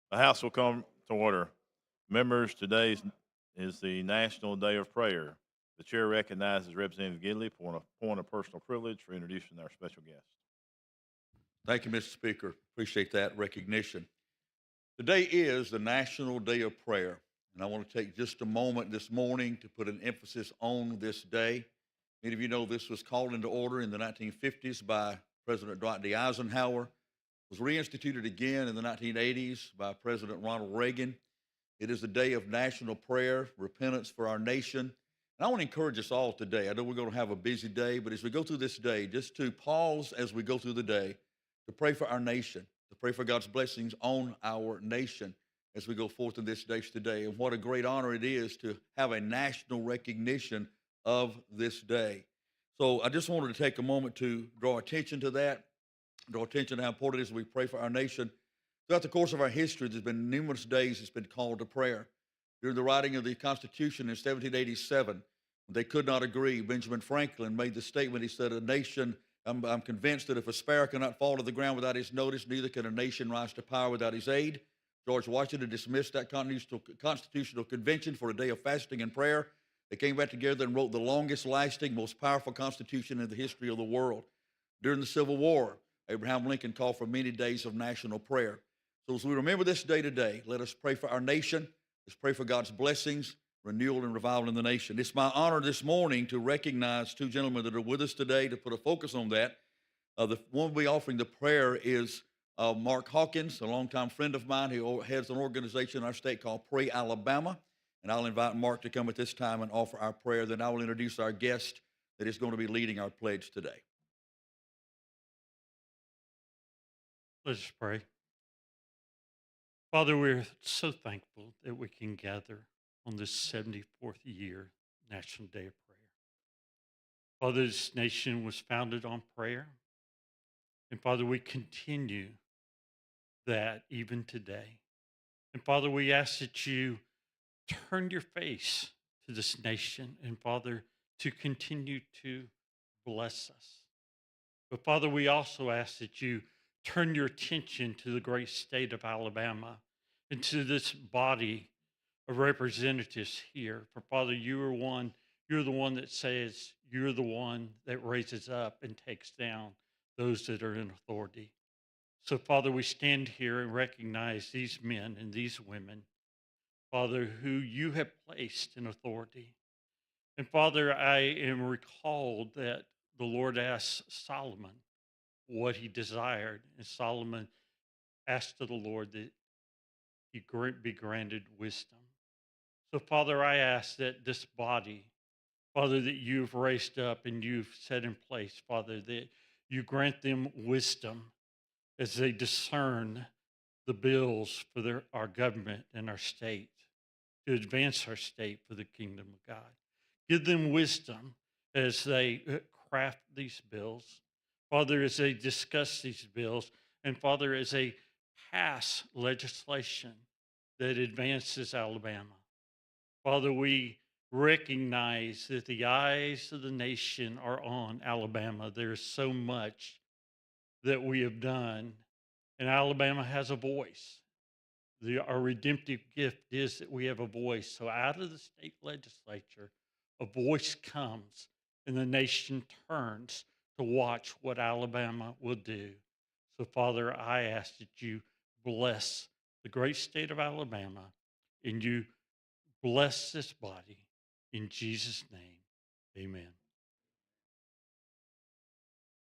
The House will come to order. Members, today is the National Day of Prayer. The chair recognizes Representative Gidley for a point of personal privilege for introducing our special guest. Thank you, Mr. Speaker. Appreciate that recognition. Today is the National Day of Prayer, and I want to take just a moment this morning to put an emphasis on this day. Many of you know this was called into order in the 1950s by President Dwight D. Eisenhower, was reinstituted again in the 1980s by President Ronald Reagan. It is a day of national prayer, repentance for our nation. And I want to encourage us all today. I know we're going to have a busy day, but as we go through this day, just to pause as we go through the day to pray for our nation, to pray for God's blessings on our nation as we go forth in this day today. And what a great honor it is to have a national recognition of this day. So I just wanted to take a moment to draw attention to that, draw attention to how important it is we pray for our nation. Throughout the course of our history, there's been numerous days it's been called to prayer. During the writing of the Constitution in 1787, when they could not agree, Benjamin Franklin made the statement. He said, I'm convinced that if a sparrow cannot fall to the ground without his notice, neither can a nation rise to power without his aid. George Washington dismissed that constitutional convention for a day of fasting and prayer. They came back together and wrote the longest lasting, most powerful constitution in the history of the world. During the Civil War, Abraham Lincoln called for many days of national prayer. So as we remember this day today, let us pray for our nation. Let's pray for God's blessings, renewal, and revival in the nation. It's my honor this morning to recognize two gentlemen that are with us today to put a focus on that. The one we'll be offering the prayer is Mark Hawkins, a longtime friend of mine who heads an organization in our state called Pray Alabama. And I'll invite Mark to come at this time and offer our prayer. Then I will introduce our guest that is going to be leading our pledge today. Let us pray. Father, we're so thankful that we can gather on this 74th year National Day of Prayer. Father, this nation was founded on prayer. And Father, we continue that even today. And Father, we ask that you turn your face to this nation and Father, to continue to bless us. But Father, we also ask that you turn your attention to the great state of Alabama and to this body of representatives here. For Father, you're the one that says you're the one that raises up and takes down those that are in authority. So Father, we stand here and recognize these men and these women, Father, who you have placed in authority. And Father, I am recalled that the Lord asked Solomon what he desired. And Solomon asked of the Lord that he be granted wisdom. So, Father, I ask that this body, Father, that you've raised up and you've set in place, Father, that you grant them wisdom as they discern the bills for our government and our state, to advance our state for the kingdom of God. Give them wisdom as they craft these bills. Father, as they discuss these bills, and Father, as they pass legislation that advances Alabama. Father, we recognize that the eyes of the nation are on Alabama. There's so much that we have done, and Alabama has a voice. Our redemptive gift is that we have a voice. So out of the state legislature, a voice comes, and the nation turns to watch what Alabama will do. So, Father, I ask that you bless the great state of Alabama, and you bless this body. In Jesus' name, amen.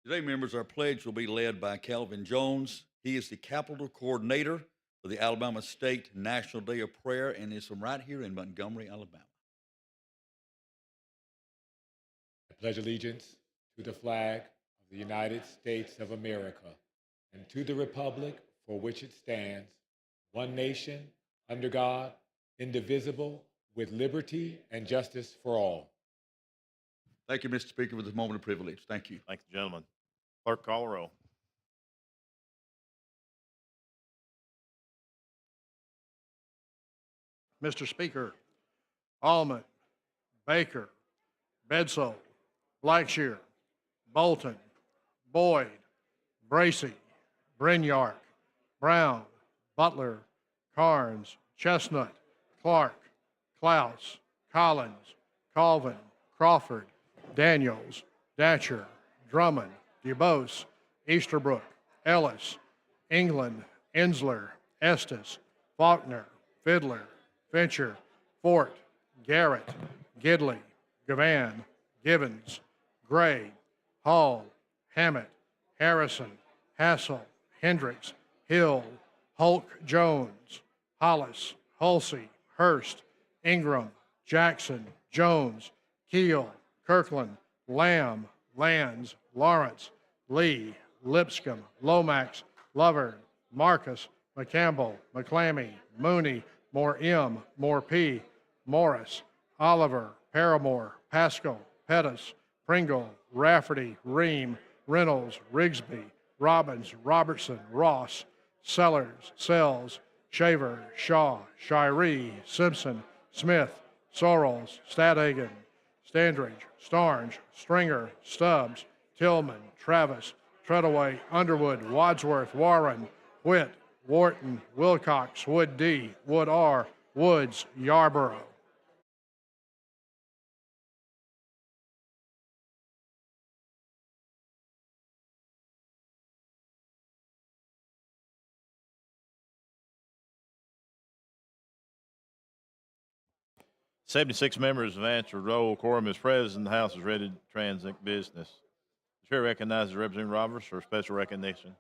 Today, members, our pledge will be led by Calvin Jones. He is the Capital Coordinator for the Alabama State National Day of Prayer and is from right here in Montgomery, Alabama. I pledge allegiance to the flag of the United States of America and to the republic for which it stands, one nation, under God, indivisible, with liberty and justice for all. Thank you, Mr. Speaker, for this moment of privilege. Thank you. Thank the gentleman. Clerk, call the roll. Mr. Speaker, Allman, Baker, Bedsoe, Blackshear, Bolton, Boyd, Bracy, Brinyark, Brown, Butler, Carnes, Chestnut, Clark, Klaus, Collins, Colvin, Crawford, Daniels, Datcher, Drummond, DuBose, Easterbrook, Ellis, England, Ensler, Estes, Faulkner, Fiddler, Fincher, Fort, Garrett, Gidley, Gavan, Givens, Gray, Hall, Hammett, Harrison, Hassel, Hendricks, Hill, Hulk Jones, Hollis, Hulsey, Hurst, Ingram, Jackson, Jones, Keel, Kirkland, Lamb, Lands, Lawrence, Lee, Lipscomb, Lomax, Lover, Marcus, McCampbell, McClammy, Mooney, Moore M, Moore P, Morris, Oliver, Paramore, Pascal, Pettis, Pringle, Rafferty, Ream, Reynolds, Rigsby, Robbins, Robertson, Ross, Sellers, Sells, Shaver, Shaw, Shiree, Simpson, Smith, Sorrells, Stadhagen, Standridge, Starnes, Stringer, Stubbs, Tillman, Travis, Treadaway, Underwood, Wadsworth, Warren, Whit, Wharton, Wilcox, Wood D, Wood R, Woods, Yarborough. Seventy-six members have answered roll. Quorum is present. The House is ready to transact business. The chair recognizes Representative Roberts for special recognition.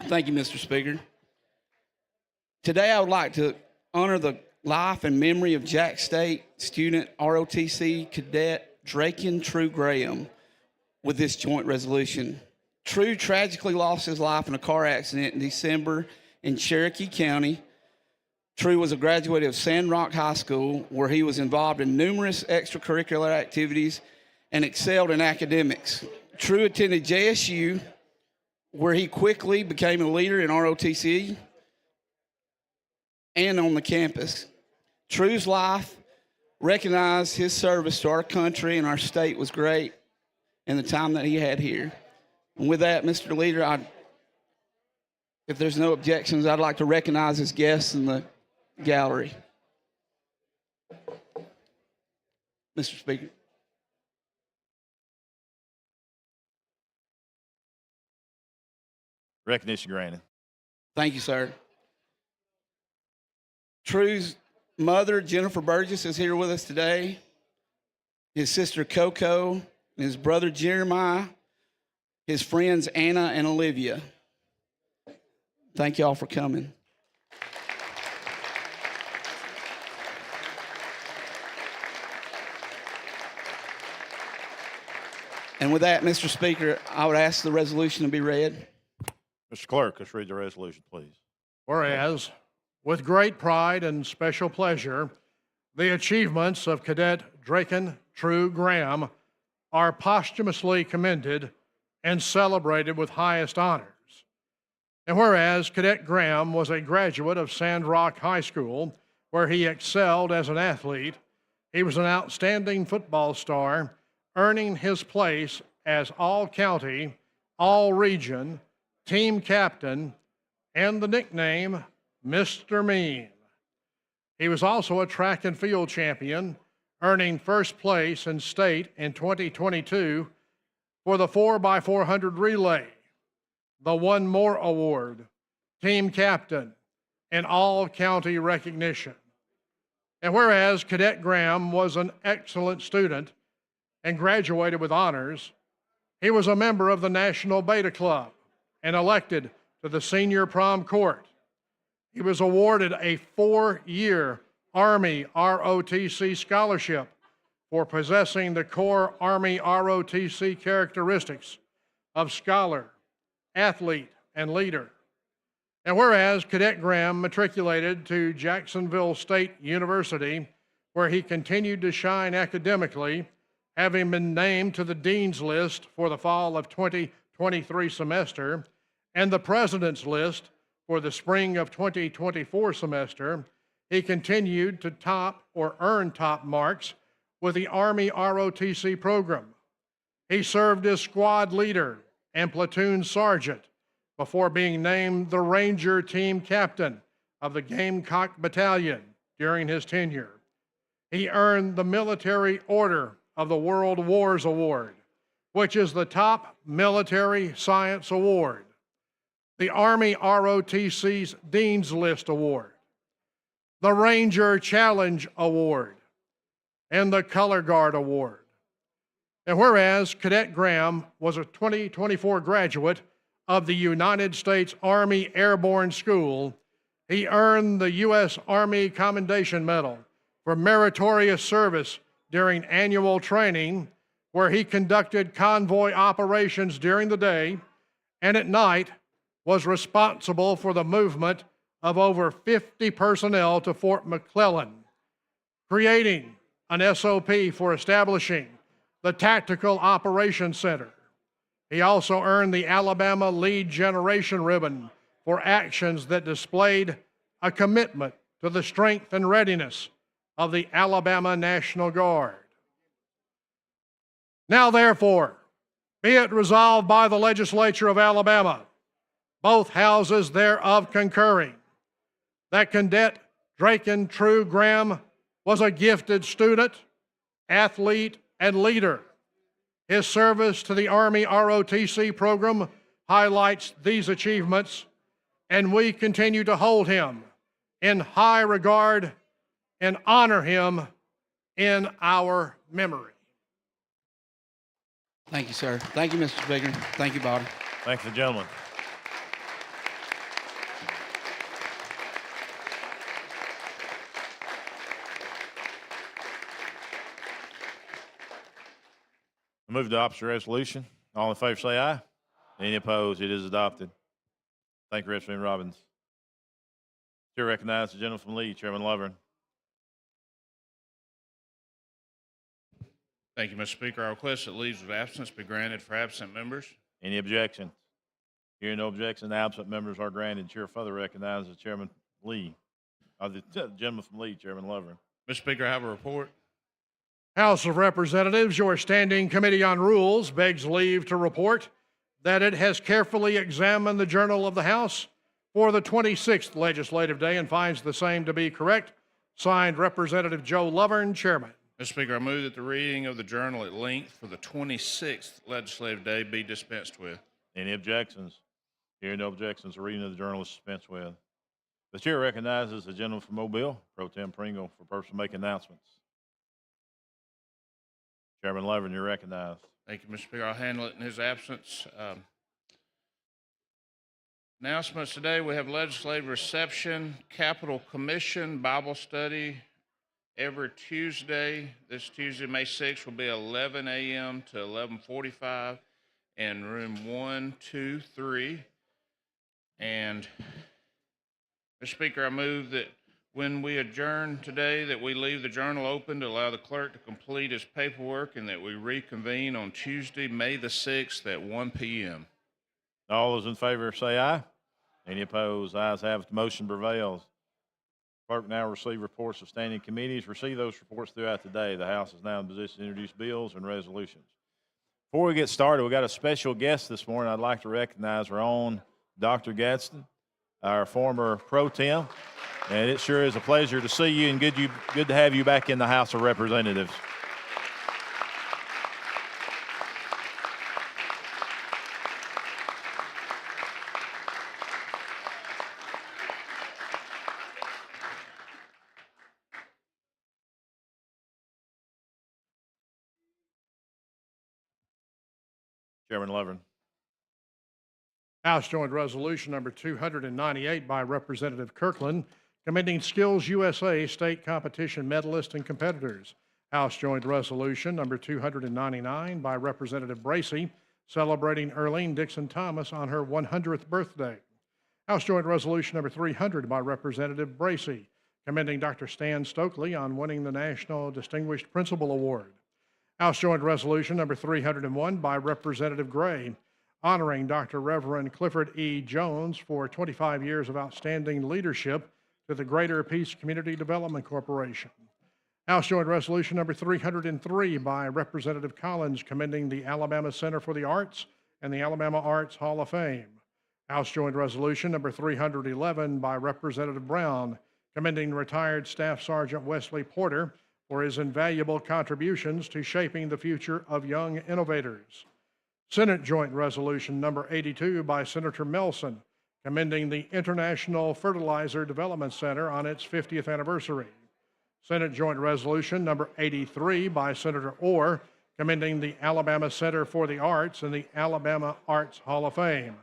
Thank you, Mr. Speaker. Today, I would like to honor the life and memory of Jack State student ROTC cadet Draken True Graham with this joint resolution. True tragically lost his life in a car accident in December in Cherokee County. True was a graduate of Sandrock High School, where he was involved in numerous extracurricular activities and excelled in academics. True attended JSU, where he quickly became a leader in ROTC and on the campus. True's life recognized his service to our country and our state was great in the time that he had here. And with that, Mr. Leader, if there's no objections, I'd like to recognize his guests in the gallery. Mr. Speaker. Recognition granted. Thank you, sir. True's mother, Jennifer Burgess, is here with us today. His sister, Coco, and his brother, Jeremiah, his friends, Anna and Olivia. Thank you all for coming. And with that, Mr. Speaker, I would ask the resolution to be read. Mr. Clerk, let's read the resolution, please. Whereas, with great pride and special pleasure, the achievements of Cadet Draken True Graham are posthumously commended and celebrated with highest honors. And whereas Cadet Graham was a graduate of Sandrock High School, where he excelled as an athlete, he was an outstanding football star, earning his place as all-county, all-region, team captain, and the nickname Mr. Mean. He was also a track and field champion, earning first place in state in 2022 for the 4x400 relay, the One More Award, team captain, and all-county recognition. And whereas Cadet Graham was an excellent student and graduated with honors, he was a member of the National Beta Club and elected to the Senior Prom Court. He was awarded a 4-year Army ROTC scholarship for possessing the core Army ROTC characteristics of scholar, athlete, and leader. And whereas Cadet Graham matriculated to Jacksonville State University, where he continued to shine academically, having been named to the Dean's List for the fall of 2023 semester and the President's List for the spring of 2024 semester, he continued to top or earn top marks with the Army ROTC program. He served as squad leader and platoon sergeant before being named the Ranger team captain of the Gamecock Battalion during his tenure. He earned the Military Order of the World Wars Award, which is the top military science award, the Army ROTC's Dean's List Award, the Ranger Challenge Award, and the Color Guard Award. And whereas Cadet Graham was a 2024 graduate of the United States Army Airborne School, he earned the U.S. Army Commendation Medal for meritorious service during annual training, where he conducted convoy operations during the day and at night was responsible for the movement of over 50 personnel to Fort McClellan, creating an SOP for establishing the Tactical Operations Center. He also earned the Alabama Lead Generation Ribbon for actions that displayed a commitment to the strength and readiness of the Alabama National Guard. Now, therefore, be it resolved by the legislature of Alabama, both houses thereof concurring, that Cadet Draken True Graham was a gifted student, athlete, and leader. His service to the Army ROTC program highlights these achievements, and we continue to hold him in high regard and honor him in our memory. Thank you, sir. Thank you, Mr. Speaker. Thank you, Bobby. Thank the gentleman. I move to adopt the resolution. All in favor say aye. Any opposed? It is adopted. Thank you, Representative Robbins. Chair recognizes the gentleman from Lee, Chairman Lovern. Thank you, Mr. Speaker. I request that leaves of absence be granted for absent members. Any objections? Hearing no objection, absent members are granted. Chair further recognizes Chairman Lee, the gentleman from Lee, Chairman Lovern. Mr. Speaker, I have a report. House of Representatives, your Standing Committee on Rules begs leave to report that it has carefully examined the Journal of the House for the 26th legislative day and finds the same to be correct. Signed, Representative Joe Lovern, Chairman. Mr. Speaker, I move that the reading of the journal at length for the 26th legislative day be dispensed with. Any objections? Hearing no objections, the reading of the journal is dispensed with. The chair recognizes the gentleman from Mobile, Pro Tem Pringle, for purpose of making announcements. Chairman Lovern, you're recognized. Thank you, Mr. Speaker. I'll handle it in his absence. Announcements today, we have legislative reception, Capitol Commission, Bible study every Tuesday. This Tuesday, May 6th, will be 11 a.m. to 11:45 in room 123. And, Mr. Speaker, I move that when we adjourn today, that we leave the journal open to allow the clerk to complete his paperwork and that we reconvene on Tuesday, May the 6th at 1 p.m. All those in favor say aye. Any opposed? Ayes have it. The motion prevails. Clerk now receive reports of standing committees. Receive those reports throughout the day. The House is now in position to introduce bills and resolutions. Before we get started, we got a special guest this morning. I'd like to recognize our own Dr. Gadsden, our former pro tem. And it sure is a pleasure to see you and good to have you back in the House of Representatives. Chairman Lovern. House Joint Resolution number 298 by Representative Kirkland, commending Skills USA state competition medalists and competitors. House Joint Resolution number 299 by Representative Bracey, celebrating Earlene Dixon Thomas on her 100th birthday. House Joint Resolution number 300 by Representative Bracey, commending Dr. Stan Stokely on winning the National Distinguished Principal Award. House Joint Resolution number 301 by Representative Gray, honoring Dr. Reverend Clifford E. Jones for 25 years of outstanding leadership to the Greater Peace Community Development Corporation. House Joint Resolution number 303 by Representative Collins, commending the Alabama Center for the Arts and the Alabama Arts Hall of Fame. House Joint Resolution number 311 by Representative Brown, commending retired Staff Sergeant Wesley Porter for his invaluable contributions to shaping the future of young innovators. Senate Joint Resolution number 82 by Senator Melson, commending the International Fertilizer Development Center on its 50th anniversary. Senate Joint Resolution number 83 by Senator Orr, commending the Alabama Center for the Arts and the Alabama Arts Hall of Fame.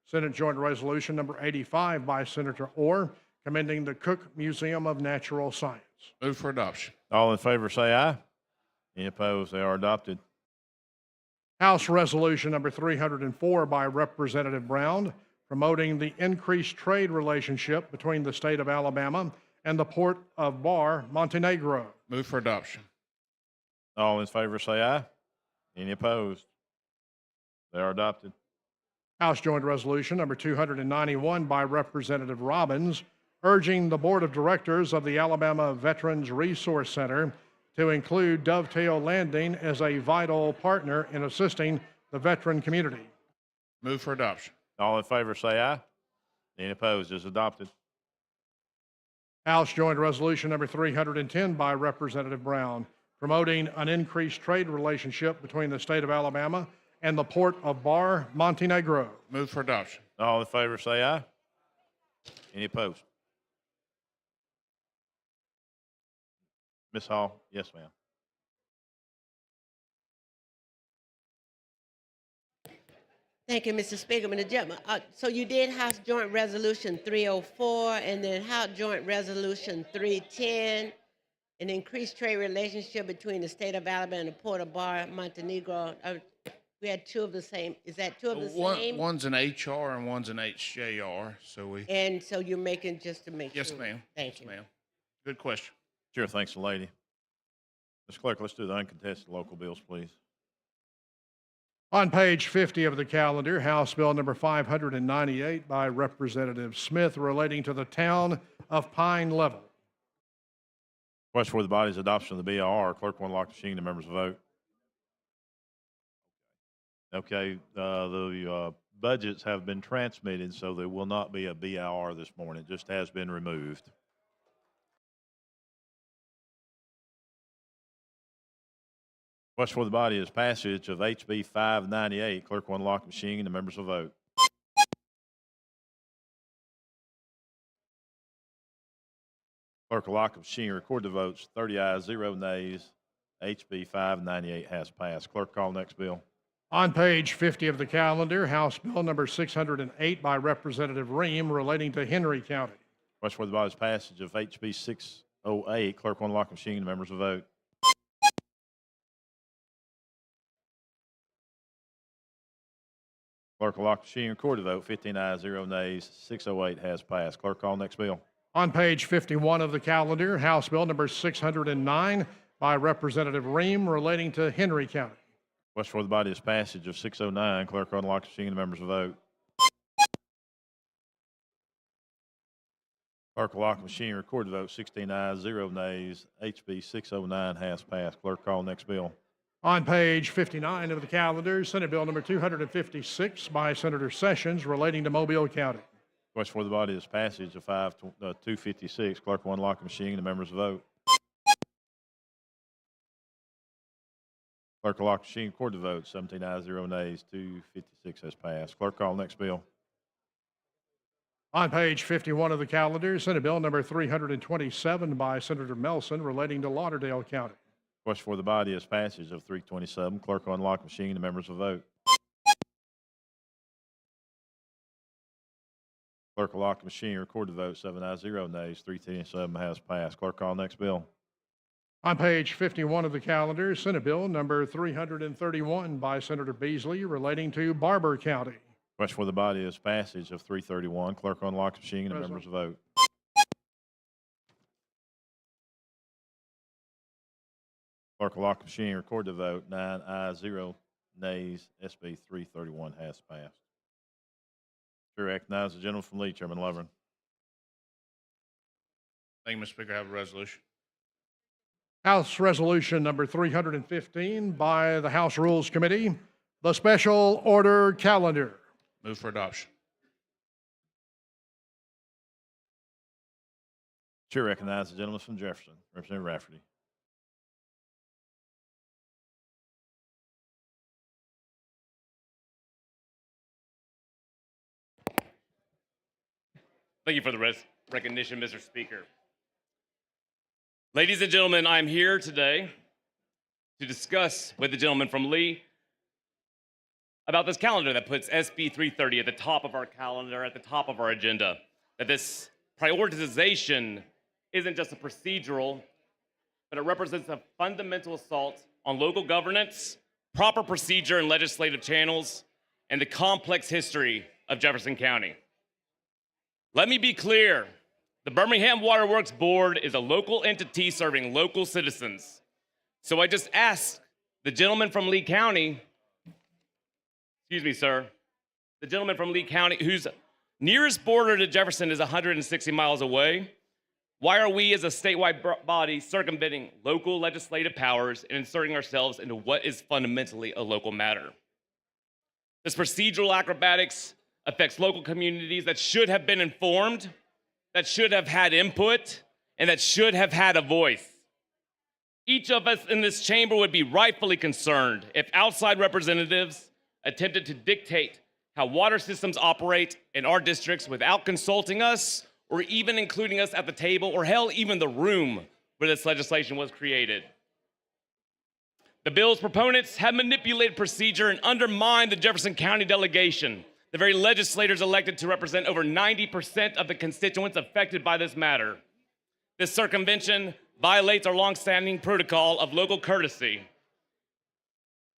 Senate Joint Resolution number 85 by Senator Orr, commending the Cook Museum of Natural Science. Move for adoption. All in favor say aye. Any opposed? They are adopted. House Resolution number 304 by Representative Brown, promoting the increased trade relationship between the state of Alabama and the port of Bar, Montenegro. Move for adoption. All in favor say aye. Any opposed? They are adopted. House Joint Resolution number 291 by Representative Robbins, urging the Board of Directors of the Alabama Veterans Resource Center to include Dovetail Landing as a vital partner in assisting the veteran community. Move for adoption. All in favor say aye. Any opposed? Is adopted. House Joint Resolution number 310 by Representative Brown, promoting an increased trade relationship between the state of Alabama and the port of Bar, Montenegro. Move for adoption. All in favor say aye. Any opposed? Ms. Hall? Yes, ma'am. Thank you, Mr. Speaker. Mr. Gentleman, so you did House Joint Resolution 304 and then House Joint Resolution 310, an increased trade relationship between the state of Alabama and the port of Bar, Montenegro. We had two of the same. Is that two of the same? One's an HR and one's an HJR. So we. And so you're making just to make Yes, sure. ma'am. Thank Yes, you. ma'am. Good question. Sure, thanks, lady. Ms. Clerk, let's do the uncontested local bills, please. On page 50 of the calendar, House Bill number 598 by Representative Smith, relating to the town of Pine Level. Question for the body's adoption of the BIR. Clerk will unlock the machine. The members will vote. Okay, the budgets have been transmitted, so there will not be a BIR this morning. It just has been removed. Question for the body is passage of HB 598. Clerk will unlock the machine and the members will vote. Clerk will lock the machine and record the votes. 30 ayes, 0 nays. HB 598 has passed. Clerk, call next bill. On page 50 of the calendar, House Bill number 608 by Representative Ream, relating to Henry County. Question for the body's passage of HB 608. Clerk will unlock the machine and the members will vote. Clerk will lock the machine and record the vote. 15 ayes, 0 nays. 608 has passed. Clerk, call next bill. On page 51 of the calendar, House Bill number 609 by Representative Ream, relating to Henry County. Question for the body is passage of 609. Clerk will unlock the machine and the members will vote. Clerk will lock the machine and record the vote. 16 ayes, 0 nays. HB 609 has passed. Clerk, call next bill. On page 59 of the calendar, Senate Bill number 256 by Senator Sessions, relating to Mobile County. Question for the body is passage of 256. Clerk will unlock the machine and the members will vote. Clerk will lock the machine and record the vote. 17 ayes, 0 nays. 256 has passed. Clerk, call next bill. On page 51 of the calendar, Senate Bill number 327 by Senator Melson, relating to Lauderdale County. Question for the body is passage of 327. Clerk will unlock the machine and the members will vote. Clerk will lock the machine and record the vote. 7 ayes, 0 nays. 327 has passed. Clerk, call next bill. On page 51 of the calendar, Senate Bill number 331 by Senator Beasley, relating to Barber County. Question for the body is passage of 331. Clerk will unlock the machine and the members will vote. Clerk will lock the machine and record the vote. 9 ayes, 0 nays. SB 331 has passed. Chair recognizes the gentleman from Lee, Chairman Lovren. Thank you, Mr. Speaker. I have a resolution. House Resolution number 315 by the House Rules Committee, the Special Order Calendar. Move for adoption. Chair recognizes the gentleman from Jefferson, Representative Rafferty. Thank you for the recognition, Mr. Speaker. Ladies and gentlemen, I'm here today to discuss with the gentleman from Lee about this calendar that puts SB 330 at the top of our calendar, at the top of our agenda. That this prioritization isn't just a procedural, but it represents a fundamental assault on local governance, proper procedure and legislative channels, and the complex history of Jefferson County. Let me be clear. The Birmingham Water Works Board is a local entity serving local citizens. So I just asked the gentleman from Lee County, excuse me, sir, the gentleman from Lee County, whose nearest border to Jefferson is 160 miles away, why are we as a statewide body circumventing local legislative powers and inserting ourselves into what is fundamentally a local matter? This procedural acrobatics affects local communities that should have been informed, that should have had input, and that should have had a voice. Each of us in this chamber would be rightfully concerned if outside representatives attempted to dictate how water systems operate in our districts without consulting us or even including us at the table or hell, even the room where this legislation was created. The bill's proponents have manipulated procedure and undermined the Jefferson County delegation, the very legislators elected to represent over 90% of the constituents affected by this matter. This circumvention violates our longstanding protocol of local courtesy.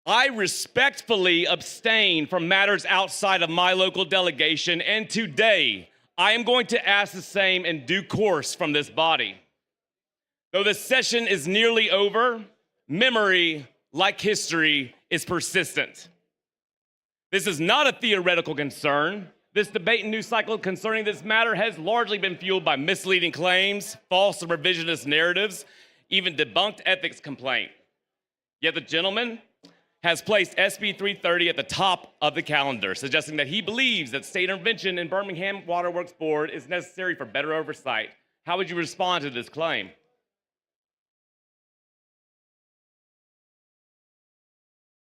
I respectfully abstain from matters outside of my local delegation, and today I am going to ask the same in due course from this body. Though the session is nearly over, memory, like history, is persistent. This is not a theoretical concern. This debate and news cycle concerning this matter has largely been fueled by misleading claims, false and revisionist narratives, even debunked ethics complaint. Yet the gentleman has placed SB 330 at the top of the calendar, suggesting that he believes that state intervention in Birmingham Water Works Board is necessary for better oversight. How would you respond to this claim?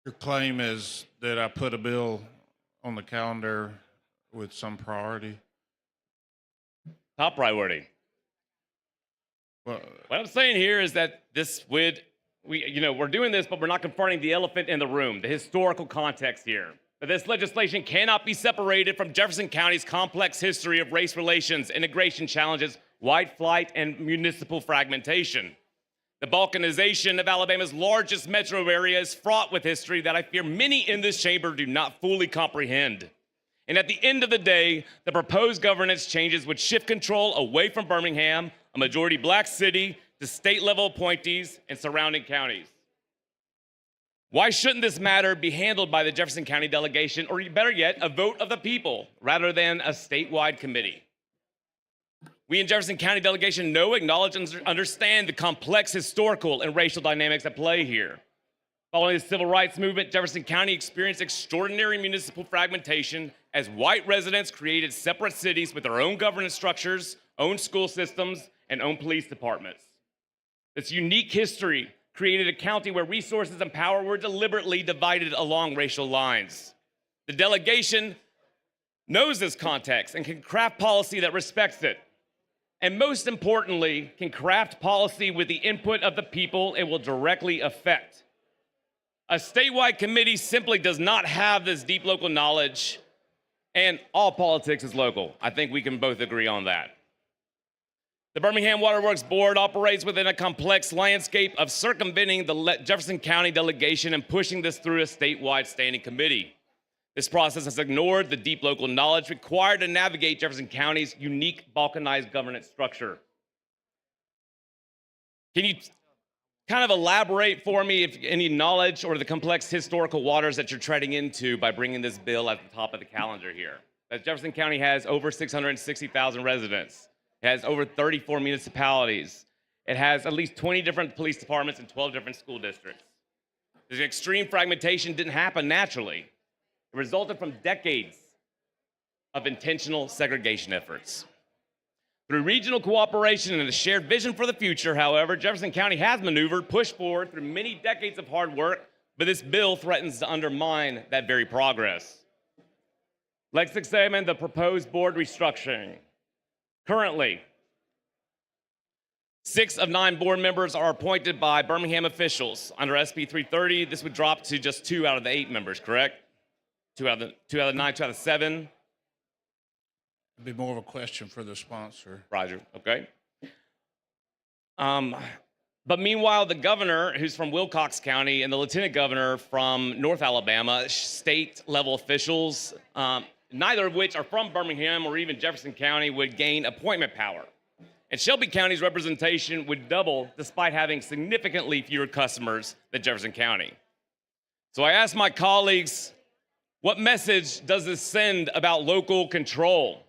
Your claim is that I put a bill on the calendar with some priority. Top priority. Well, What I'm saying here is that we're doing this, but we're not confronting the elephant in the room, the historical context here. That this legislation cannot be separated from Jefferson County's complex history of race relations, integration challenges, white flight, and municipal fragmentation. The balkanization of Alabama's largest metro area is fraught with history that I fear many in this chamber do not fully comprehend. And at the end of the day, the proposed governance changes would shift control away from Birmingham, a majority black city, to state-level appointees and surrounding counties. Why shouldn't this matter be handled by the Jefferson County delegation, or better yet, a vote of the people, rather than a statewide committee? We in Jefferson County delegation know, acknowledge, and understand the complex historical and racial dynamics at play here. Following the civil rights movement, Jefferson County experienced extraordinary municipal fragmentation as white residents created separate cities with their own governance structures, own school systems, and own police departments. This unique history created a county where resources and power were deliberately divided along racial lines. The delegation knows this context and can craft policy that respects it. And most importantly, can craft policy with the input of the people it will directly affect. A statewide committee simply does not have this deep local knowledge, and all politics is local. I think we can both agree on that. The Birmingham Water Works Board operates within a complex landscape of circumventing the Jefferson County delegation and pushing this through a statewide standing committee. This process has ignored the deep local knowledge required to navigate Jefferson County's unique balkanized governance structure. Can you kind of elaborate for me if any knowledge or the complex historical waters that you're treading into by bringing this bill at the top of the calendar here? That Jefferson County has over 660,000 residents. It has over 34 municipalities. It has at least 20 different police departments and 12 different school districts. This extreme fragmentation didn't happen naturally. It resulted from decades of intentional segregation efforts. Through regional cooperation and a shared vision for the future, however, Jefferson County has maneuvered, pushed forward through many decades of hard work, but this bill threatens to undermine that very progress. Let's examine the proposed board restructuring. Currently, 6 of 9 board members are appointed by Birmingham officials. Under SB 330, this would drop to just 2 out of the 8 members, correct? 2 out of 9, 2 out of 7. It'd be more of a question for the sponsor. Roger, okay. But meanwhile, the governor, who's from Wilcox County, and the lieutenant governor from North Alabama, state-level officials, neither of which are from Birmingham or even Jefferson County, would gain appointment power. And Shelby County's representation would double despite having significantly fewer customers than Jefferson County. So I asked my colleagues, what message does this send about local control?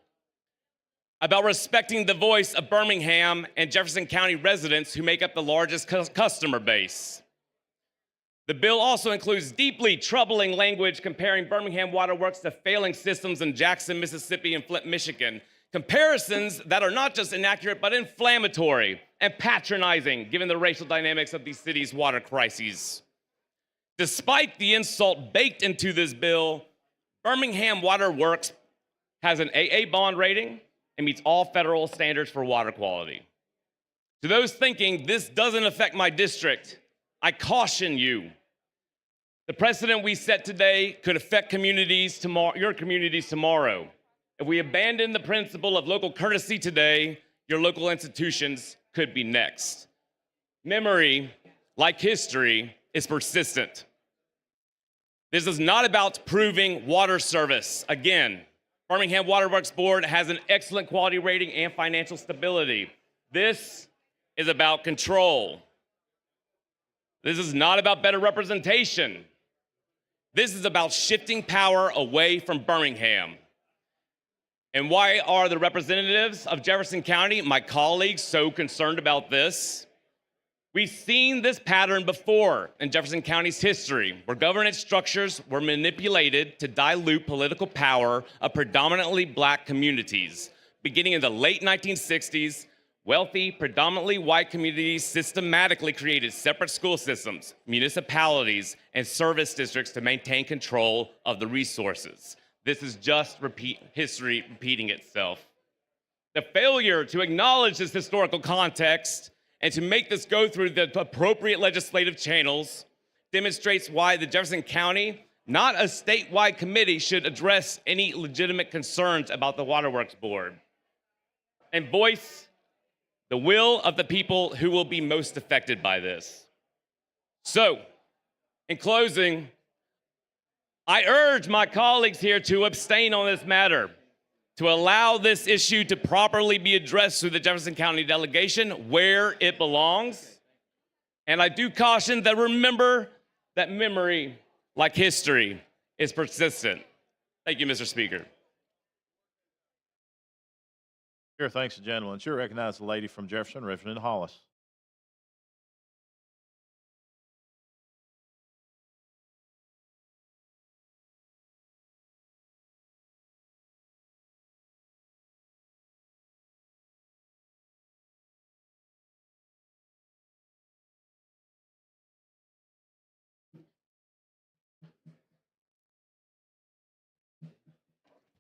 About respecting the voice of Birmingham and Jefferson County residents who make up the largest customer base? The bill also includes deeply troubling language comparing Birmingham Water Works to failing systems in Jackson, Mississippi, and Flint, Michigan. Comparisons that are not just inaccurate, but inflammatory and patronizing given the racial dynamics of these cities' water crises. Despite the insult baked into this bill, Birmingham Water Works has an AA bond rating and meets all federal standards for water quality. To those thinking this doesn't affect my district, I caution you. The precedent we set today could affect communities tomorrow, your communities tomorrow. If we abandon the principle of local courtesy today, your local institutions could be next. Memory, like history, is persistent. This is not about proving water service. Again, Birmingham Water Works Board has an excellent quality rating and financial stability. This is about control. This is not about better representation. This is about shifting power away from Birmingham. And why are the representatives of Jefferson County, my colleagues, so concerned about this? We've seen this pattern before in Jefferson County's history, where governance structures were manipulated to dilute political power of predominantly black communities. Beginning in the late 1960s, wealthy, predominantly white communities systematically created separate school systems, municipalities, and service districts to maintain control of the resources. This is just history repeating itself. The failure to acknowledge this historical context and to make this go through the appropriate legislative channels demonstrates why the Jefferson County, not a statewide committee, should address any legitimate concerns about the Waterworks Board and voice the will of the people who will be most affected by this. So, in closing, I urge my colleagues here to abstain on this matter, to allow this issue to properly be addressed through the Jefferson County delegation where it belongs. And I do caution that remember that memory, like history, is persistent. Thank you, Mr. Speaker. Sure, thanks, gentlemen. Sure, recognize the lady from Jefferson, Reverend Hollis.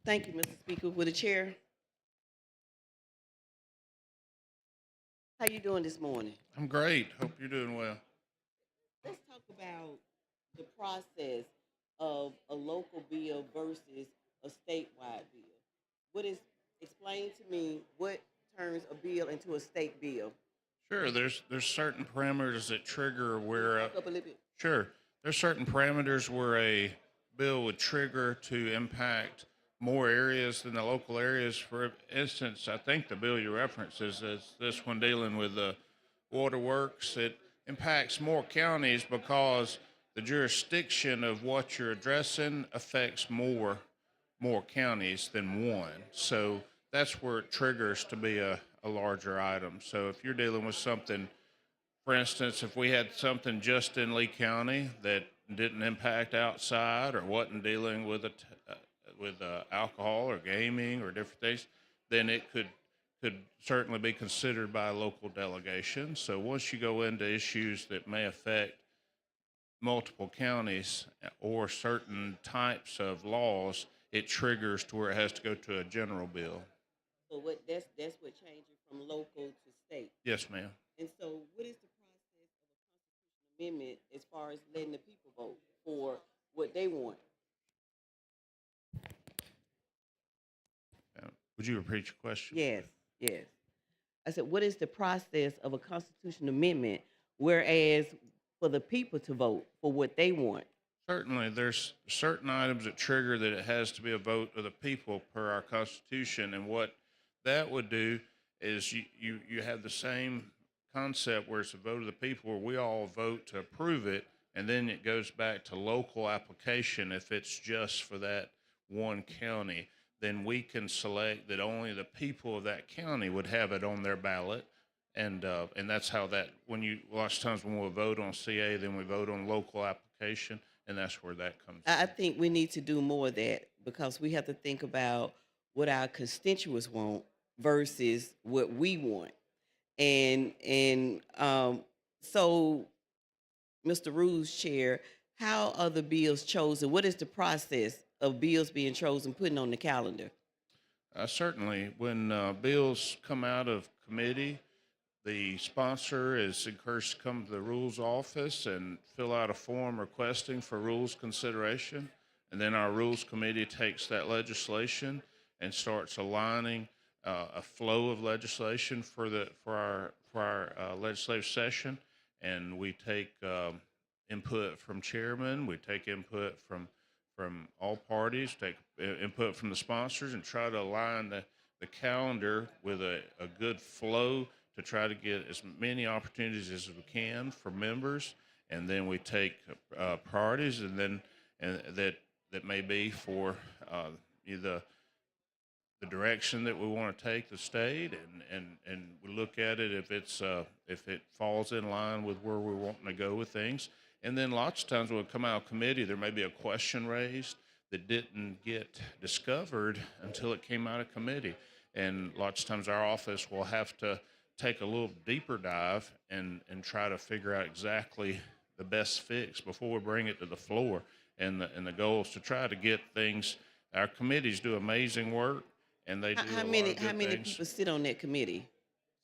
Thank you, Mr. Speaker. With the chair. How you doing this morning? I'm great. Hope you're doing well. Let's talk about the process of a local bill versus a statewide bill. Explain to me what turns a bill into a state bill. Sure, there's certain parameters that trigger where Talk up a little bit. sure, there's certain parameters where a bill would trigger to impact more areas than the local areas. For instance, I think the bill you reference is this one dealing with the waterworks. It impacts more counties because the jurisdiction of what you're addressing affects more counties than one. So that's where it triggers to be a larger item. So if you're dealing with something, for instance, if we had something just in Lee County that didn't impact outside or wasn't dealing with alcohol or gaming or different things, then it could could certainly be considered by a local delegation. So once you go into issues that may affect multiple counties or certain types of laws, it triggers to where it has to go to a general bill. So that's what changes from local to state. Yes, ma'am. And so what is the process of a constitutional amendment as far as letting the people vote for what they want? Would you repeat your question? Yes, yes. I said, what is the process of a constitutional amendment, whereas for the people to vote for what they want? Certainly, there's certain items that trigger that it has to be a vote of the people per our Constitution. And what that would do is you have the same concept where it's a vote of the people where we all vote to approve it, and then it goes back to local application. If it's just for that one county, then we can select that only the people of that county would have it on their ballot. And that's how that, lots of times when we vote on CA, then we vote on local application, and that's where that comes I from. think we need to do more of that because we have to think about what our constituents want versus what we want. So, Mr. Rules Chair, how are the bills chosen? What is the process of bills being chosen, putting on the calendar? Certainly, when bills come out of committee, the sponsor is encouraged to come to the rules office and fill out a form requesting for rules consideration. And then our rules committee takes that legislation and starts aligning a flow of legislation for our legislative session. And we take input from chairman, we take input from all parties, take input from the sponsors, and try to align the calendar with a good flow to try to get as many opportunities as we can for members. And then we take priorities, and then that may be for either the direction that we want to take the state, and we look at it if it falls in line with where we're wanting to go with things. And then lots of times when we come out of committee, there may be a question raised that didn't get discovered until it came out of committee. And lots of times our office will have to take a little deeper dive and try to figure out exactly the best fix before we bring it to the floor. And the goal is to try to get things. Our committees do amazing work, and they do How a lot many of good things. people sit on that committee?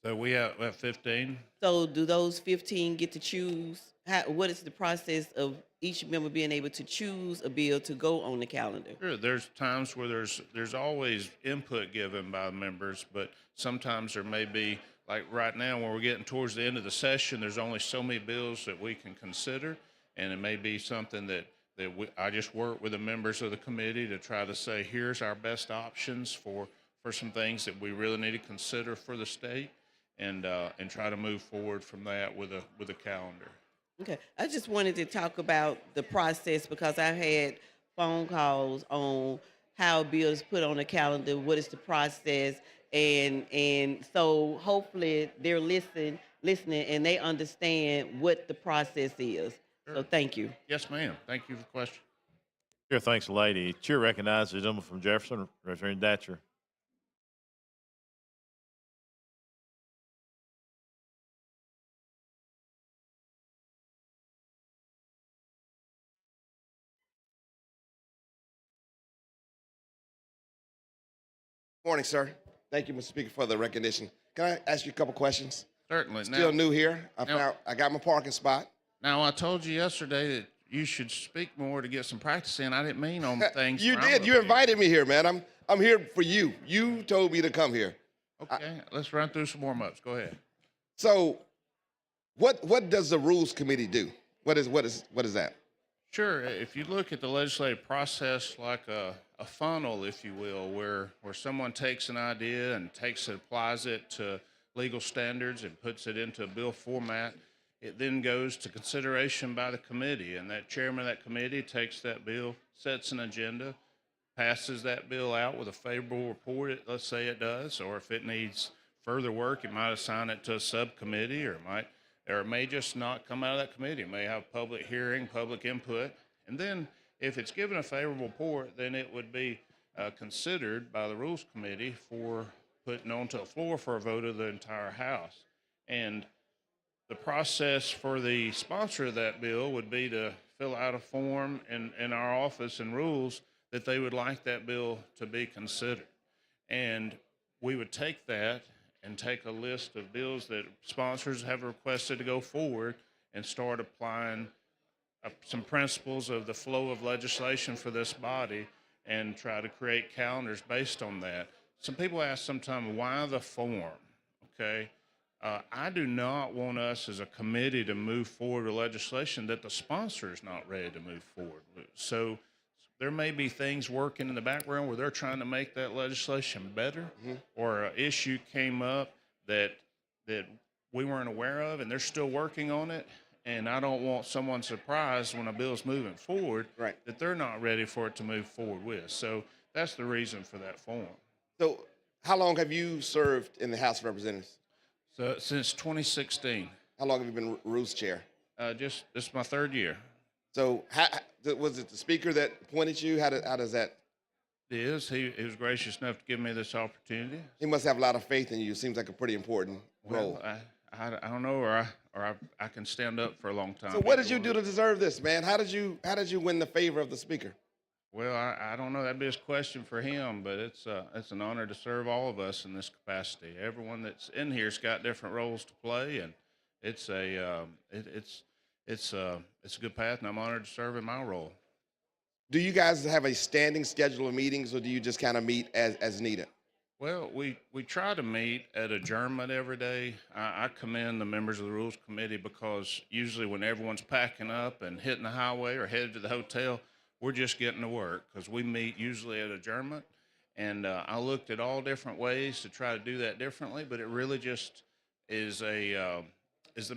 So we have 15. So do those 15 get to choose? What is the process of each member being able to choose a bill to go on the calendar? Sure, there's times where there's always input given by members, but sometimes there may be, like right now when we're getting towards the end of the session, there's only so many bills that we can consider, and it may be something that I just work with the members of the committee to try to say, here's our best options for some things that we really need to consider for the state, and try to move forward from that with a calendar. Okay, I just wanted to talk about the process because I've had phone calls on how a bill is put on the calendar, what is the process, and so hopefully they're listening and they understand what the process is. Sure. So thank you. Yes, ma'am. Thank you for the question. Sure, thanks, lady. Chair recognizes the gentleman from Jefferson, Reverend Datcher. Morning, sir. Thank you, Mr. Speaker, for the recognition. Can I ask you a couple questions? Certainly. Still new here. now- I got my parking spot. Now, I told you yesterday that you should speak more to get some practice in. I didn't mean on things. You where I'm did. up You here. invited me here, man. I'm here for you. You told me to come here. Okay, let's run through some warm-ups. Go ahead. So, what does the Rules Committee do? What is that? Sure. If you look at the legislative process like a funnel, if you will, where someone takes an idea and applies it to legal standards and puts it into a bill format, it then goes to consideration by the committee, and that chairman of that committee takes that bill, sets an agenda, passes that bill out with a favorable report, let's say it does, or if it needs further work, it might assign it to a subcommittee, or it may just not come out of that committee. It may have public hearing, public input, and then if it's given a favorable report, then it would be considered by the Rules Committee for putting onto a floor for a vote of the entire House. And the process for the sponsor of that bill would be to fill out a form in our office and rules that they would like that bill to be considered. And we would take that and take a list of bills that sponsors have requested to go forward and start applying some principles of the flow of legislation for this body and try to create calendars based on that. Some people ask sometimes, why the form? Okay. I do not want us as a committee to move forward with legislation that the sponsor is not ready to move forward with. So there may be things working in the background where they're trying to make that legislation better, or an issue came up that we weren't aware of, and they're still working on it. And I don't want someone surprised when a bill's moving forward that they're not ready for it to move forward with. So that's the reason for that form. So, how long have you served in the House of Representatives? So since 2016. How long have you been Rules Chair? This is my third year. So, was it the Speaker that appointed you? How does that? He was gracious enough to give me this opportunity. He must have a lot of faith in you. It seems like a pretty important role. Well, I don't know, or I can stand up for a long time. So, what did you do to deserve this, man? How did you win the favor of the Speaker? Well, I don't know. That'd be a question for him, but it's an honor to serve all of us in this capacity. Everyone that's in here's got different roles to play, and it's a good path, and I'm honored to serve in my role. Do you guys have a standing schedule of meetings, or do you just kind of meet as needed? Well, we try to meet at adjournment every day. I commend the members of the Rules Committee because usually when everyone's packing up and hitting the highway or headed to the hotel, we're just getting to work because we meet usually at adjournment. And I looked at all different ways to try to do that differently, but it really just is the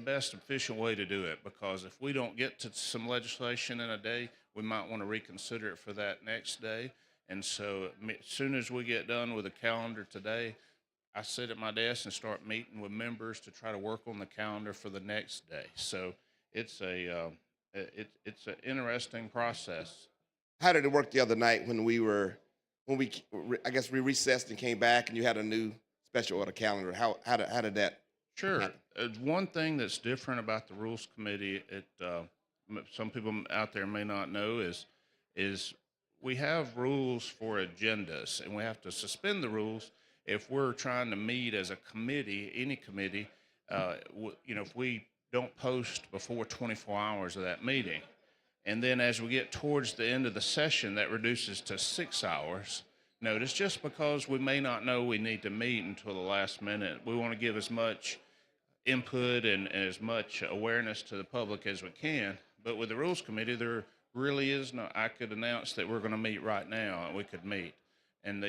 best efficient way to do it, because if we don't get to some legislation in a day, we might want to reconsider it for that next day. And so as soon as we get done with the calendar today, I sit at my desk and start meeting with members to try to work on the calendar for the next day. So it's an interesting process. How did it work the other night when we I guess we recessed and came back and you had a new special order calendar? How did that? Sure. happen? One thing that's different about the Rules Committee, some people out there may not know, is we have rules for agendas, and we have to suspend the rules if we're trying to meet as a committee, any committee, if we don't post before 24 hours of that meeting. And then as we get towards the end of the session, that reduces to 6 hours notice, just because we may not know we need to meet until the last minute. We want to give as much input and as much awareness to the public as we can. But with the Rules Committee, there really is no, I could announce that we're going to meet right now, and we could meet. And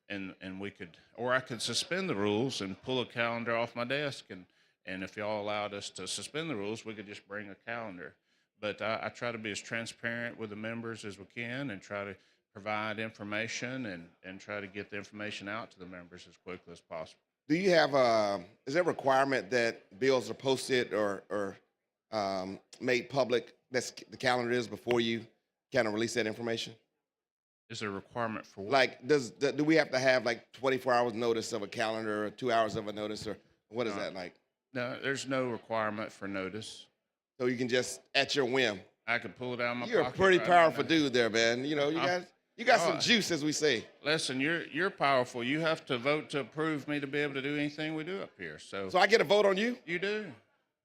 and we could, or I could suspend the rules and pull a calendar off my desk, and if y'all allowed us to suspend the rules, we could just bring a calendar. But I try to be as transparent with the members as we can and try to provide information and try to get the information out to the members as quickly as possible. Do you have is there a requirement that bills are posted or made public? That's the calendar is before you kind of release that information. Is there a requirement for what? Like, do we have to have like 24 hours notice of a calendar or 2 hours of a notice, or what is that like? No, there's no requirement for notice. So you can just at your whim. I could pull it out of my You're a pocket pretty right powerful now. dude there, man. You know, you got some juice, as we say. Listen, you're powerful. You have to vote to approve me to be able to do anything we do up here. So I get a vote on you? You do.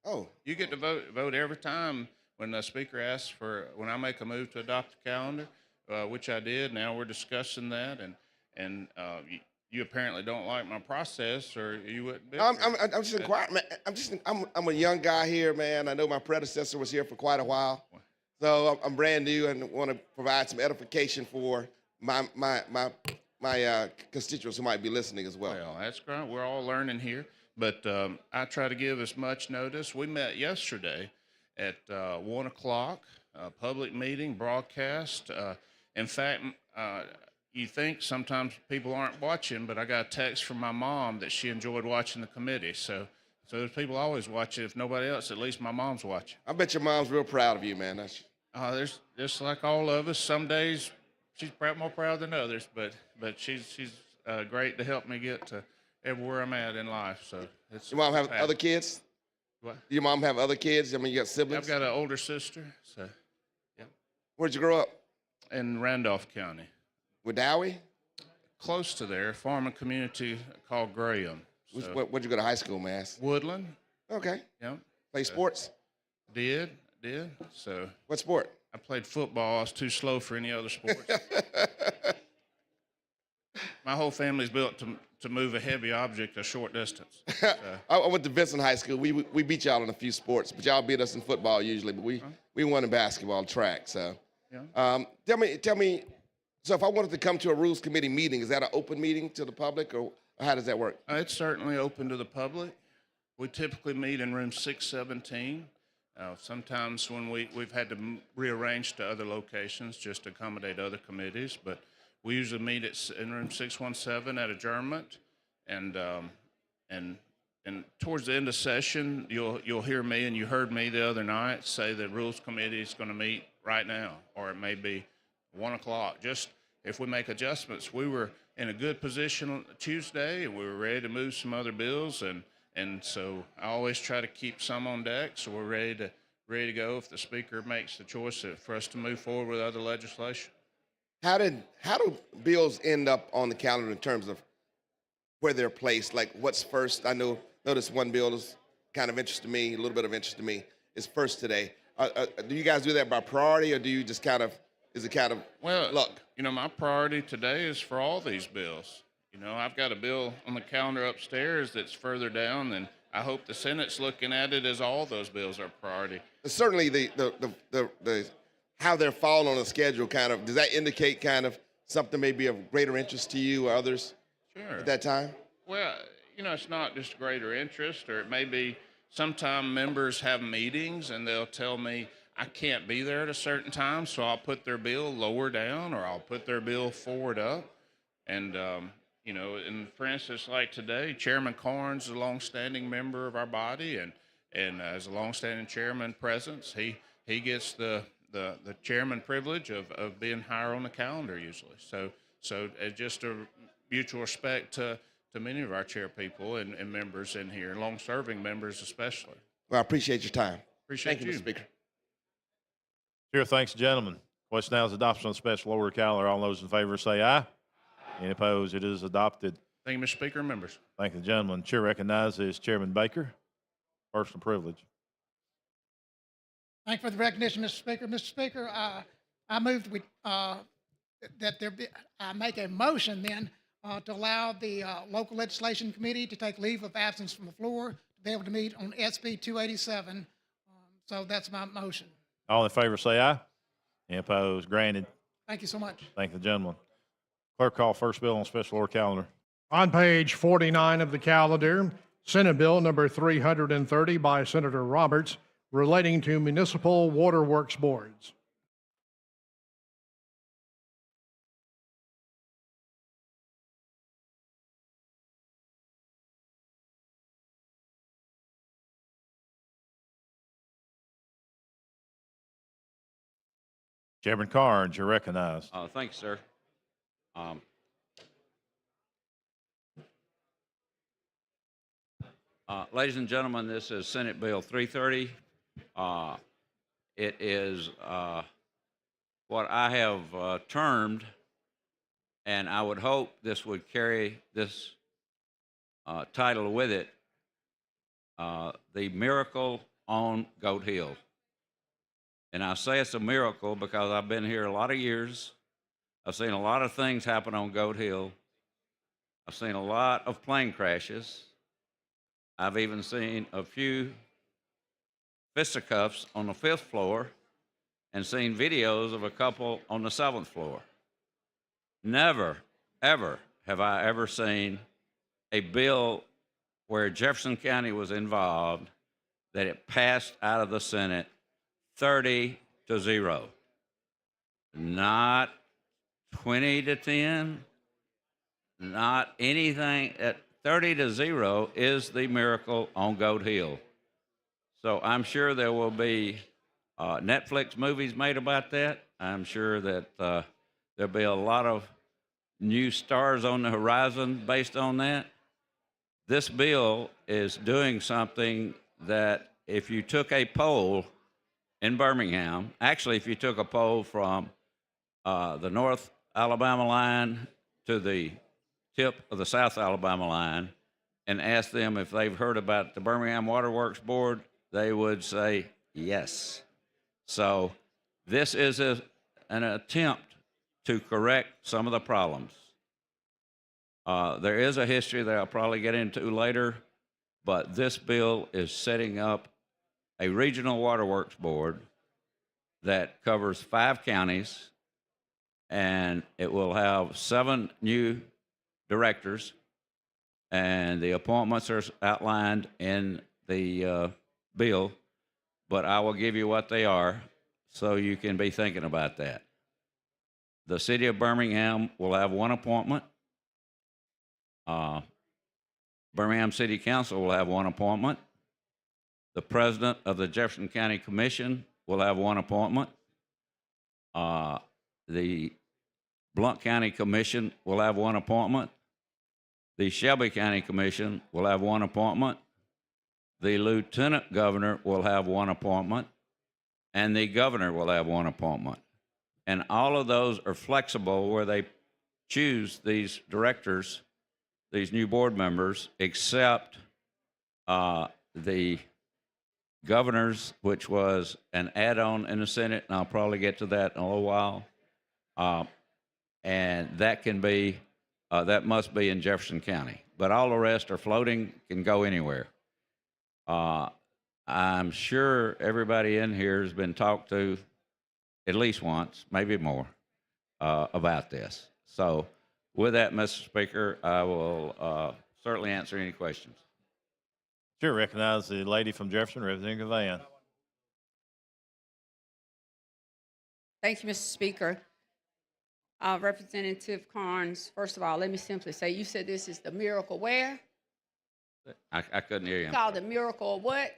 Oh. You get to vote every time when the speaker asks when I make a move to adopt the calendar, which I did. Now we're discussing that, and you apparently don't like my process, or you wouldn't be. I'm just inquiring, man. I'm a young guy here, man. I know my predecessor was here for quite a while, so I'm brand new and want to provide some edification for my constituents who might be listening as well. Well, that's great. We're all learning here, but I try to give as much notice. We met yesterday at 1 o'clock, public meeting, broadcast. In fact, you think sometimes people aren't watching, but I got a text from my mom that she enjoyed watching the committee. So there's people always watching. If nobody else, at least my mom's watching. I bet your mom's real proud of you, man. There's just like all of us. Some days she's more proud than others, but she's great to help me get where I'm at in life. So it's. Your mom have it's happening. other kids? What? Your mom have other kids? I mean, you got siblings? I've got an older sister. So Where'd you grow up? in Randolph County, With Dowie? close to there, farming community called Graham. So, Where'd you go to high school, Mass? Woodland. Okay. Yeah. Play sports? Did. So What sport? I played football. I was too slow for any other sports. My whole family's built to move a heavy object a short distance. So, I went to Vincent High School. We beat y'all in a few sports, but y'all beat us in football usually. But we won in basketball, track. So, yeah. tell me. So, if I wanted to come to a rules committee meeting, is that an open meeting to the public, or how does that work? It's certainly open to the public. We typically meet in room 617. Sometimes when we've had to rearrange to other locations just to accommodate other committees, but we usually meet in room 617 at adjournment, and towards the end of session, you'll hear me, and you heard me the other night say the rules committee is going to meet right now, or it may be 1 o'clock. Just if we make adjustments, we were in a good position on Tuesday, and we were ready to move some other bills, and so I always try to keep some on deck, so we're ready to go if the speaker makes the choice for us to move forward with other legislation. How do bills end up on the calendar in terms of where they're placed? Like, what's first? I notice one bill is kind of interest to me, a little bit of interest to me, is first today. Do you guys do that by priority, or do you just is it kind of luck? My priority today is for all these bills. I've got a bill on the calendar upstairs that's further down, and I hope the Senate's looking at it as all those bills are priority. Certainly, the how they're falling on the schedule does that indicate something maybe of greater interest to you or others Sure. at that time? Well, it's not just greater interest, or it may be sometime members have meetings and they'll tell me I can't be there at a certain time, so I'll put their bill lower down or I'll put their bill forward up. And, and for instance, like today, Chairman Carnes is a longstanding member of our body, and as a longstanding chairman presence, he gets the chairman privilege of being higher on the calendar usually. So just a mutual respect to many of our chair people and members in here, long-serving members especially. Well, I appreciate your time. Appreciate Thank you, you. Mr. Speaker. Chair thanks the gentleman. Question now is adoption of the special order calendar. All those in favor say aye. Any opposed? It is adopted. Thank you, Mr. Speaker and members. Thank the gentleman. Chair recognizes Chairman Baker. Personal privilege. Thank you for the recognition, Mr. Speaker. Mr. Speaker, I moved that I make a motion then to allow the local legislation committee to take leave of absence from the floor to be able to meet on SB 287. So that's my motion. All in favor say aye. Any opposed? Granted. Thank you so much. Thank the gentleman. Clerk, call first bill on special order calendar. On page 49 of the calendar, Senate Bill number 330 by Senator Roberts, relating to municipal waterworks boards. Chairman Carnes, you're recognized. Thank you, sir. Ladies and gentlemen, this is Senate Bill 330. It is what I have termed, and I would hope this would carry this title with it, The Miracle on Goat Hill. And I say it's a miracle because I've been here a lot of years. I've seen a lot of things happen on Goat Hill. I've seen a lot of plane crashes. I've even seen a few fisticuffs on the 5th floor and seen videos of a couple on the 7th floor. Never, ever have I ever seen a bill where Jefferson County was involved that it passed out of the Senate 30-0. Not 20-10, not anything. At 30-0 is the miracle on Goat Hill. So I'm sure there will be Netflix movies made about that. I'm sure that there'll be a lot of new stars on the horizon based on that. this bill is doing something that if you took a poll in Birmingham, actually, if you took a poll from the North Alabama line to the tip of the South Alabama line and asked them if they've heard about the Birmingham Water Works Board, they would say yes. So this is an attempt to correct some of the problems. There is a history that I'll probably get into later, but this bill is setting up a regional waterworks board that covers 5 counties, and it will have 7 new directors, and the appointments are outlined in the bill, but I will give you what they are so you can be thinking about that. The city of Birmingham will have 1 appointment. Birmingham City Council will have 1 appointment. The president of the Jefferson County Commission will have 1 appointment. The Blount County Commission will have 1 appointment. The Shelby County Commission will have 1 appointment. The lieutenant governor will have 1 appointment. And the governor will have 1 appointment. And all of those are flexible where they choose these directors, these new board members, except the governors, which was an add-on in the Senate, and I'll probably get to that in a little while. And that can be, that must be in Jefferson County. But all the rest are floating, can go anywhere. I'm sure everybody in here has been talked to at least once, maybe more, about this. So with that, Mr. Speaker, I will certainly answer any questions. Sure, recognize the lady from Jefferson, Representative Van. Thank you, Mr. Speaker. Representative Carnes, first of all, let me simply say, you said this is the miracle where? I couldn't hear you. Called the miracle of what?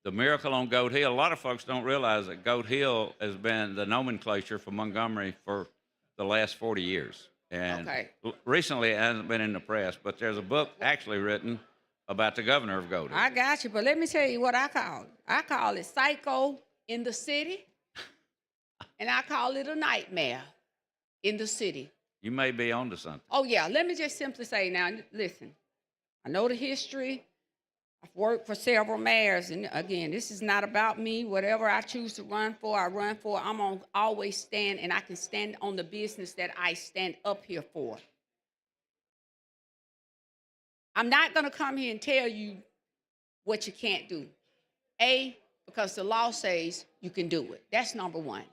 The miracle on Goat Hill. A lot of folks don't realize that Goat Hill has been the nomenclature for Montgomery for the last 40 years. And Okay. recently it hasn't been in the press, but there's a book actually written about the governor of Goat Hill. I got you, but let me tell you what I call it. I call it psycho in the city, and I call it a nightmare in the city. You may be onto something. Oh, yeah, let me just simply say now, listen, I know the history. I've worked for several mayors, and again, this is not about me. Whatever I choose to run for, I run for. I'm going to always stand, and I can stand on the business that I stand up here for. I'm not going to come here and tell you what you can't do. Because the law says you can do it. That's number one.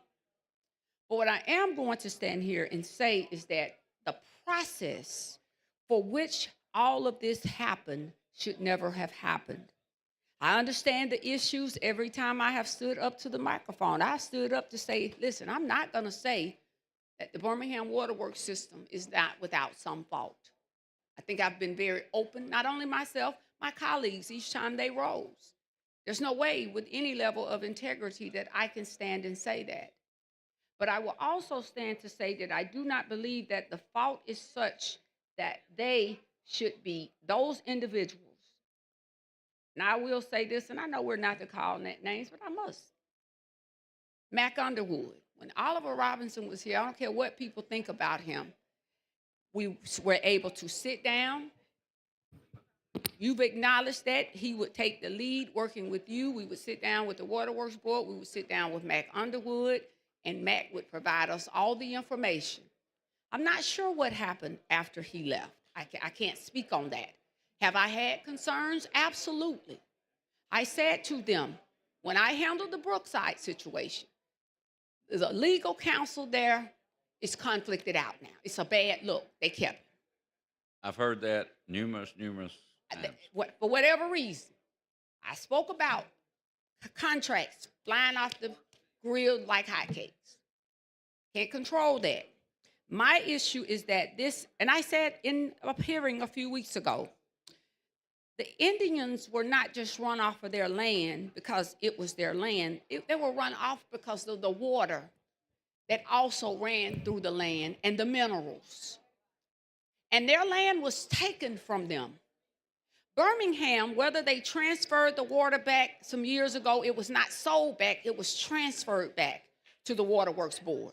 But what I am going to stand here and say is that the process for which all of this happened should never have happened. I understand the issues every time I have stood up to the microphone. I stood up to say, listen, I'm not going to say that the Birmingham Waterworks system is not without some fault. I think I've been very open, not only myself, my colleagues, each time they rose. There's no way with any level of integrity that I can stand and say that. But I will also stand to say that I do not believe that the fault is such that they should be, those individuals. And I will say this, and I know we're not to call names, but I must. Mac Underwood, when Oliver Robinson was here, I don't care what people think about him, we were able to sit down. You've acknowledged that he would take the lead working with you. We would sit down with the Waterworks Board. We would sit down with Mac Underwood, and Mac would provide us all the information. I'm not sure what happened after he left. I can't speak on that. Have I had concerns? Absolutely. I said to them, when I handled the Brookside situation, the legal counsel there is conflicted out now. It's a bad look. They kept it. I've heard that numerous times. For whatever reason, I spoke about contracts flying off the grill like hotcakes. Can't control that. My issue is that this, and I said in a hearing a few weeks ago, the Indians were not just run off of their land because it was their land. They were run off because of the water that also ran through the land and the minerals. And their land was taken from them. Birmingham, whether they transferred the water back some years ago, it was not sold back, it was transferred back to the Waterworks Board.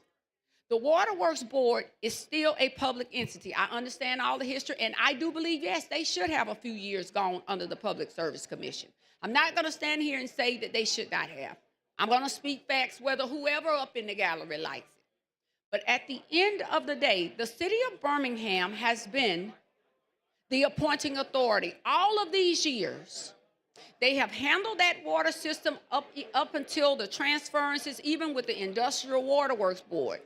The Waterworks Board is still a public entity. I understand all the history, and I do believe, yes, they should have a few years gone under the Public Service Commission. I'm not going to stand here and say that they should not have. I'm going to speak facts, whether whoever up in the gallery likes it. But at the end of the day, the city of Birmingham has been the appointing authority all of these years. They have handled that water system up until the transferences, even with the Industrial Waterworks Board.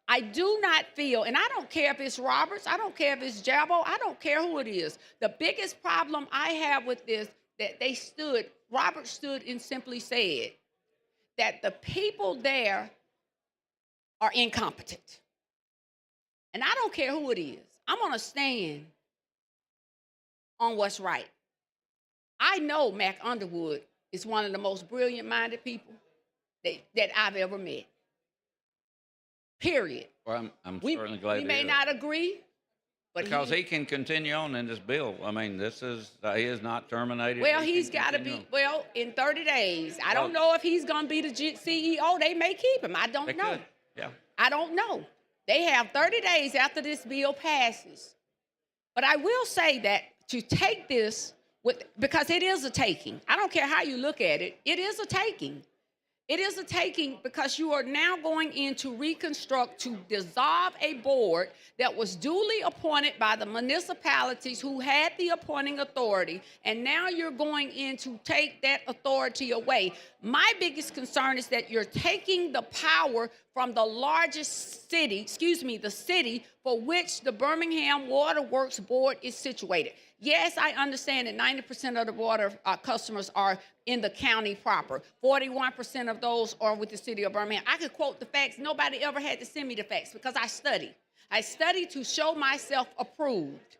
I do not feel, and I don't care if it's Roberts, I don't care if it's Jabo, I don't care who it is. The biggest problem I have with this, that Roberts stood and simply said that the people there are incompetent. And I don't care who it is. I'm going to stand on what's right. I know Mac Underwood is one of the most brilliant-minded people that I've ever met. Period. Well, I'm certainly glad we to may hear not agree, but because he can continue on in this bill. I mean, he is not terminated. well, He he's can got to continue be, on. well, in 30 days. I don't know if he's going to be the CEO. They may keep him. I don't They know. could, yeah. I don't know. They have 30 days after this bill passes. But I will say that to take this, because it is a taking. I don't care how you look at it. It is a taking. It is a taking because you are now going in to reconstruct, to dissolve a board that was duly appointed by the municipalities who had the appointing authority, and now you're going in to take that authority away. My biggest concern is that you're taking the power from the largest city, the city for which the Birmingham Waterworks Board is situated. Yes, I understand that 90% of the water customers are in the county proper. 41% of those are with the city of Birmingham. I could quote the facts. Nobody ever had to send me the facts because I study. I study to show myself approved.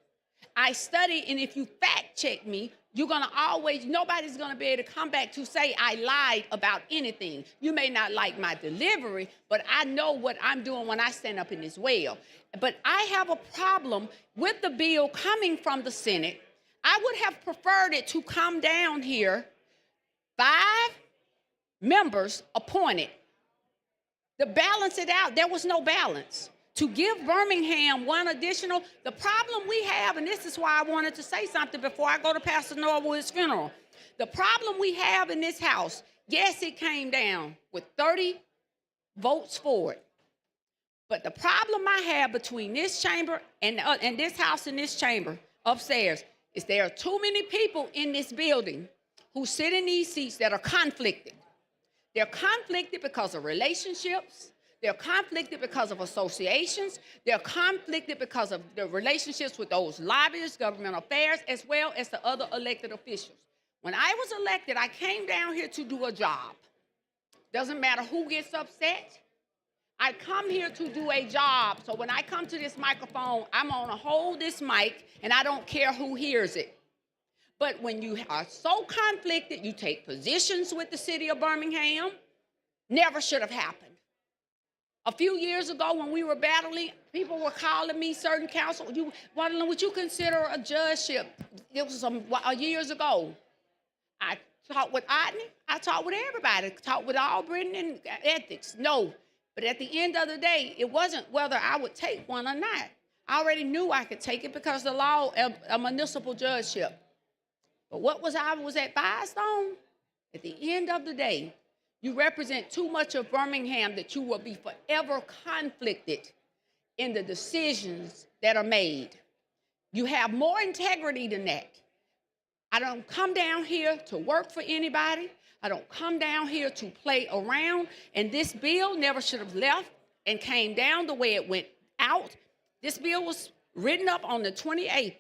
I study, and if you fact check me, you're going to always, nobody's going to be able to come back to say I lied about anything. You may not like my delivery, but I know what I'm doing when I stand up in this well. But I have a problem with the bill coming from the Senate. I would have preferred it to come down here, 5 members appointed. To balance it out, there was no balance. To give Birmingham one additional, the problem we have, and this is why I wanted to say something before I go to Pastor Norwood's funeral. The problem we have in this house, yes, it came down with 30 votes for it. But the problem I have between this chamber and this house and this chamber upstairs is there are too many people in this building who sit in these seats that are conflicted. They're conflicted because of relationships. They're conflicted because of associations. They're conflicted because of the relationships with those lobbyists, government affairs, as well as the other elected officials. When I was elected, I came down here to do a job. Doesn't matter who gets upset. I come here to do a job. So when I come to this microphone, I'm going to hold this mic, and I don't care who hears it. But when you are so conflicted, you take positions with the city of Birmingham, never should have happened. A few years ago when we were battling, people were calling me, certain council, wondering, would you consider a judgeship? It was years ago. I talked with Otney, I talked with everybody, talked with Albritton and ethics, no. But at the end of the day, it wasn't whether I would take one or not. I already knew I could take it because the law, a municipal judgeship. But what was I was advised on? At the end of the day, you represent too much of Birmingham that you will be forever conflicted in the decisions that are made. You have more integrity than that. I don't come down here to work for anybody. I don't come down here to play around. And this bill never should have left and came down the way it went out. This bill was written up on the 28th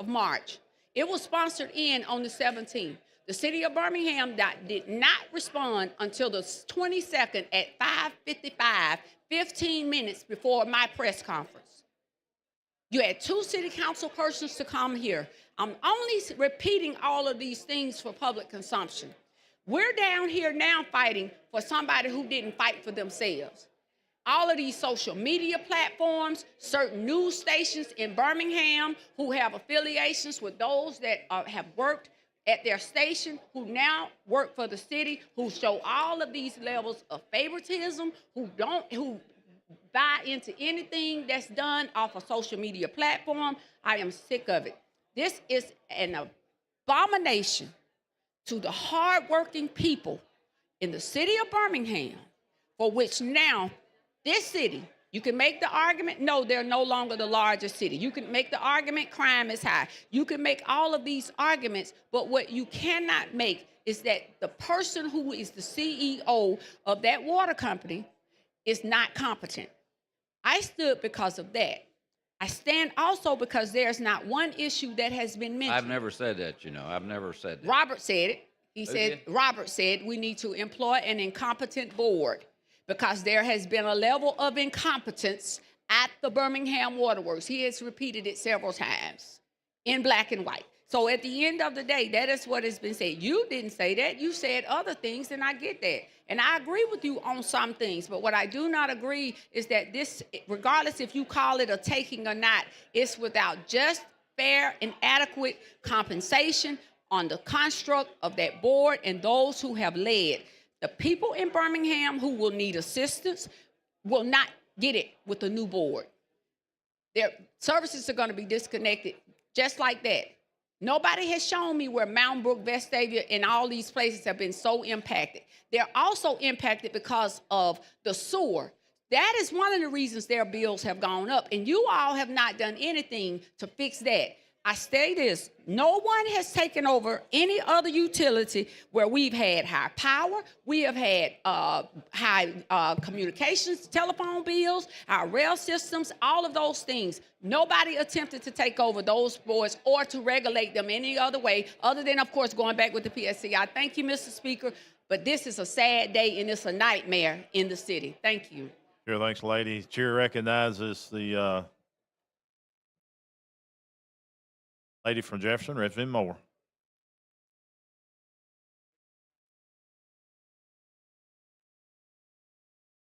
of March. It was sponsored in on the 17th. The city of Birmingham did not respond until the 22nd at 5:55, 15 minutes before my press conference. You had 2 city council persons to come here. I'm only repeating all of these things for public consumption. We're down here now fighting for somebody who didn't fight for themselves. all of these social media platforms, certain news stations in Birmingham who have affiliations with those that have worked at their station, who now work for the city, who show all of these levels of favoritism, who buy into anything that's done off a social media platform. I am sick of it. This is an abomination to the hardworking people in the city of Birmingham, for which now this city, you can make the argument, no, they're no longer the largest city. You can make the argument crime is high. You can make all of these arguments, but what you cannot make is that the person who is the CEO of that water company is not competent. I stood because of that. I stand also because there's not one issue that has been mentioned. I've never said that, you know. I've never said that. Robert said it. Did Robert said we need to employ an incompetent board because there has been a level of incompetence at the Birmingham Waterworks. He has repeated it several times in black and white. So at the end of the day, that is what has been said. You didn't say that. You said other things, and I get that. And I agree with you on some things. But what I do not agree is that this, regardless if you call it a taking or not, it's without just, fair, and adequate compensation on the construct of that board and those who have led. The people in Birmingham who will need assistance will not get it with the new board. Their services are going to be disconnected just like that. Nobody has shown me where Mountain Brook, Vestavia, and all these places have been so impacted. They're also impacted because of the sewer. That is one of the reasons their bills have gone up, and you all have not done anything to fix that. I say this, no one has taken over any other utility where we've had high power, we have had high communications, telephone bills, our rail systems, all of those things. Nobody attempted to take over those boards or to regulate them any other way, other than, of course, going back with the PSC. I thank you, Mr. Speaker, but this is a sad day and it's a nightmare in the city. Thank you. Sure, thanks, lady. Chair recognizes the lady from Jefferson, Redfin Moore.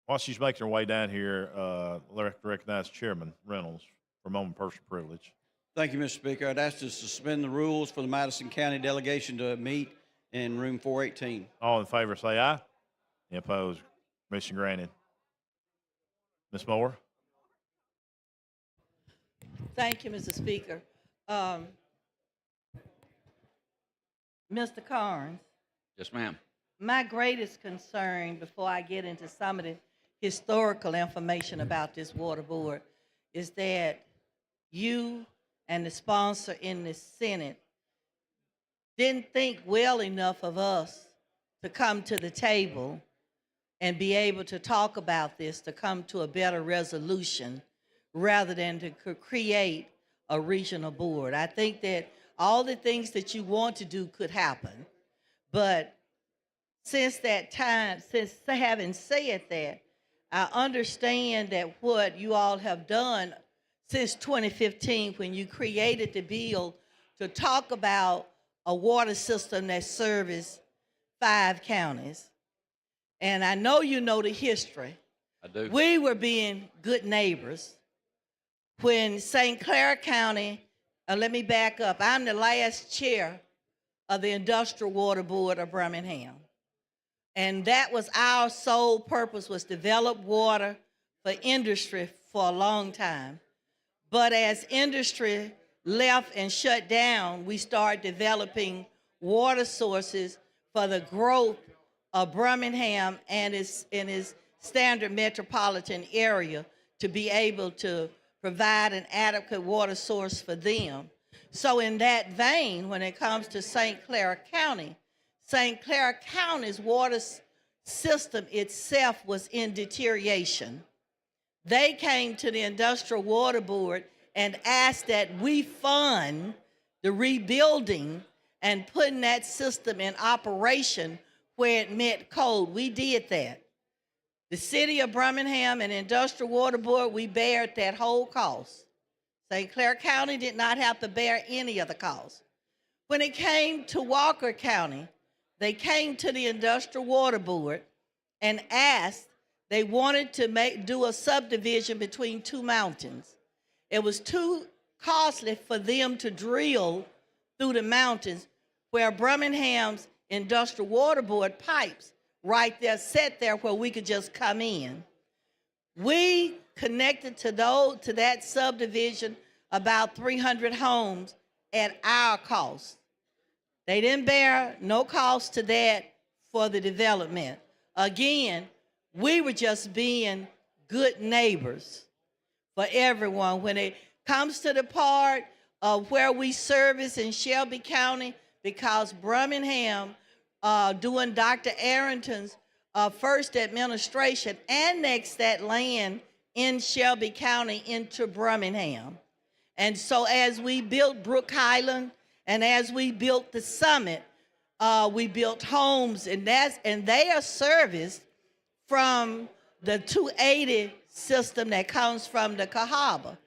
While she's making her way down here, I'd like to recognize Chairman Reynolds for a moment of personal privilege. Thank you, Mr. Speaker. I'd ask to suspend the rules for the Madison County delegation to meet in room 418. All in favor, say aye. Any opposed? Permission granted. Ms. Moore? Thank you, Mr. Speaker. Mr. Carnes, Yes, ma'am. my greatest concern before I get into some of the historical information about this water board is that you and the sponsor in the Senate didn't think well enough of us to come to the table and be able to talk about this, to come to a better resolution rather than to create a regional board. I think that all the things that you want to do could happen, but since that time, since having said that, I understand that what you all have done since 2015 when you created the bill to talk about a water system that serves 5 counties. And I know you know the history. I do. We were being good neighbors when St. Clair County, let me back up. I'm the last chair of the Industrial Water Board of Birmingham. And that was our sole purpose, was develop water for industry for a long time. But as industry left and shut down, we started developing water sources for the growth of Birmingham and its standard metropolitan area to be able to provide an adequate water source for them. So in that vein, when it comes to St. Clair County's water system itself was in deterioration. They came to the Industrial Water Board and asked that we fund the rebuilding and putting that system in operation where it met code. We did that. The city of Birmingham and Industrial Water Board, we bared that whole cost. St. Clair County did not have to bear any of the cost. When it came to Walker County, they came to the Industrial Water Board and asked They wanted to do a subdivision between two mountains. It was too costly for them to drill through the mountains, where Birmingham's Industrial Water Board pipes right there, set there where we could just come in. We connected to that subdivision about 300 homes at our cost. They didn't bear no cost to that for the development. Again, we were just being good neighbors for everyone. When it comes to the part of where we service in Shelby County, because Birmingham, during Dr. Arrington's first administration, annexed that land in Shelby County into Birmingham. And so as we built Brook Highland and as we built the Summit, we built homes, and they are serviced from the 280 system that comes from the Cahaba.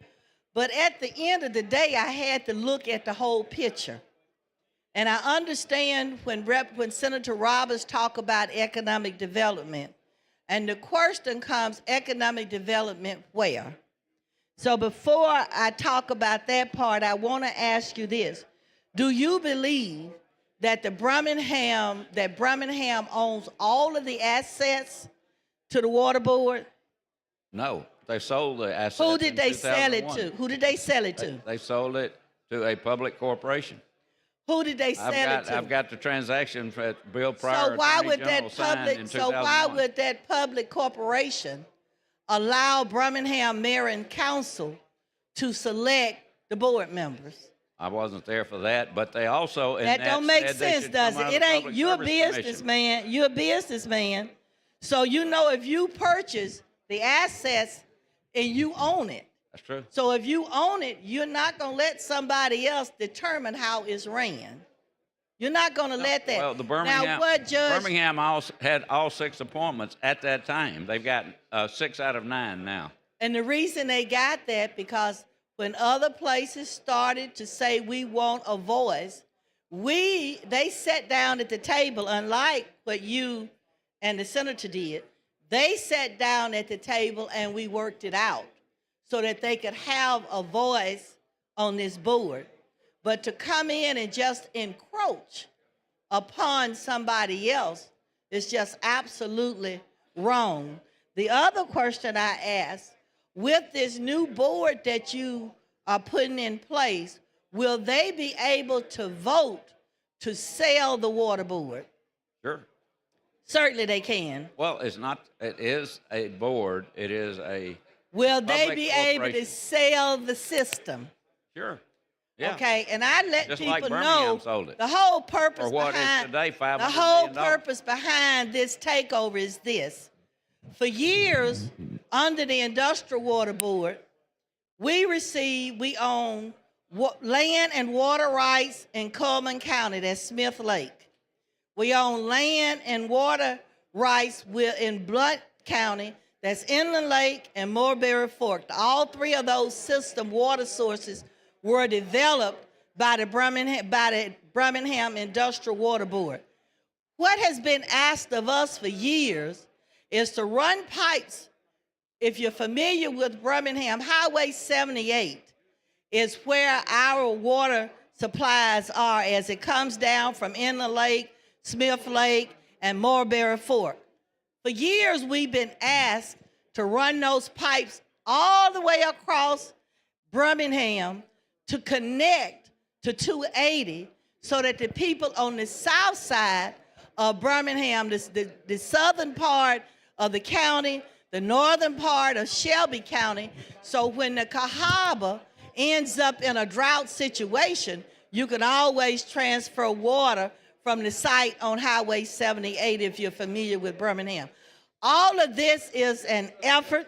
But at the end of the day, I had to look at the whole picture. And I understand when Senator Roberts talk about economic development, and the question comes, economic development where? So before I talk about that part, I want to ask you this. Do you believe that Birmingham owns all of the assets to the Water Board? No, they sold the assets. Who did they sell it 2001. to? Who did they sell it to? They sold it to a public corporation. Who did they sell it to? I've got the transaction for Bill Pryor. So why Attorney would General, that signed public? in So why 2001. would that public corporation allow Birmingham Mayor and Council to select the board members? I wasn't there for that, but they also in That don't make said they sense, should does come it? out It of the ain't. Public You're a Service Commission. businessman. You're a businessman. So you know if you purchase the assets and you own it. That's true. So if you own it, you're not going to let somebody else determine how it's ran. You're not going to let that. Well, the Birmingham, now, what judge? Birmingham had all 6 appointments at that time. They've got 6 out of 9 now. And the reason they got that, because when other places started to say we want a voice, they sat down at the table, unlike what you and the senator did. They sat down at the table and we worked it out so that they could have a voice on this board. But to come in and just encroach upon somebody else is just absolutely wrong. The other question I asked, with this new board that you are putting in place, will they be able to vote to sell the water board? Sure. Certainly they can. Well, it is a board. It is a Will they public be able to corporation. sell the system? Sure. Yeah. Okay, and I let Just people like Birmingham know sold it. the whole purpose For what is behind today, $500 the whole million. purpose behind this takeover is this. For years, under the Industrial Water Board, we own land and water rights in Coleman County, that's Smith Lake. We own land and water rights in Blount County, that's Inland Lake and Mulberry Fork. All 3 of those system water sources were developed by the Birmingham Industrial Water Board. What has been asked of us for years is to run pipes. If you're familiar with Birmingham, Highway 78 is where our water supplies are as it comes down from Inland Lake, Smith Lake, and Mulberry Fork. For years, we've been asked to run those pipes all the way across Birmingham to connect to 280 so that the people on the south side of Birmingham, the southern part of the county, the northern part of Shelby County, so when the Cahaba ends up in a drought situation, you can always transfer water from the site on Highway 78 if you're familiar with Birmingham. All of this is an effort.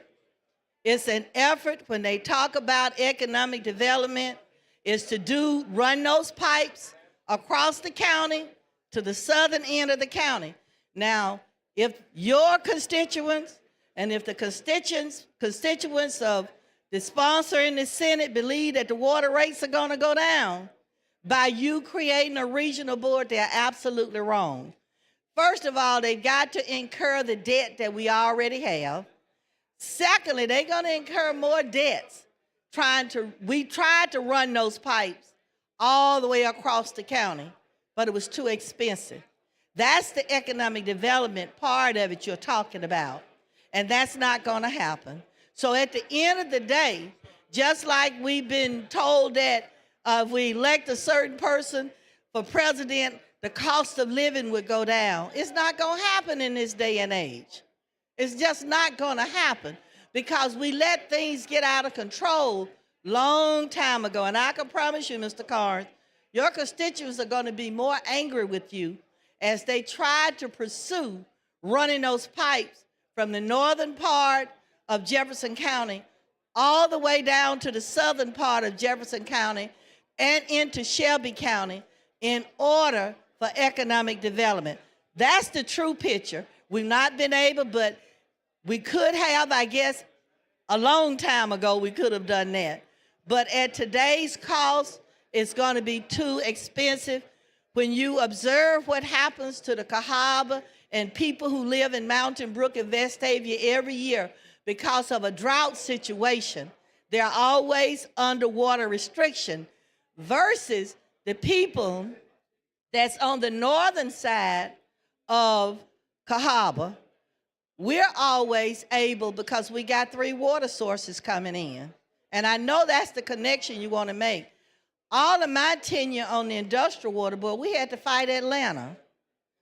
It's an effort when they talk about economic development is to run those pipes across the county to the southern end of the county. Now, if your constituents and if the constituents of the sponsor in the Senate believe that the water rates are going to go down by you creating a regional board, they're absolutely wrong. First of all, they've got to incur the debt that we already have. Secondly, they're going to incur more debts. We tried to run those pipes all the way across the county, but it was too expensive. That's the economic development part of it you're talking about, and that's not going to happen. So at the end of the day, just like we've been told that if we elect a certain person for president, the cost of living would go down. It's not going to happen in this day and age. It's just not going to happen because we let things get out of control long time ago. And I can promise you, Mr. Carnes, your constituents are going to be more angry with you as they try to pursue running those pipes from the northern part of Jefferson County all the way down to the southern part of Jefferson County and into Shelby County in order for economic development. That's the true picture. We've not been able, but we could have, I guess, a long time ago, we could have done that. But at today's cost, it's going to be too expensive. When you observe what happens to the Cahaba and people who live in Mountain Brook and Vestavia every year because of a drought situation, they're always under water restriction versus the people that's on the northern side of Cahaba. We're always able because we got 3 water sources coming in. And I know that's the connection you want to make. All of my tenure on the Industrial Water Board, we had to fight Atlanta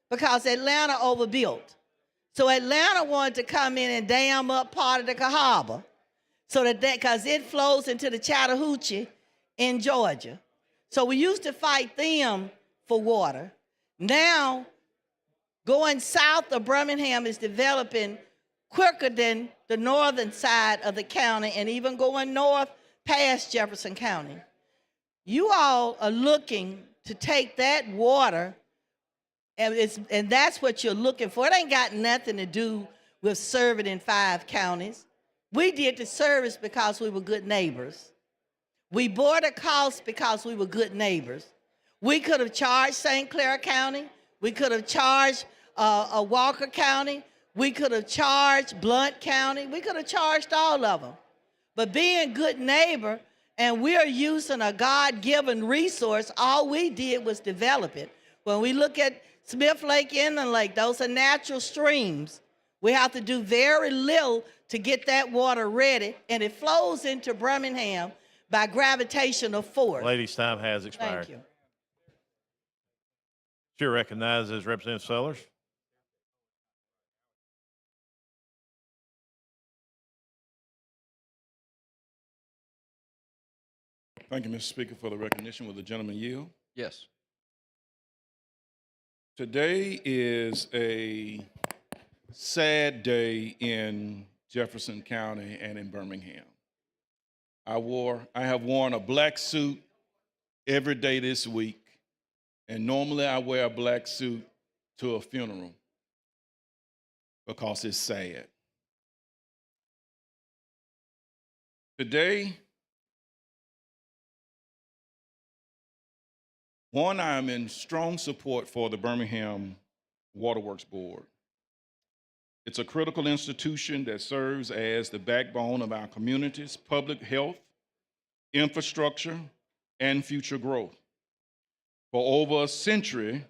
because Atlanta overbuilt. So Atlanta wanted to come in and dam up part of the Cahaba so that because it flows into the Chattahoochee in Georgia. So we used to fight them for water. Now, going south of Birmingham is developing quicker than the northern side of the county and even going north past Jefferson County. You all are looking to take that water, and that's what you're looking for. It ain't got nothing to do with serving in 5 counties. We did the service because we were good neighbors. We bore the cost because we were good neighbors. We could have charged St. Clair County. We could have charged Walker County. We could have charged Blount County. We could have charged all of them. But being good neighbor, and we're using a God-given resource, all we did was develop it. When we look at Smith Lake, Inland Lake, those are natural streams. We have to do very little to get that water ready, and it flows into Birmingham by gravitational force. Ladies' time has expired. Thank you. Chair recognizes Representative Sellers. Thank you, Mr. Speaker, for the recognition. Will the gentleman yield? Yes. Today is a sad day in Jefferson County and in Birmingham. I have worn a black suit every day this week, and normally I wear a black suit to a funeral because it's sad. Today, I am in strong support for the Birmingham Waterworks Board. It's a critical institution that serves as the backbone of our community's public health, infrastructure, and future growth. For over a century,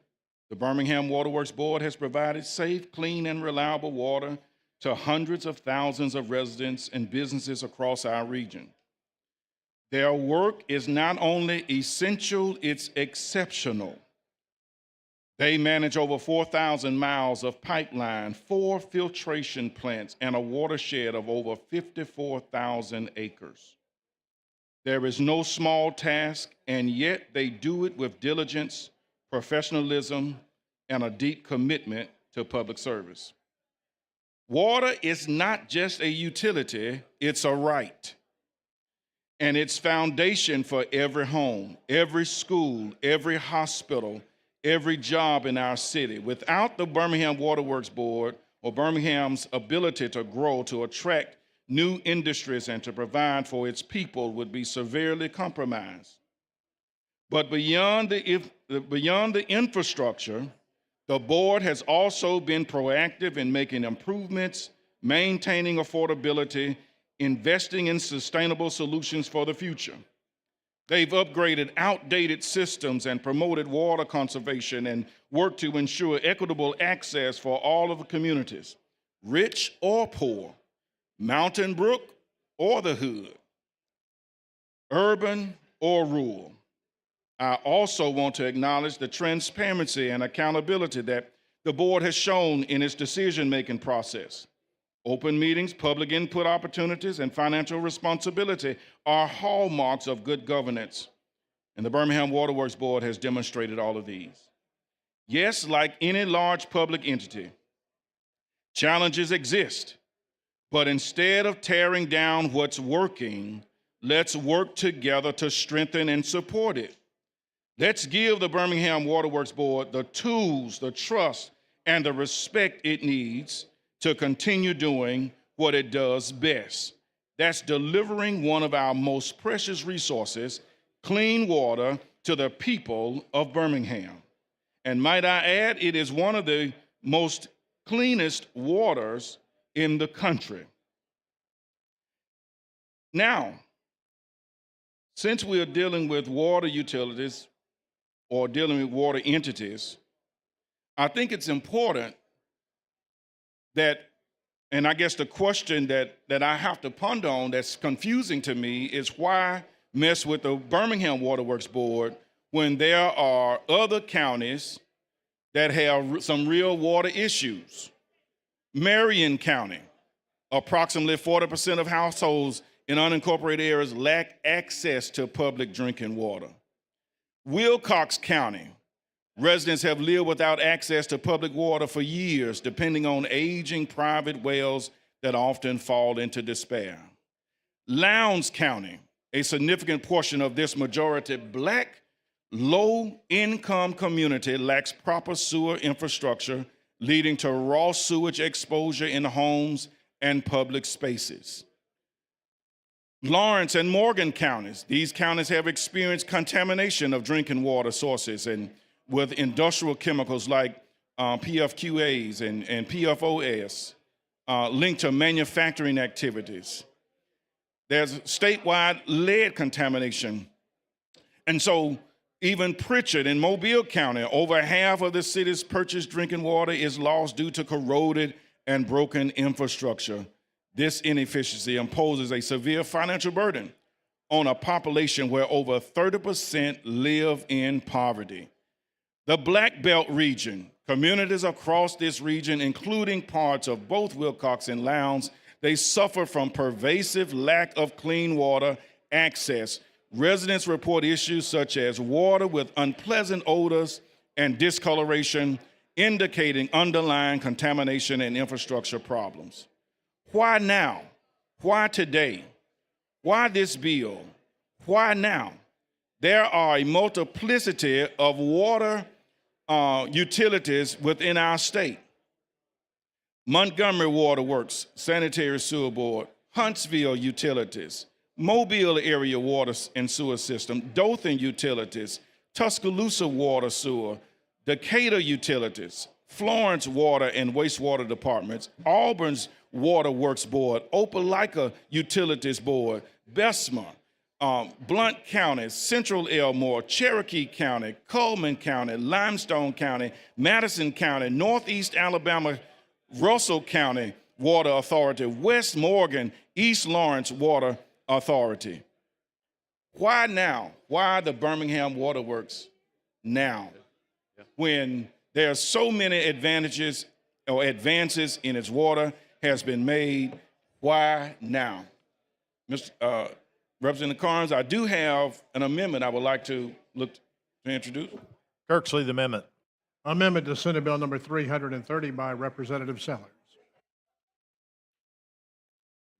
the Birmingham Waterworks Board has provided safe, clean, and reliable water to hundreds of thousands of residents and businesses across our region. Their work is not only essential, it's exceptional. They manage over 4,000 miles of pipeline, 4 filtration plants, and a watershed of over 54,000 acres. There is no small task, and yet they do it with diligence, professionalism, and a deep commitment to public service. Water is not just a utility, it's a right. And it's foundation for every home, every school, every hospital, every job in our city. Without the Birmingham Waterworks Board or Birmingham's ability to grow, to attract new industries, and to provide for its people would be severely compromised. But beyond the infrastructure, The board has also been proactive in making improvements, maintaining affordability, investing in sustainable solutions for the future. They've upgraded outdated systems and promoted water conservation and worked to ensure equitable access for all of the communities, rich or poor, Mountain Brook or the hood, urban or rural. I also want to acknowledge the transparency and accountability that the board has shown in its decision-making process. Open meetings, public input opportunities, and financial responsibility are hallmarks of good governance, and the Birmingham Water Works Board has demonstrated all of these. Yes, like any large public entity, challenges exist, but instead of tearing down what's working, let's work together to strengthen and support it. Let's give the Birmingham Water Works Board the tools, the trust, and the respect it needs to continue doing what it does best. That's delivering one of our most precious resources, clean water, to the people of Birmingham. And might I add, it is one of the most cleanest waters in the country. Now, since we are dealing with water utilities or dealing with water entities, I think it's important that, and I guess the question that I have to ponder on that's confusing to me is why mess with the Birmingham Water Works Board when there are other counties that have some real water issues. Marion County, approximately 40% of households in unincorporated areas lack access to public drinking water. Wilcox County, residents have lived without access to public water for years, depending on aging private wells that often fall into despair. Lowndes County, a significant portion of this majority Black, low-income community lacks proper sewer infrastructure, leading to raw sewage exposure in homes and public spaces. Lawrence and Morgan counties, these counties have experienced contamination of drinking water sources and with industrial chemicals like PFQAs and PFOS linked to manufacturing activities. There's statewide lead contamination. And so even Pritchard in Mobile County, over half of the city's purchased drinking water is lost due to corroded and broken infrastructure. This inefficiency imposes a severe financial burden on a population where over 30% live in poverty. The Black Belt region, communities across this region, including parts of both Wilcox and Lowndes, they suffer from pervasive lack of clean water access. Residents report issues such as water with unpleasant odors and discoloration, indicating underlying contamination and infrastructure problems. Why now? Why today? Why this bill? Why now? There are a multiplicity of water utilities within our state. Montgomery Water Works, Sanitary Sewer Board, Huntsville Utilities, Mobile Area Water and Sewer System, Dothan Utilities, Tuscaloosa Water Sewer, Decatur Utilities, Florence Water and Wastewater Departments, Auburn's Water Works Board, Opelika Utilities Board, Bessemer, Blount County, Central Elmore, Cherokee County, Coleman County, Limestone County, Madison County, Northeast Alabama, Russell County Water Authority, West Morgan, East Lawrence Water Authority. Why now? Why the Birmingham Water Works now? When there are so many advantages or advances in its water has been made, why now? Mr. Representative Carnes, I do have an amendment I would like to look to introduce. Kirksley, the amendment. Amendment to Senate Bill number 330 by Representative Sellers.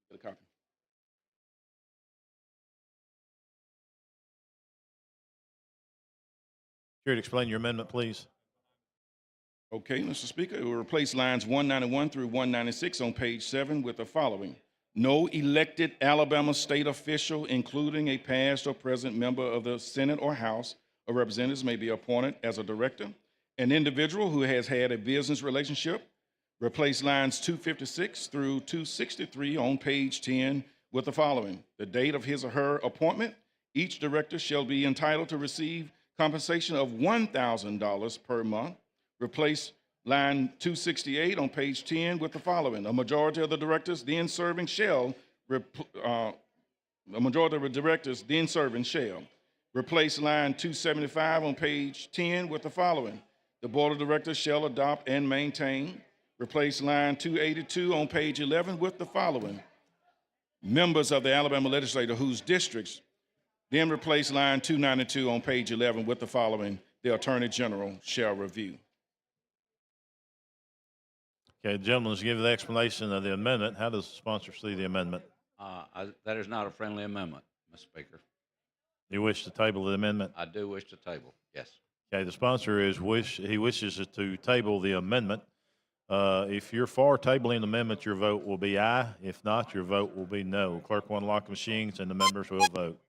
Get a copy. Here to explain your amendment, please. Okay, Mr. Speaker, it will replace lines 191 through 196 on page 7 with the following. No elected Alabama state official, including a past or present member of the Senate or House of Representatives, may be appointed as a director an individual who has had a business relationship, replace lines 256 through 263 on page 10 with the following. The date of his or her appointment, each director shall be entitled to receive compensation of $1,000 per month. Replace line 268 on page 10 with the following. A majority of the directors then serving shall replace line 275 on page 10 with the following. The board of directors shall adopt and maintain. Replace line 282 on page 11 with the following. Members of the Alabama legislature whose districts, then replace line 292 on page 11 with the following. The Attorney General shall review. Okay, gentlemen, let's give the explanation of the amendment. How does the sponsor see the amendment? That is not a friendly amendment, Mr. Speaker. You wish to table the amendment? I do wish to table, yes. Okay, the sponsor wishes to table the amendment. If you're for tabling the amendment, your vote will be aye. If not, your vote will be no. Clerk will unlock the machines and the members will vote.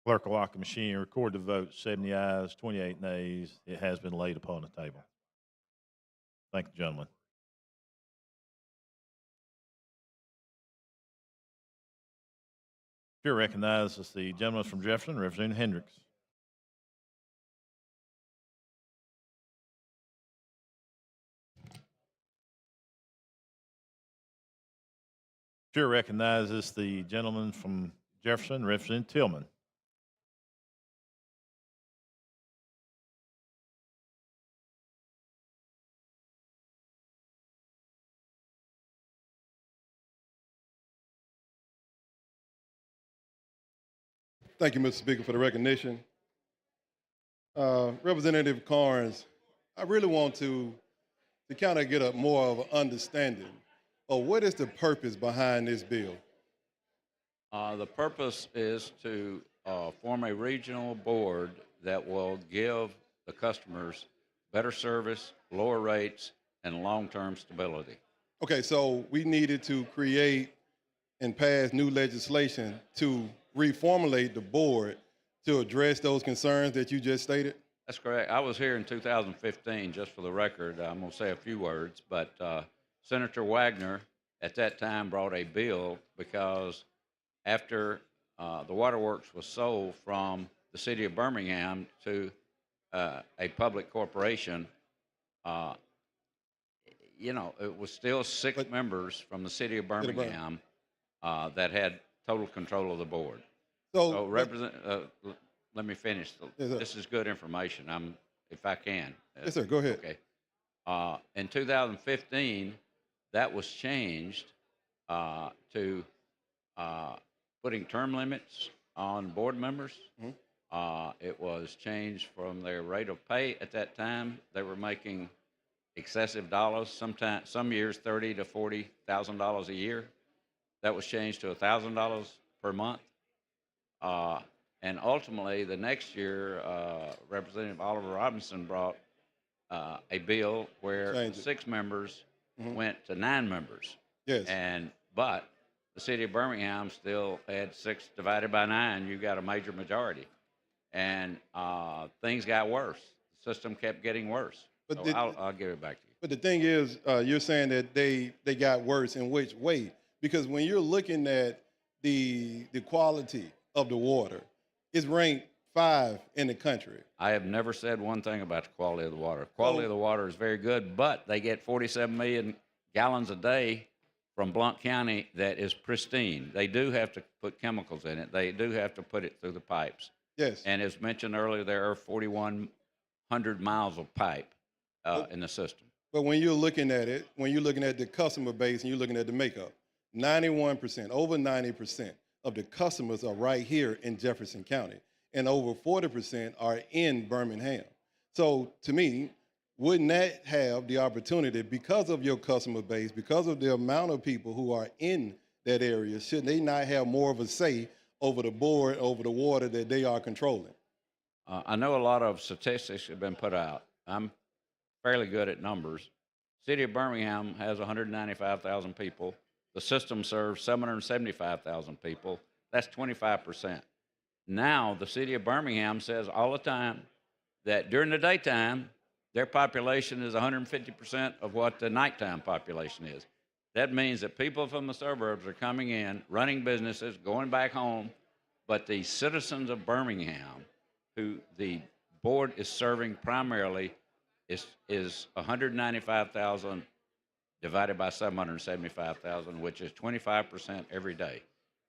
Clerk will lock the machine and record the vote. 70 ayes, 28 nays. It has been laid upon the table. Thank you, gentlemen. Chair recognizes the gentleman from Jefferson, Representative Hendricks. Chair recognizes the gentleman from Jefferson, Representative Tillman. Thank you, Mr. Speaker, for the recognition. Representative Carnes, I really want to kind of get a more of an understanding of what is the purpose behind this bill. The purpose is to form a regional board that will give the customers better service, lower rates, and long-term stability. Okay, so we needed to create and pass new legislation to reformulate the board to address those concerns that you just stated? That's correct. I was here in 2015, just for the record. I'm going to say a few words, but Senator Wagner at that time brought a bill because after the waterworks was sold from the city of Birmingham to a public corporation, it was still six members from the city of Birmingham that had total control of the board. So let me finish. Yes, sir. This is good information. If I can. Yes, sir. Go ahead. Okay. In 2015, that was changed to putting term limits on board members. It was changed from their rate of pay at that time. They were making excessive dollars. Some years $30,000 to $40,000 a year. That was changed to $1,000 per month. And ultimately, the next year, Representative Oliver Robinson brought a bill where 6 members went to 9 members. Yes. But the city of Birmingham still had 6 divided by 9. You got a major majority. And things got worse. The system kept getting worse. But so I'll give it back to you. But the thing is, you're saying that they got worse in which way? Because when you're looking at the quality of the water, it's ranked 5 in the country. I have never said one thing about the quality of the water. Quality of the water is very good, but they get 47 million gallons a day from Blount County that is pristine. They do have to put chemicals in it. They do have to put it through the pipes. Yes. And as mentioned earlier, there are 4,100 miles of pipe in the system. But when you're looking at it, when you're looking at the customer base and you're looking at the makeup, 91%, over 90% of the customers are right here in Jefferson County, and over 40% are in Birmingham. So to me, wouldn't that have the opportunity, because of your customer base, because of the amount of people who are in that area, shouldn't they not have more of a say over the board, over the water that they are controlling? I know a lot of statistics have been put out. I'm fairly good at numbers. City of Birmingham has 195,000 people. The system serves 775,000 people. That's 25%. now the city of Birmingham says all the time that during the daytime, their population is 150% of what the nighttime population is. That means that people from the suburbs are coming in, running businesses, going back home, but the citizens of Birmingham, who the board is serving primarily, is 195,000 divided by 775,000, which is 25% every day.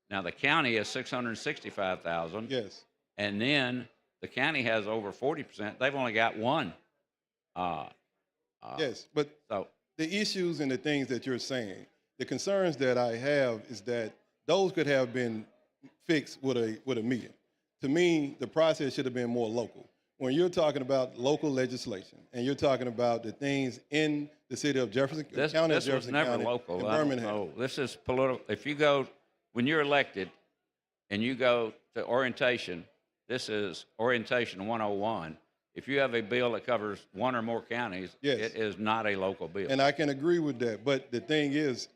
Now the county is 665,000. Yes. And then the county has over 40%. They've only got one. Yes, but So the issues and the things that you're saying, the concerns that I have is that those could have been fixed with a meeting. To me, the process should have been more local. When you're talking about local legislation and you're talking about the things in the city of Jefferson this County, was Jefferson never County, local. and I don't Birmingham. know. This is political. If you go, when you're elected and you go to orientation, this is orientation 101. If you have a bill that covers one or more counties, Yes. it is not a local bill. And I can agree with that. But the thing is,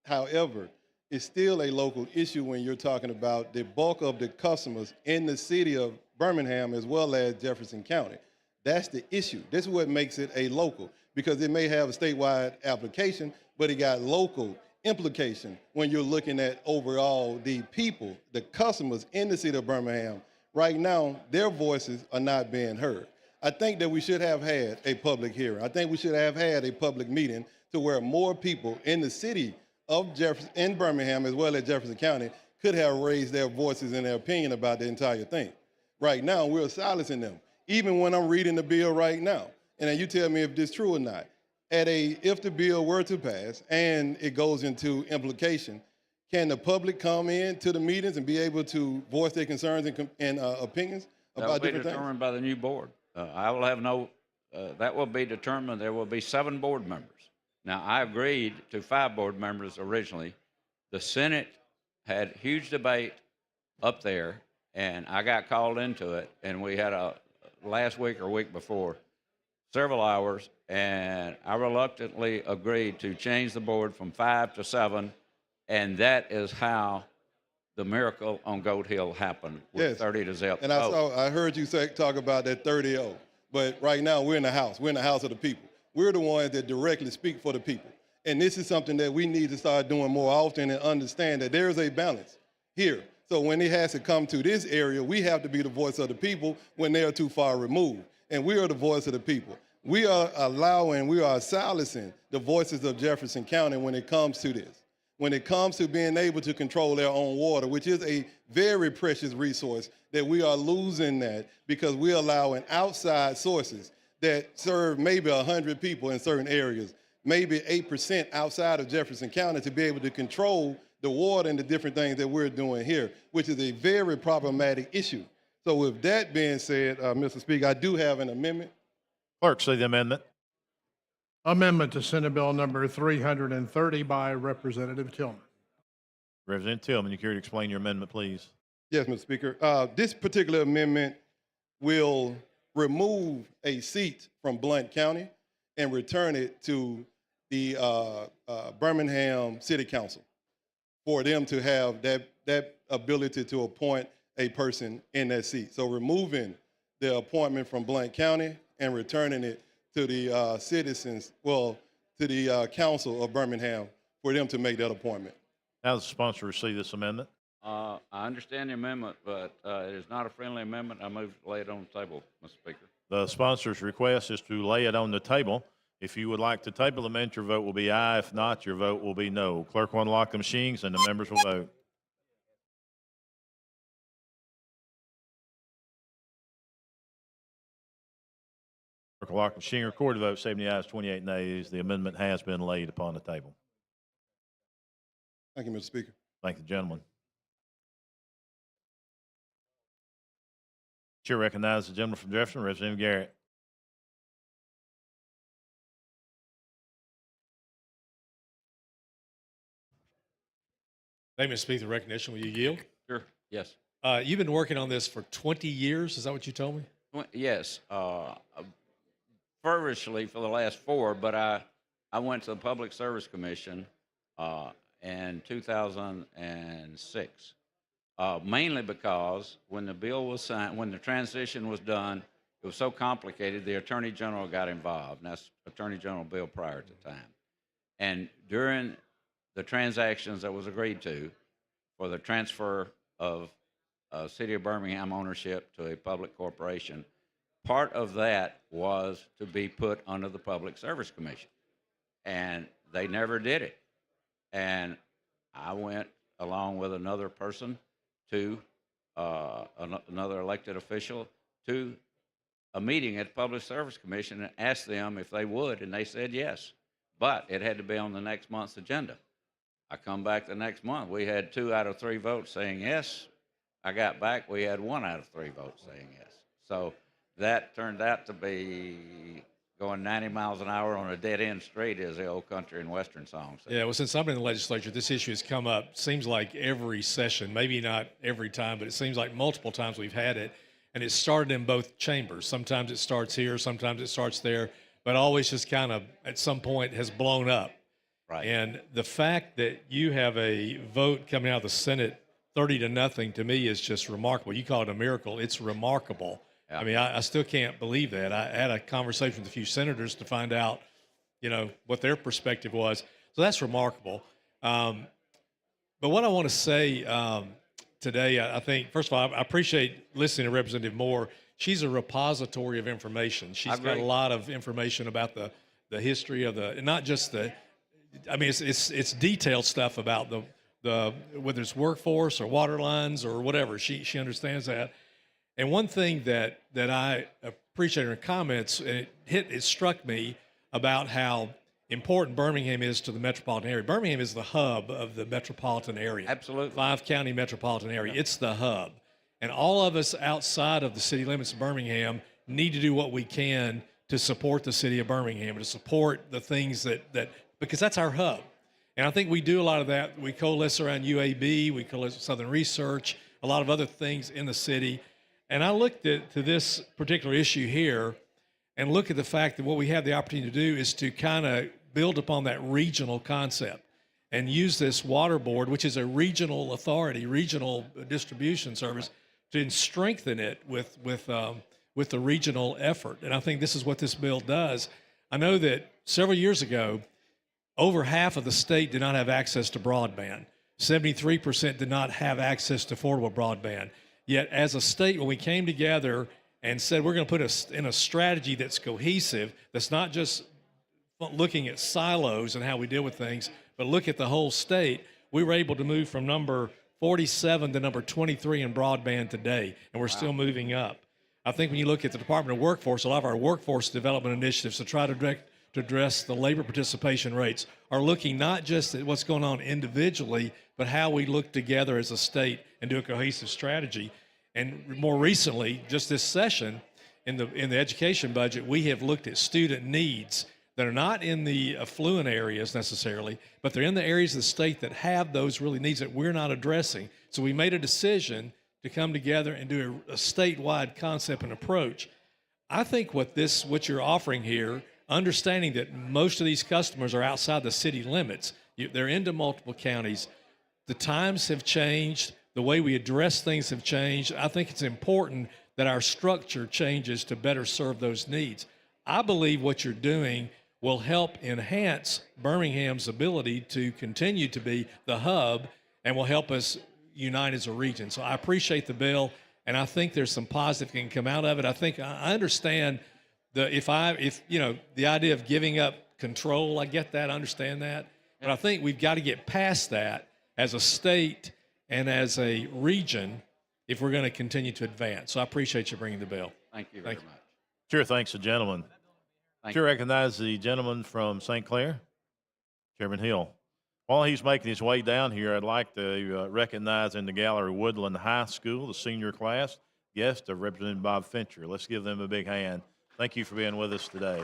however, it's still a local issue when you're talking about the bulk of the customers in the city of Birmingham as well as Jefferson County. That's the issue. This is what makes it a local, because it may have a statewide application, but it got local implication when you're looking at overall the people, the customers in the city of Birmingham. Right now, their voices are not being heard. I think that we should have had a public hearing. I think we should have had a public meeting to where more people in the city of Jefferson, in Birmingham, as well as Jefferson County, could have raised their voices and their opinion about the entire thing. Right now, we're silencing them. Even when I'm reading the bill right now, and then you tell me if this is true or not. If the bill were to pass and it goes into implication, can the public come in to the meetings and be able to voice their concerns and opinions That will about be different things? determined by the new board. I will have no, that will be determined. There will be 7 board members. Now, I agreed to 5 board members originally. The Senate had huge debate up there, and I got called into it, and we had a last week or week before, several hours, and I reluctantly agreed to change the board from 5 to 7, and that is how the miracle on Goat Hill happened with Yes. 30 to 0. And I heard you talk about that 30-0, but right now we're in the house. We're in the house of the people. We're the ones that directly speak for the people. And this is something that we need to start doing more often and understand that there's a balance here. So when it has to come to this area, we have to be the voice of the people when they are too far removed. And we are the voice of the people. We are silencing the voices of Jefferson County when it comes to this. When it comes to being able to control their own water, which is a very precious resource, that we are losing that because we're allowing outside sources that serve maybe 100 people in certain areas, maybe 8% outside of Jefferson County, to be able to control the water and the different things that we're doing here, which is a very problematic issue. So with that being said, Mr. Speaker, I do have an amendment. Clerk, see the amendment. Amendment to Senate Bill number 330 by Representative Tillman. Representative Tillman, you care to explain your amendment, please? Yes, Mr. Speaker. This particular amendment will remove a seat from Blount County and return it to the Birmingham City Council for them to have that ability to appoint a person in that seat. So removing the appointment from Blount County and returning it to the citizens, to the council of Birmingham for them to make that appointment. How does the sponsor receive this amendment? I understand the amendment, but it is not a friendly amendment. I move to lay it on the table, Mr. Speaker. The sponsor's request is to lay it on the table. If you would like to table the amendment, your vote will be aye. If not, your vote will be no. Clerk will unlock the machines and the members will vote. Clerk will lock the machine. Record the vote. 70 ayes, 28 nays. The amendment has been laid upon the table. Thank you, Mr. Speaker. Thank the gentleman. Chair recognizes the gentleman from Jefferson, Representative Garrett. Thank you, Mr. Speaker. The recognition, will you yield? Sure. Yes. You've been working on this for 20 years. Is that what you told me? Yes. Feverishly for the last 4, but I went to the Public Service Commission in 2006. mainly because when the bill was signed, when the transition was done, it was so complicated, the Attorney General got involved. And that's Attorney General Bill Pryor at the time. And during the transactions that was agreed to for the transfer of City of Birmingham ownership to a public corporation, part of that was to be put under the Public Service Commission. And they never did it. And I went along with another person to another elected official to a meeting at the Public Service Commission and asked them if they would, and they said yes. But it had to be on the next month's agenda. I come back the next month. We had 2 out of 3 votes saying yes. I got back, we had 1 out of 3 votes saying yes. So that turned out to be going 90 miles an hour on a dead-end street, as the old country and western song says. Yeah, well, since I've been in the legislature, this issue has come up, seems like every session, maybe not every time, but it seems like multiple times we've had it. And it started in both chambers. Sometimes it starts here, sometimes it starts there, but always just kind of at some point has blown up. Right. And the fact that you have a vote coming out of the Senate 30-0 to me is just remarkable. You call it a miracle. It's remarkable. Yeah. I mean, I still can't believe that. I had a conversation with a few senators to find out, what their perspective was. So that's remarkable. But what I want to say today, I think, first of all, I appreciate listening to Representative Moore. She's a repository of information. She's got a lot of information about the history of not just it's detailed stuff about the whether it's workforce or water lines or whatever. She understands that. And one thing that I appreciate in her comments, and it struck me about how important Birmingham is to the metropolitan area. Birmingham is the hub of the metropolitan area. Absolutely. 5-county metropolitan area. It's the hub. And all of us outside of the city limits of Birmingham need to do what we can to support the city of Birmingham, to support the things that because that's our hub. And I think we do a lot of that. We coalesce around UAB, we coalesce with Southern Research, a lot of other things in the city. And I looked to this particular issue here and look at the fact that what we have the opportunity to do is to kind of build upon that regional concept and use this water board, which is a regional authority, regional distribution service, to strengthen it with the regional effort. And I think this is what this bill does. I know that several years ago, over half of the state did not have access to broadband. 73% did not have access to affordable broadband. Yet as a state, when we came together and said we're going to put in a strategy that's cohesive, that's not just looking at silos and how we deal with things, but look at the whole state, we were able to move from number 47 to number 23 in broadband today, and we're still moving up. I think when you look at the Department of Workforce, a lot of our workforce development initiatives to try to address the labor participation rates are looking not just at what's going on individually, but how we look together as a state and do a cohesive strategy. And more recently, just this session, in the education budget, we have looked at student needs that are not in the affluent areas necessarily, but they're in the areas of the state that have those really needs that we're not addressing. So we made a decision to come together and do a statewide concept and approach. I think what you're offering here, understanding that most of these customers are outside the city limits, they're into multiple counties, the times have changed, the way we address things have changed. I think it's important that our structure changes to better serve those needs. I believe what you're doing will help enhance Birmingham's ability to continue to be the hub and will help us unite as a region. So I appreciate the bill, and I think there's some positive can come out of it. I think I understand the idea of giving up control. I get that, I understand that, but I think we've got to get past that as a state and as a region if we're going to continue to advance. So I appreciate you bringing the bill. Thank you very much. Sure, thanks, the gentleman. Thank Sure, recognize the gentleman from St. Clair, Chairman Hill. While he's making his way down here, I'd like to recognize in the gallery Woodland High School, the senior class, guest of Representative Bob Fincher. Let's give them a big hand. Thank you for being with us today.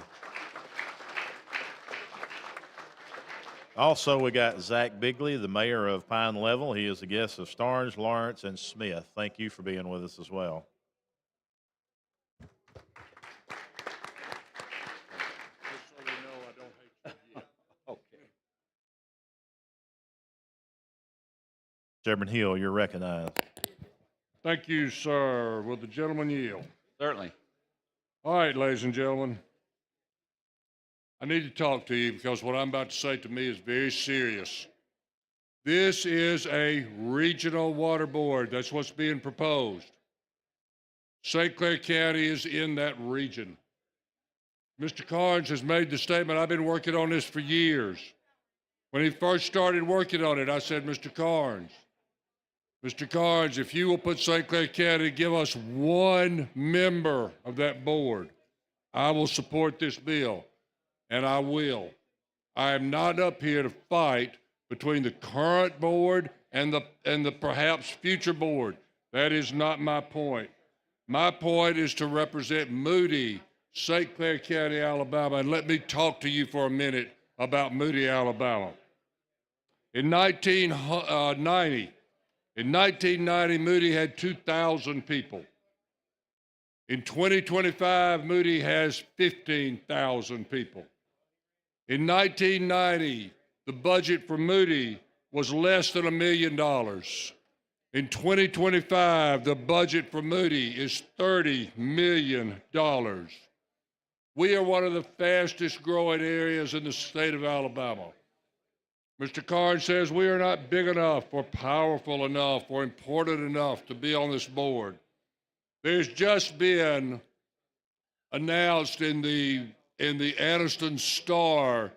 Also, we got Zach Bigley, the mayor of Pine Level. He is the guest of Starnes, Lawrence, and Smith. Thank you for being with us as well. Chairman Hill, you're recognized. Thank you, sir. Will the gentleman yield? Certainly. All right, ladies and gentlemen. I need to talk to you because what I'm about to say to me is very serious. This is a regional water board. That's what's being proposed. St. Clair County is in that region. Mr. Carnes has made the statement, I've been working on this for years. When he first started working on it, I said, Mr. Carnes, if you will put St. Clair County, give us one member of that board, I will support this bill, and I will. I am not up here to fight between the current board and the perhaps future board. That is not my point. My point is to represent Moody, St. Clair County, Alabama, and let me talk to you for a minute about Moody, Alabama. In 1990, Moody had 2,000 people. In 2025, Moody has 15,000 people. In 1990, the budget for Moody was less than $1 million. In 2025, the budget for Moody is $30 million. We are one of the fastest growing areas in the state of Alabama. Mr. Carnes says we are not big enough or powerful enough or important enough to be on this board. There's just been announced in the Anniston Star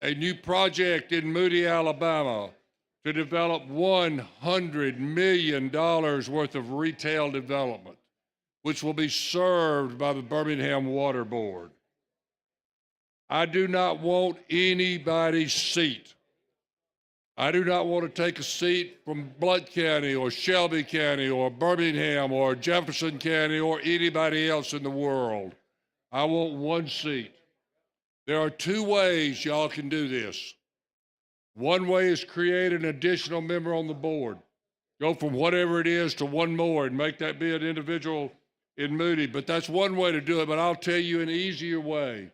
a new project in Moody, Alabama to develop $100 million worth of retail development, which will be served by the Birmingham Water Board. I do not want anybody's seat. I do not want to take a seat from Blount County or Shelby County or Birmingham or Jefferson County or anybody else in the world. I want one seat. There are two ways y'all can do this. One way is create an additional member on the board. Go from whatever it is to one more and make that be an individual in Moody. But that's one way to do it, but I'll tell you an easier way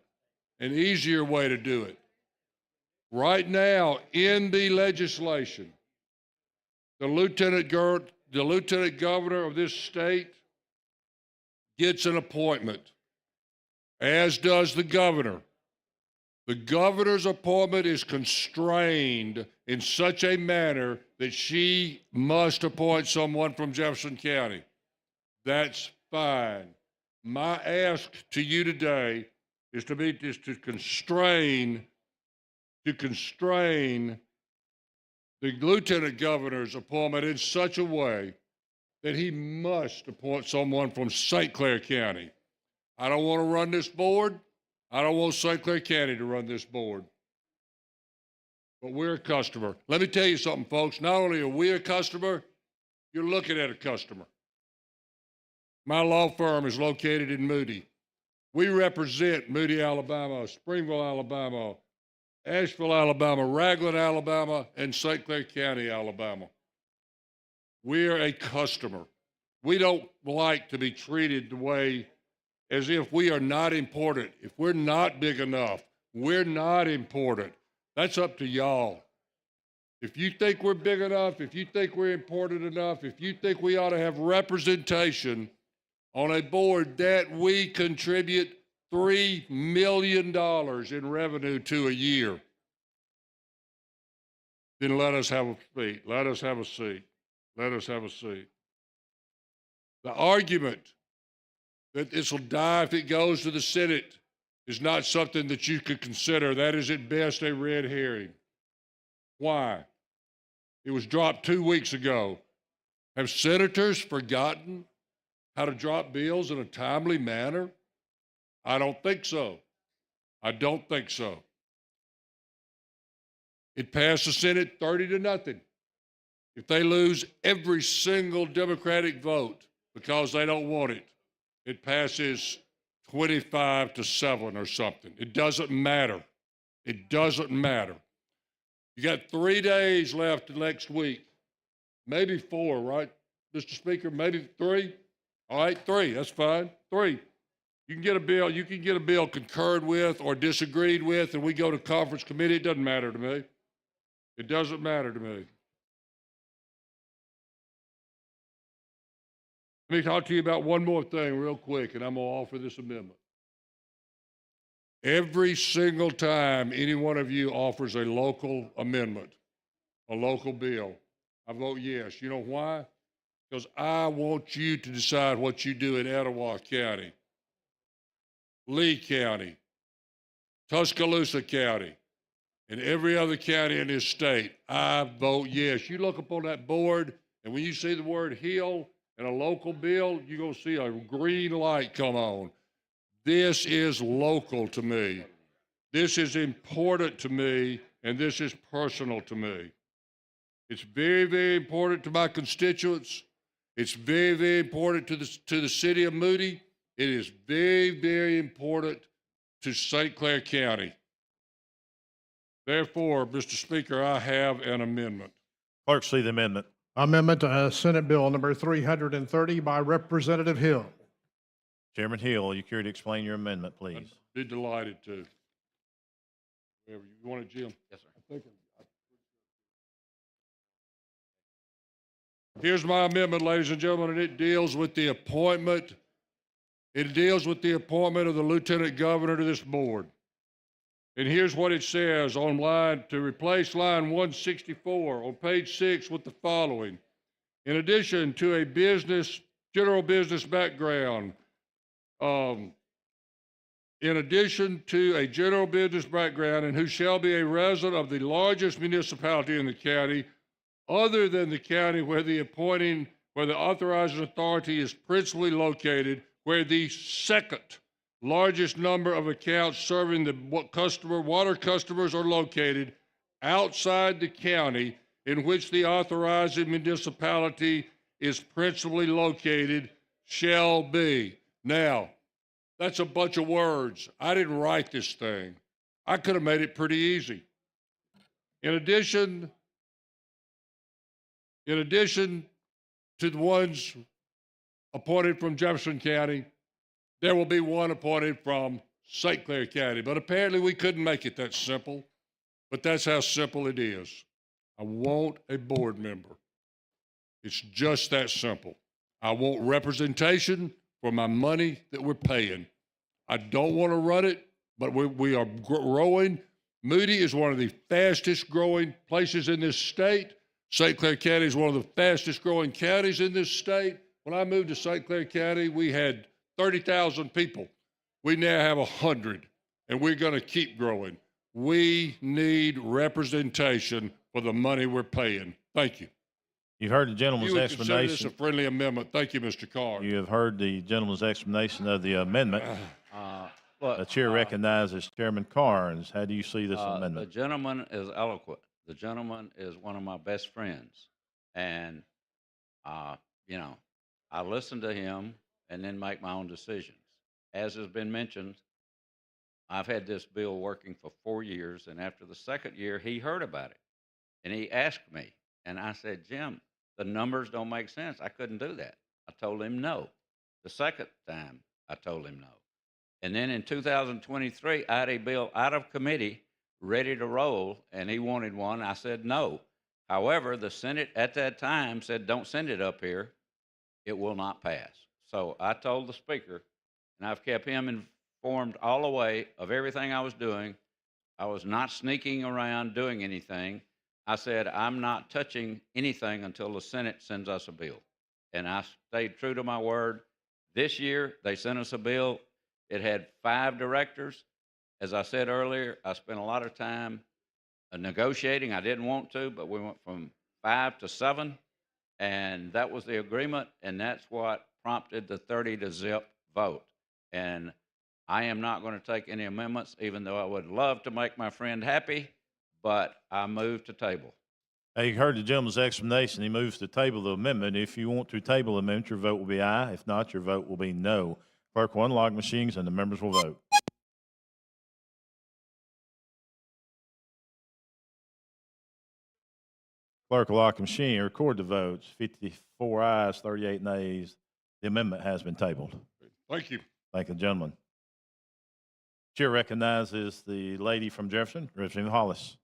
to do it. Right now, in the legislation, the lieutenant governor of this state gets an appointment, as does the governor. The governor's appointment is constrained in such a manner that she must appoint someone from Jefferson County. That's fine. My ask to you today is to constrain the lieutenant governor's appointment in such a way that he must appoint someone from St. Clair County. I don't want to run this board. I don't want St. Clair County to run this board. But we're a customer. Let me tell you something, folks. Not only are we a customer, you're looking at a customer. My law firm is located in Moody. We represent Moody, Alabama, Springville, Alabama, Asheville, Alabama, Ragland, Alabama, and St. Clair County, Alabama. We're a customer. We don't like to be treated the way as if we are not important. If we're not big enough, we're not important. That's up to y'all. If you think we're big enough, if you think we're important enough, if you think we ought to have representation on a board that we contribute $3 million in revenue to a year, then let us have a seat. Let us have a seat. Let us have a seat. The argument that this will die if it goes to the Senate is not something that you could consider. That is at best a red herring. Why? It was dropped 2 weeks ago. Have senators forgotten how to drop bills in a timely manner? I don't think so. I don't think so. It passed the Senate 30-0. If they lose every single Democratic vote because they don't want it, it passes 25-7 or something. It doesn't matter. It doesn't matter. You got 3 days left next week. Maybe 4, right, Mr. Speaker? Maybe 3? All right, 3. That's fine. 3. You can get a bill concurred with or disagreed with, and we go to conference committee. It doesn't matter to me. It doesn't matter to me. Let me talk to you about one more thing real quick, and I'm going to offer this amendment. Every single time any one of you offers a local amendment, a local bill, I vote yes. You know why? Because I want you to decide what you do in Etowah County, Lee County, Tuscaloosa County, and every other county in this state. I vote yes. You look up on that board, and when you see the word Hill and a local bill, you're going to see a green light come on. This is local to me. This is important to me, and this is personal to me. It's very, very important to my constituents. It's very, very important to the city of Moody. It is very, very important to St. Clair County. Therefore, Mr. Speaker, I have an amendment. Clerk, see the amendment. Amendment to Senate Bill number 330 by Representative Hill. Chairman Hill, you care to explain your amendment, please? I'd be delighted to. Whatever you want it, Jim. Yes, sir. Here's my amendment, ladies and gentlemen, and it deals with the appointment. It deals with the appointment of the lieutenant governor to this board. And here's what it says to replace line 164 on page 6 with the following. In addition to a general business background, and who shall be a resident of the largest municipality in the county, other than the county where the authorizing authority is principally located, where the second largest number of accounts serving the water customers are located outside the county in which the authorizing municipality is principally located shall be. Now, that's a bunch of words. I didn't write this thing. I could have made it pretty easy. In addition to the ones appointed from Jefferson County, there will be one appointed from St. Clair County. But apparently we couldn't make it that simple. But that's how simple it is. I want a board member. It's just that simple. I want representation for my money that we're paying. I don't want to run it, but we are growing. Moody is one of the fastest growing places in this state. St. Clair County is one of the fastest growing counties in this state. When I moved to St. Clair County, we had 30,000 people. We now have 100, and we're going to keep growing. We need representation for the money we're paying. Thank you. You've heard the gentleman's You would consider this explanation. a friendly amendment. Thank you, Mr. Carr. You have heard the gentleman's explanation of the amendment. The chair recognizes Chairman Carnes. How do you see this The amendment? gentleman is eloquent. The gentleman is one of my best friends. And, I listen to him and then make my own decisions. As has been mentioned, I've had this bill working for 4 years, and after the second year, he heard about it. And he asked me, and I said, Jim, the numbers don't make sense. I couldn't do that. I told him no. The second time, I told him no. And then in 2023, I had a bill out of committee ready to roll, and he wanted one. I said no. However, the Senate at that time said, don't send it up here. It will not pass. So I told the Speaker, and I've kept him informed all the way of everything I was doing. I was not sneaking around doing anything. I said, I'm not touching anything until the Senate sends us a bill. And I stayed true to my word. This year, they sent us a bill. It had 5 directors. As I said earlier, I spent a lot of time negotiating. I didn't want to, but we went from 5 to 7, and that was the agreement, and that's what prompted the 30-0 vote. And I am not going to take any amendments, even though I would love to make my friend happy, but I moved to table. You heard the gentleman's explanation. He moves to table the amendment. If you want to table the amendment, your vote will be aye. If not, your vote will be no. Clerk will unlock machines, and the members will vote. Clerk will lock the machine and record the votes. 54 ayes, 38 nays. The amendment has been tabled. Thank you. Thank the gentleman. Chair recognizes the lady from Jefferson, Representative Hollis.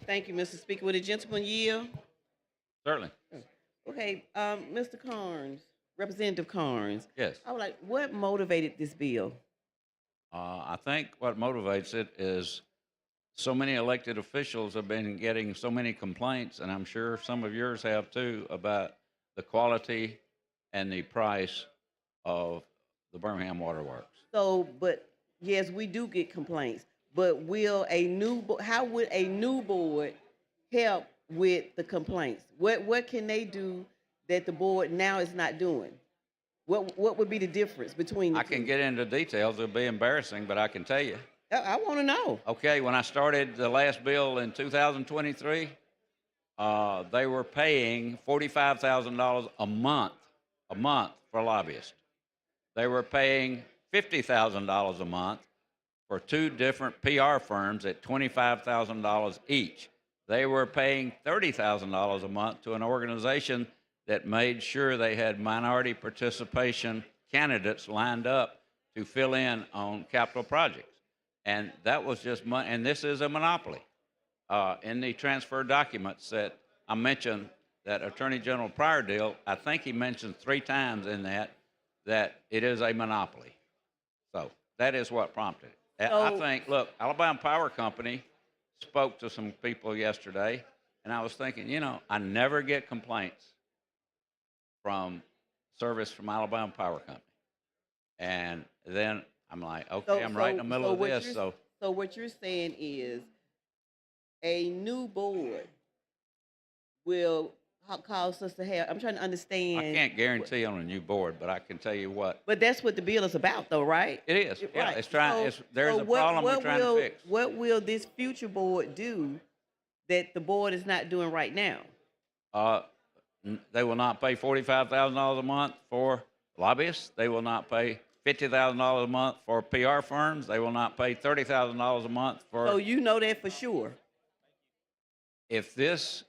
Thank you, Mr. Speaker. Would the gentleman yield? Certainly. Okay, Mr. Carnes, Representative Carnes. Yes. I would like, what motivated this bill? I think what motivates it is so many elected officials have been getting so many complaints, and I'm sure some of yours have too, about the quality and the price of the Birmingham Water Works. So, but yes, we do get complaints, but how would a new board help with the complaints? What can they do that the board now is not doing? What would be the difference between the I two? can get into details. It'll be embarrassing, but I can tell you. I want to know. Okay, when I started the last bill in 2023, they were paying $45,000 a month for lobbyists. They were paying $50,000 a month for two different PR firms at $25,000 each. They were paying $30,000 a month to an organization that made sure they had minority participation candidates lined up to fill in on capital projects. And that was just money, and this is a monopoly. In the transfer documents that I mentioned, that Attorney General Pryor deal, I think he mentioned 3 times in that it is a monopoly. So that is what prompted it. I think, look, Alabama Power Company spoke to some people yesterday, and I was thinking, I never get complaints from service from Alabama Power Company. And then I'm like, okay, I'm right in the middle of this. So what you're saying is a new board will cause us to have, I'm trying to understand. I can't guarantee on a new board, but I can tell you what. But that's what the bill is about, though, right? It is. Yeah, Right. it's trying. There's a problem we're trying to fix. What will this future board do that the board is not doing right now? They will not pay $45,000 a month for lobbyists. They will not pay $50,000 a month for PR firms. They will not pay $30,000 a month for. So you know that for sure. If this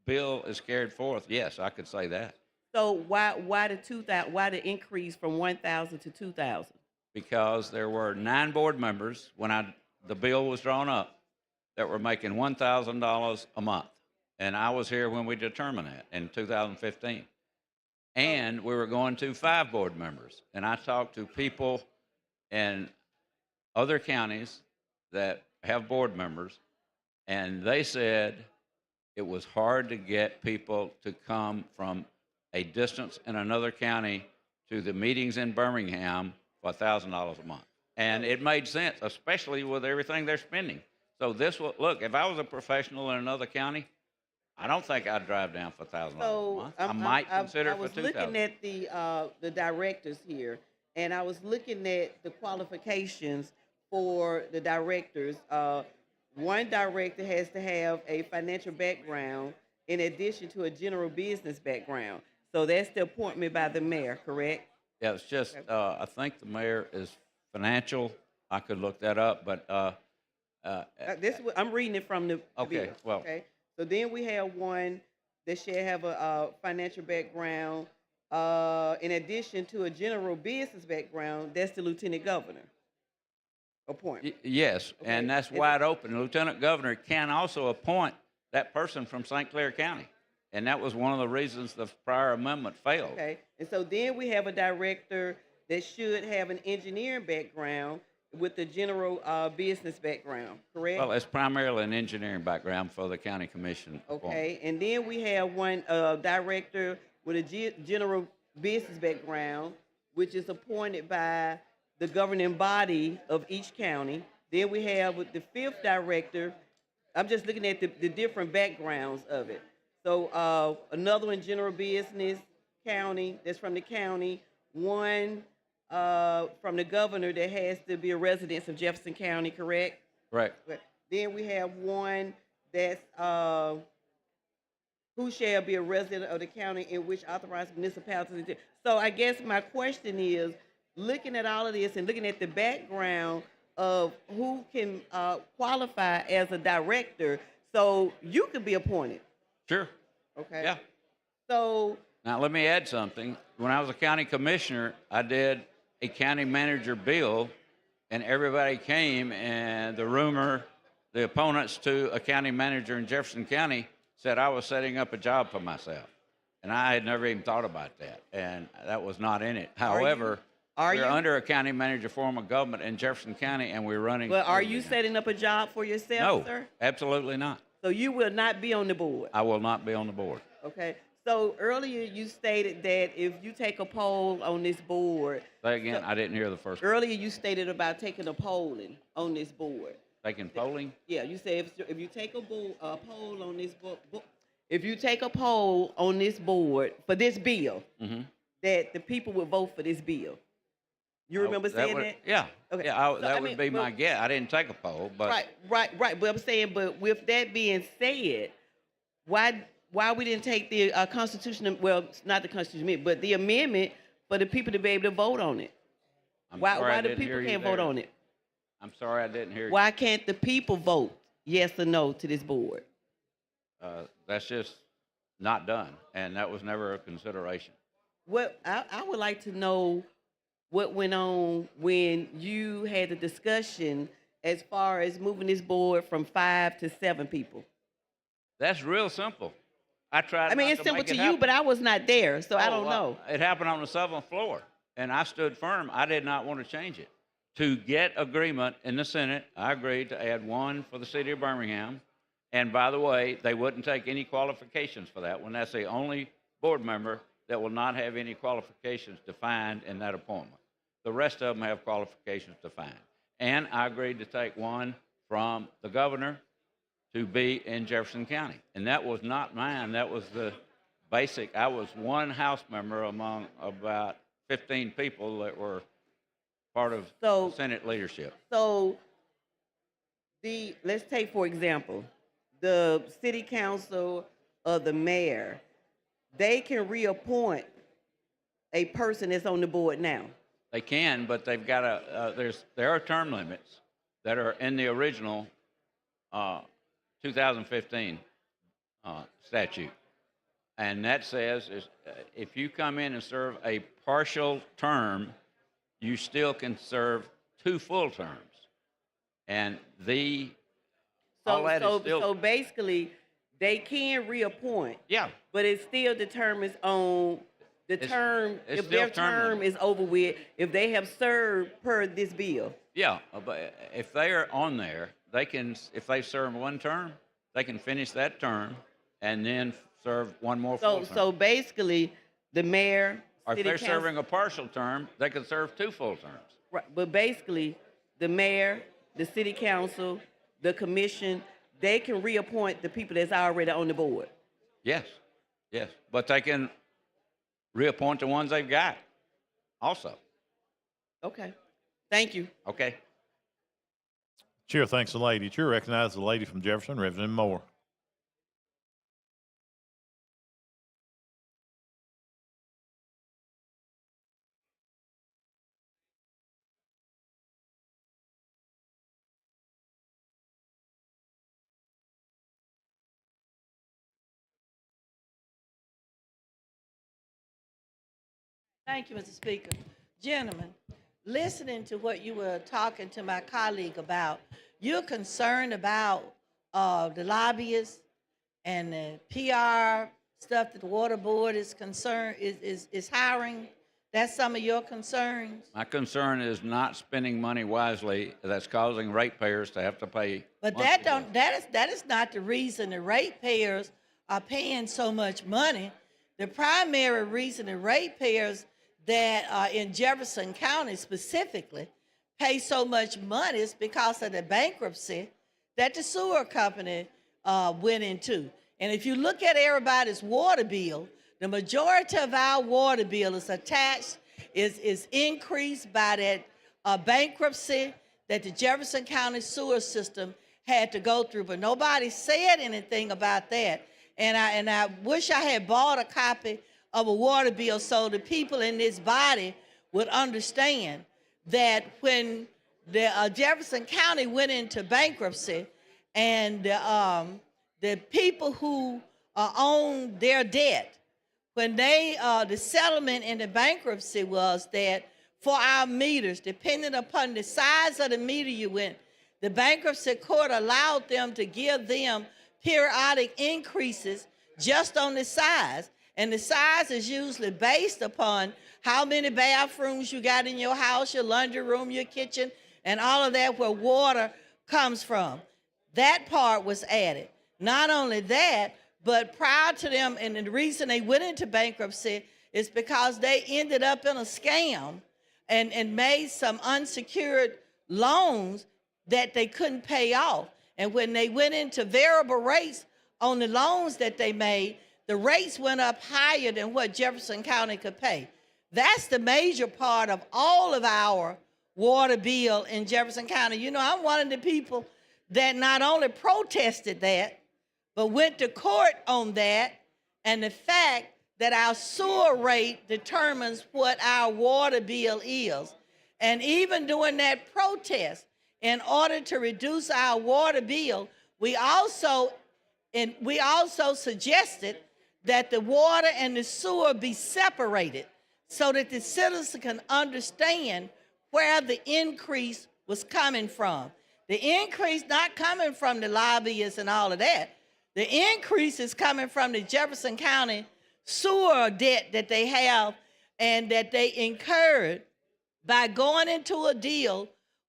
bill is carried forth, yes, I could say that. So why the increase from 1,000 to 2,000? Because there were 9 board members when the bill was drawn up that were making $1,000 a month. And I was here when we determined that in 2015. And we were going to 5 board members. And I talked to people in other counties that have board members, and they said it was hard to get people to come from a distance in another county to the meetings in Birmingham for $1,000 a month. And it made sense, especially with everything they're spending. So this will, look, if I was a professional in another county, I don't think I'd drive down for $1,000 a month. I might consider it for $2,000. I was looking at the directors here, and I was looking at the qualifications for the directors. One director has to have a financial background in addition to a general business background. So that's the appointment by the mayor, correct? Yeah, it's just, I think the mayor is financial. I could look that up, but. I'm reading it from the Okay, bill. well. Okay. So then we have one that shall have a financial background in addition to a general business background. That's the lieutenant governor appointment. Yes, Okay. and that's wide open. The lieutenant governor can also appoint that person from St. Clair County. And that was one of the reasons the prior amendment failed. Okay. And so then we have a director that should have an engineering background with a general business background, correct? Well, it's primarily an engineering background for the county commission. Okay, and then we have one director with a general business background, which is appointed by the governing body of each county. Then we have with the 5th director, I'm just looking at the different backgrounds of it. So another one, general business, county, that's from the county. One from the governor that has to be a resident of Jefferson County, correct? Right. Then we have one that's who shall be a resident of the county in which authorized municipalities. So I guess my question is, looking at all of this and looking at the background of who can qualify as a director, so you could be appointed. Sure. Okay. Yeah. So Now, let me add something. When I was a county commissioner, I did a county manager bill, and everybody came, and the rumor the opponents to a county manager in Jefferson County said I was setting up a job for myself. And I had never even thought about that. And that was not in it. However, we're under a county manager form of government in Jefferson County, and we're running. Well, are smoothly you now. setting up a job for yourself, No, sir? absolutely not. So you will not be on the board. I will not be on the board. Okay. So earlier you stated that if you take a poll on this board, Say again, I didn't hear the first. earlier you stated about taking a polling on this board. Taking polling? Yeah, you said if you take a poll on this if you take a poll on this board for this bill, Mm-hmm. that the people would vote for this bill. You remember saying would, that? Yeah. Okay. Yeah, So, that I would mean, be but- my guess. I didn't take a poll, but Right. But I'm saying, but with that being said, why we didn't take the Constitution? Well, not the Constitution, but the amendment for the people to be able to vote on it. I'm Why sorry I the didn't people hear you can't vote there. on it? I'm sorry I didn't hear Why can't the people vote yes or no to this board? you. That's just not done, and that was never a consideration. What I would like to know what went on when you had the discussion as far as moving this board from 5 to 7 people. That's real simple. I tried. I mean, not it's to simple make to it you, happen. but I was not there, so I Oh, don't well, know. It happened on the 7th floor, and I stood firm. I did not want to change it. To get agreement in the Senate, I agreed to add one for the city of Birmingham. And by the way, they wouldn't take any qualifications for that one. That's the only board member that will not have any qualifications defined in that appointment. The rest of them have qualifications defined. And I agreed to take one from the governor to be in Jefferson County. And that was not mine. That was the basic. I was one House member among about 15 people that were part of the Senate leadership. So let's take, for example, the city council or the mayor, they can reappoint a person that's on the board now. They can, but they've got there are term limits that are in the original 2015 statute. And that says if you come in and serve a partial term, you still can serve 2 full terms. And all that is still. So basically, they can reappoint. Yeah. But it still determines on the term, it's if their still term term is over with, if they have served per this bill. Yeah, but if they are on there, they can, if they serve one term, they can finish that term and then serve one more full term. So basically, the mayor, Or if city they're council, serving a partial term, they can serve 2 full terms. right, but basically, the mayor, the city council, the commission, they can reappoint the people that's already on the board. Yes, yes, but they can reappoint the ones they've got also. Okay, thank you. Okay. Chair thanks the lady. Chair recognizes the lady from Jefferson, Reverend Moore. Thank you, Mr. Speaker. Gentlemen, listening to what you were talking to my colleague about, you're concerned about the lobbyists and the PR stuff that the water board is concerned is hiring. That's some of your concerns. My concern is not spending money wisely that's causing ratepayers to have to pay. But monthly that is not the reason the ratepayers are paying so much money. The primary reason the ratepayers that are in Jefferson County specifically pay so much money is because of the bankruptcy that the sewer company went into. And if you look at everybody's water bill, the majority of our water bill is attached, is increased by that bankruptcy that the Jefferson County sewer system had to go through. But nobody said anything about that. And I wish I had bought a copy of a water bill so the people in this body would understand that when the Jefferson County went into bankruptcy and the people who owned their debt, when the settlement in the bankruptcy was that for our meters, depending upon the size of the meter you went, The bankruptcy court allowed them to give them periodic increases just on the size. And the size is usually based upon how many bathrooms you got in your house, your laundry room, your kitchen, and all of that where water comes from. That part was added. Not only that, but prior to them, and the reason they went into bankruptcy is because they ended up in a scam and made some unsecured loans that they couldn't pay off. And when they went into variable rates on the loans that they made, the rates went up higher than what Jefferson County could pay. That's the major part of all of our water bill in Jefferson County. You know, I'm one of the people that not only protested that, but went to court on that, and the fact that our sewer rate determines what our water bill is. And even during that protest, in order to reduce our water bill, we also suggested that the water and the sewer be separated so that the citizens can understand where the increase was coming from. The increase not coming from the lobbyists and all of that. The increase is coming from the Jefferson County sewer debt that they have and that they incurred by going into a deal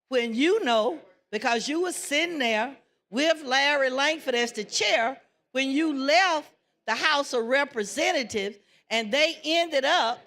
when you know, because you were sitting there with Larry Langford as the chair, when you left the House of Representatives and they ended up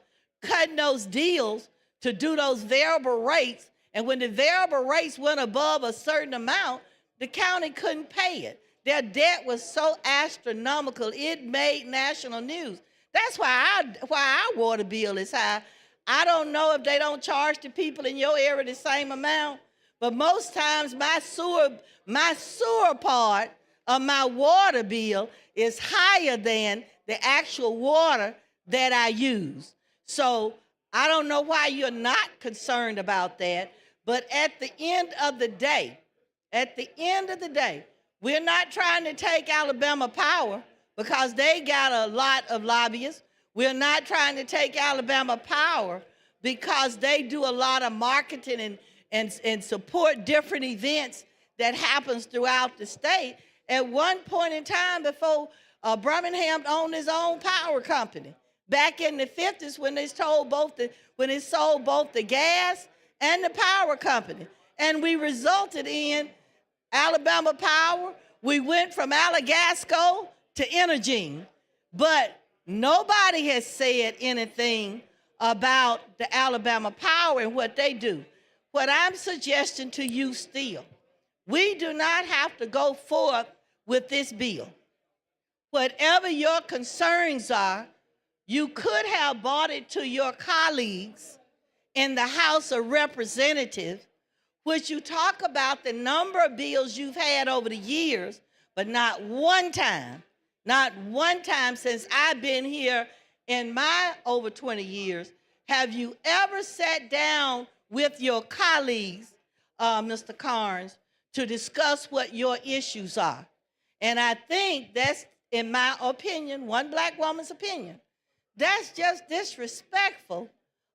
cutting those deals to do those variable rates. And when the variable rates went above a certain amount, the county couldn't pay it. Their debt was so astronomical, it made national news. That's why our water bill is high. I don't know if they don't charge the people in your area the same amount, but most times my sewer part of my water bill is higher than the actual water that I use. So I don't know why you're not concerned about that, but at the end of the day, we're not trying to take Alabama Power because they got a lot of lobbyists. We're not trying to take Alabama Power because they do a lot of marketing and support different events that happens throughout the state. At one point in time before Birmingham owned his own power company, back in the 50s when they sold both the gas and the power company. And we resulted in Alabama Power. We went from Alagasco to Energene, but nobody has said anything about the Alabama Power and what they do. What I'm suggesting to you still, we do not have to go forth with this bill. Whatever your concerns are, you could have brought it to your colleagues in the House of Representatives, which you talk about the number of bills you've had over the years, but not one time since I've been here in my over 20 years, have you ever sat down with your colleagues, Mr. Carnes, to discuss what your issues are. And I think that's, in my opinion, one black woman's opinion, that's just disrespectful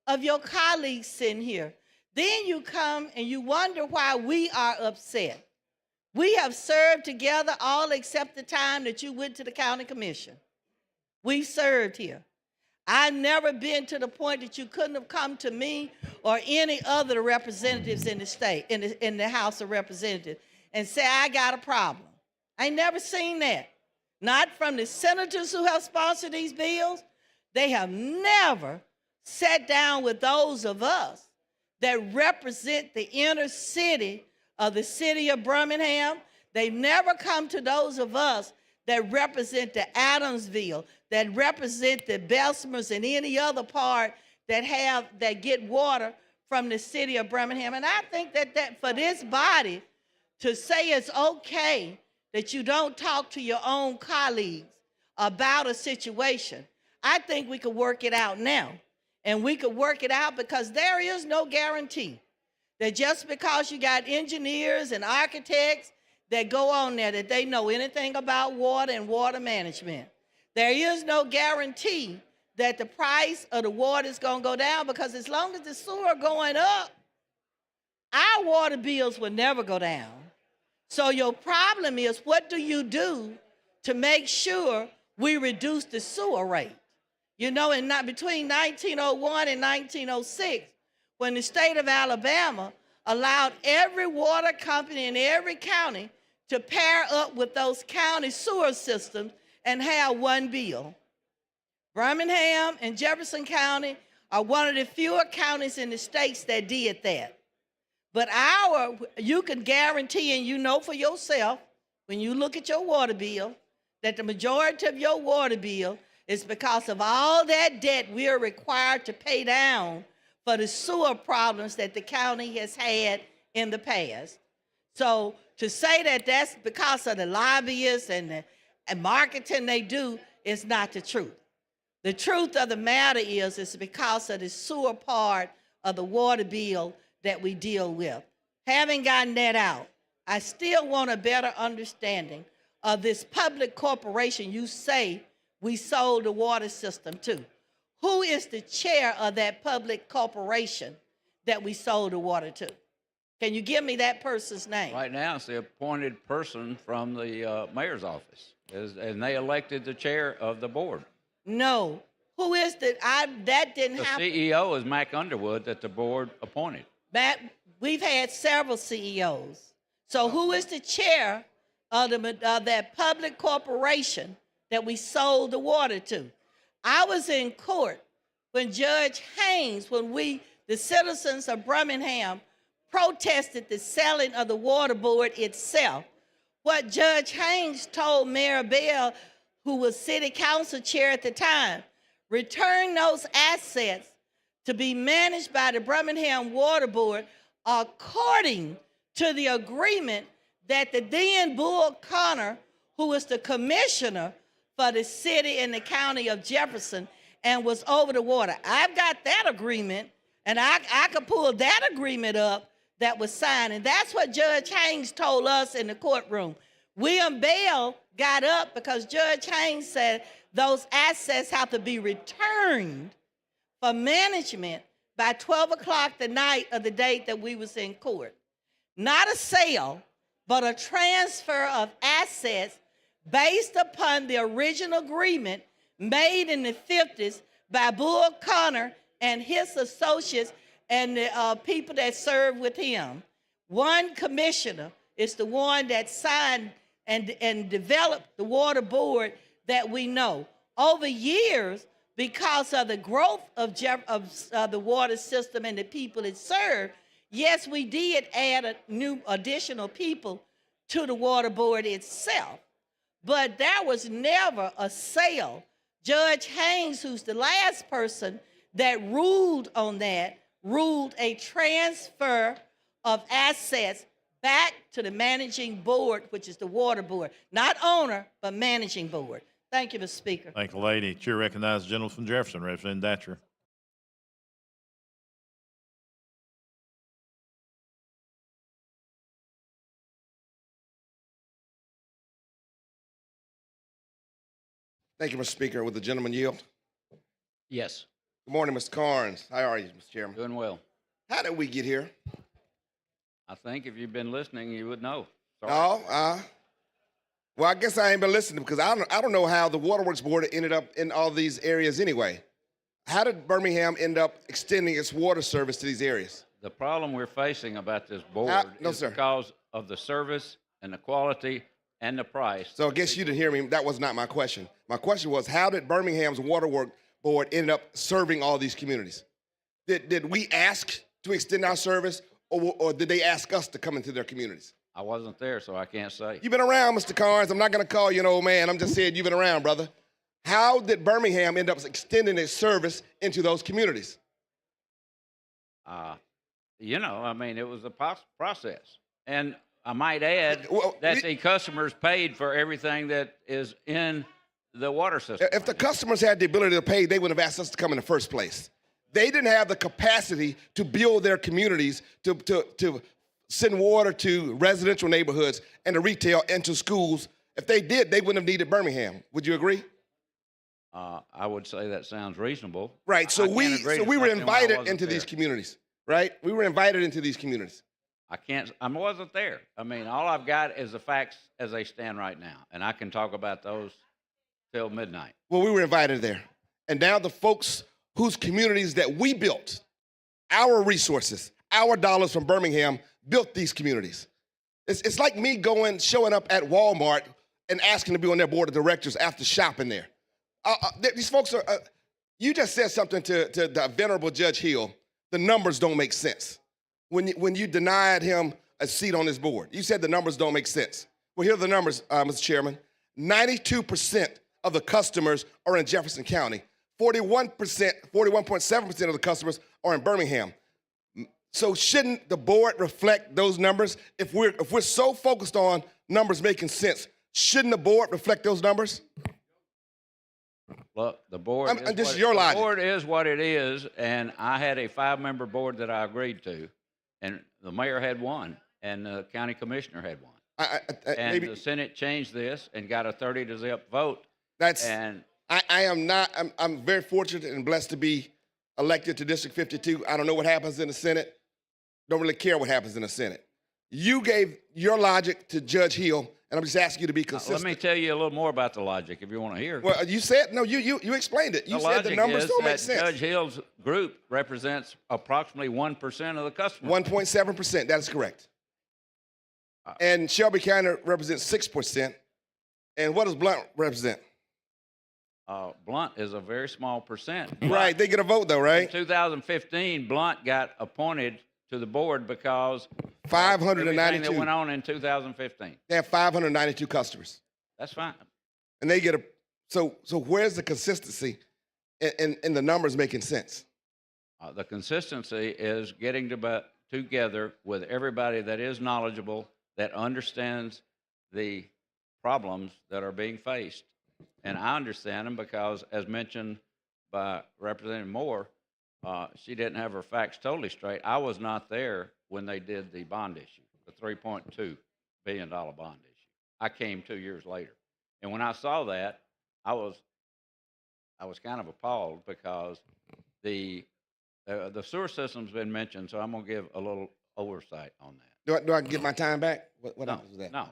of your colleagues sitting here. Then you come and you wonder why we are upset. We have served together all except the time that you went to the county commission. We served here. I've never been to the point that you couldn't have come to me or any other representatives in the state, in the House of Representatives, and say, I got a problem. I ain't never seen that. Not from the senators who have sponsored these bills. They have never sat down with those of us that represent the inner city of the city of Birmingham. They've never come to those of us that represent the Adamsville, that represent the Bessemers and any other part that get water from the city of Birmingham. And I think that for this body to say it's okay that you don't talk to your own colleagues about a situation, I think we could work it out now. And we could work it out because there is no guarantee that just because you got engineers and architects that go on there, that they know anything about water and water management. There is no guarantee that the price of the water is going to go down, because as long as the sewer going up, our water bills will never go down. So your problem is, what do you do to make sure we reduce the sewer rate? You know, between 1901 and 1906, when the state of Alabama allowed every water company in every county to pair up with those county sewer systems and have one bill. Birmingham and Jefferson County are one of the fewer counties in the states that did that. But you can guarantee, and you know for yourself, when you look at your water bill, that the majority of your water bill is because of all that debt we are required to pay down for the sewer problems that the county has had in the past. So to say that that's because of the lobbyists and the marketing they do is not the truth. The truth of the matter is it's because of the sewer part of the water bill that we deal with. Having gotten that out, I still want a better understanding of this public corporation you say we sold the water system to. Who is the chair of that public corporation that we sold the water to? Can you give me that person's name? Right now, it's the appointed person from the mayor's office, and they elected the chair of the board. No. Who is that didn't The happen. CEO is Mac Underwood that the board appointed. We've had several CEOs. So who is the chair of that public corporation that we sold the water to? I was in court when Judge Haynes, the citizens of Birmingham, protested the selling of the water board itself. What Judge Haynes told Mayor Bell, who was city council chair at the time, return those assets to be managed by the Birmingham Water Board according to the agreement that the then Bull Connor, who was the commissioner for the city and the county of Jefferson and was over the water. I've got that agreement, and I could pull that agreement up that was signed. And that's what Judge Haynes told us in the courtroom. William Bell got up because Judge Haynes said those assets have to be returned for management by 12 o'clock the night of the date that we was in court. Not a sale, but a transfer of assets based upon the original agreement made in the 50s by Bull Connor and his associates and the people that served with him. One commissioner is the one that signed and developed the water board that we know. Over years, because of the growth of the water system and the people it served, yes, we did add additional people to the water board itself. But there was never a sale. Judge Haynes, who's the last person that ruled on that, ruled a transfer of assets back to the managing board, which is the water board. Not owner, but managing board. Thank you, Mr. Speaker. Thank you, lady. Chair recognizes the gentleman from Jefferson, Representative Datcher. Thank you, Mr. Speaker. Would the gentleman yield? Yes. Good morning, Mr. Carnes. How are you, Mr. Chairman? Doing well. How did we get here? I think if you've been listening, you would know. Sorry. Oh, well, I guess I ain't been listening because I don't know how the Waterworks Board ended up in all these areas anyway. How did Birmingham end up extending its water service to these areas? The problem we're facing about this board is because of the service and the quality and the price. So I guess you didn't hear me. That was not my question. My question was, how did Birmingham's Waterworks Board end up serving all these communities? Did we ask to extend our service, or did they ask us to come into their communities? I wasn't there, so I can't say. You've been around, Mr. Carnes. I'm not going to call you an old man. I'm just saying you've been around, brother. How did Birmingham end up extending its service into those communities? You know, I mean, it was a process. And I might add that the customers paid for everything that is in the water system. If the customers had the ability to pay, they would have asked us to come in the first place. They didn't have the capacity to build their communities, to send water to residential neighborhoods and to retail and to schools. If they did, they wouldn't have needed Birmingham. Would you agree? I would say that sounds reasonable. Right. So we were invited into there. these communities. Right. We were invited into these communities. I wasn't there. I mean, all I've got is the facts as they stand right now, and I can talk about those till midnight. Well, we were invited there. And now the folks whose communities that we built, our resources, our dollars from Birmingham, built these communities. It's like me showing up at Walmart and asking to be on their board of directors after shopping there. These folks are, you just said something to the venerable Judge Hill. The numbers don't make sense. When you denied him a seat on this board, you said the numbers don't make sense. Well, here are the numbers, Mr. Chairman. 92% of the customers are in Jefferson County. 41.7% of the customers are in Birmingham. So shouldn't the board reflect those numbers? If we're so focused on numbers making sense, shouldn't the board reflect those numbers? Look, the board. This is your logic. The board is what it is, and I had a 5-member board that I agreed to, and the mayor had one, and the county commissioner had one. And the Senate changed this and got a 30-0 vote. I'm very fortunate and blessed to be elected to District 52. I don't know what happens in the Senate. Don't really care what happens in the Senate. You gave your logic to Judge Hill, and I'm just asking you to be consistent. Let me tell you a little more about the logic if you want to hear. Well, you said, no, you explained it. You said the numbers don't make sense. Judge Hill's group represents approximately 1% of the customers. 1.7%, that is correct. And Shelby County represents 6%. And what does Blount represent? Blount is a very small percent. Right, they get a vote though, right? In 2015, Blount got appointed to the board because 592. everything that went on in 2015. They have 592 customers. That's fine. And they get so where's the consistency in the numbers making sense? The consistency is getting together with everybody that is knowledgeable, that understands the problems that are being faced. And I understand them because, as mentioned by Representative Moore, she didn't have her facts totally straight. I was not there when they did the bond issue, the $3.2 billion bond issue. I came 2 years later. And when I saw that, I was kind of appalled because the sewer system's been mentioned, so I'm going to give a little oversight on that. Do I get my time back? What happens with that? No.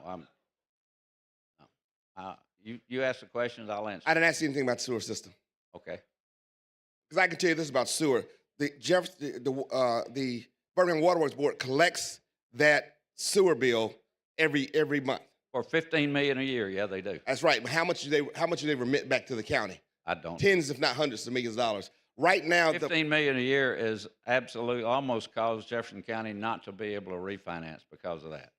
You ask the questions, I'll answer. I didn't ask you anything about the sewer system. Okay. Because I can tell you this about sewer. The Birmingham Waterworks Board collects that sewer bill every month. For $15 million a year, yeah, they do. That's right. But how much do they remit back to the county? I don't. Tens, if not hundreds of millions of dollars. Right now, $15 million a year is absolutely almost caused Jefferson County not to be able to refinance because of that.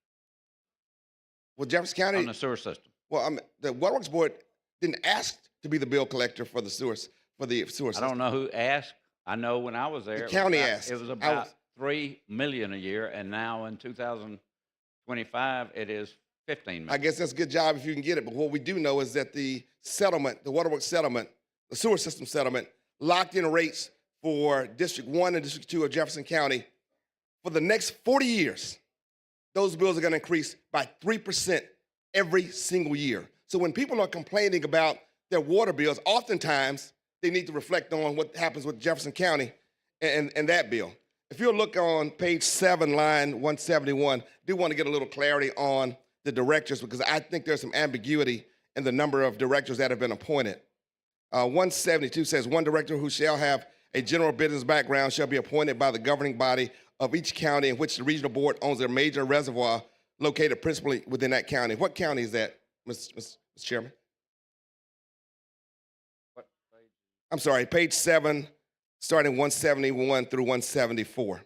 Well, Jefferson County on the sewer system. Well, the Waterworks Board didn't ask to be the bill collector for the sewer system. I don't know who asked. I know when I was there, the county asked. It was about $3 million a year, and now in 2025, it is $15 million. I guess that's a good job if you can get it. But what we do know is that the settlement, the Waterworks settlement, the sewer system settlement, locked in rates for District 1 and District 2 of Jefferson County for the next 40 years. Those bills are going to increase by 3% every single year. So when people are complaining about their water bills, oftentimes they need to reflect on what happens with Jefferson County and that bill. If you'll look on page 7, line 171, I do want to get a little clarity on the directors because I think there's some ambiguity in the number of directors that have been appointed. 172 says, one director who shall have a general business background shall be appointed by the governing body of each county in which the regional board owns a major reservoir located principally within that county. What county is that, Mr. Chairman? What page? I'm sorry, page 7, starting 171 through 174.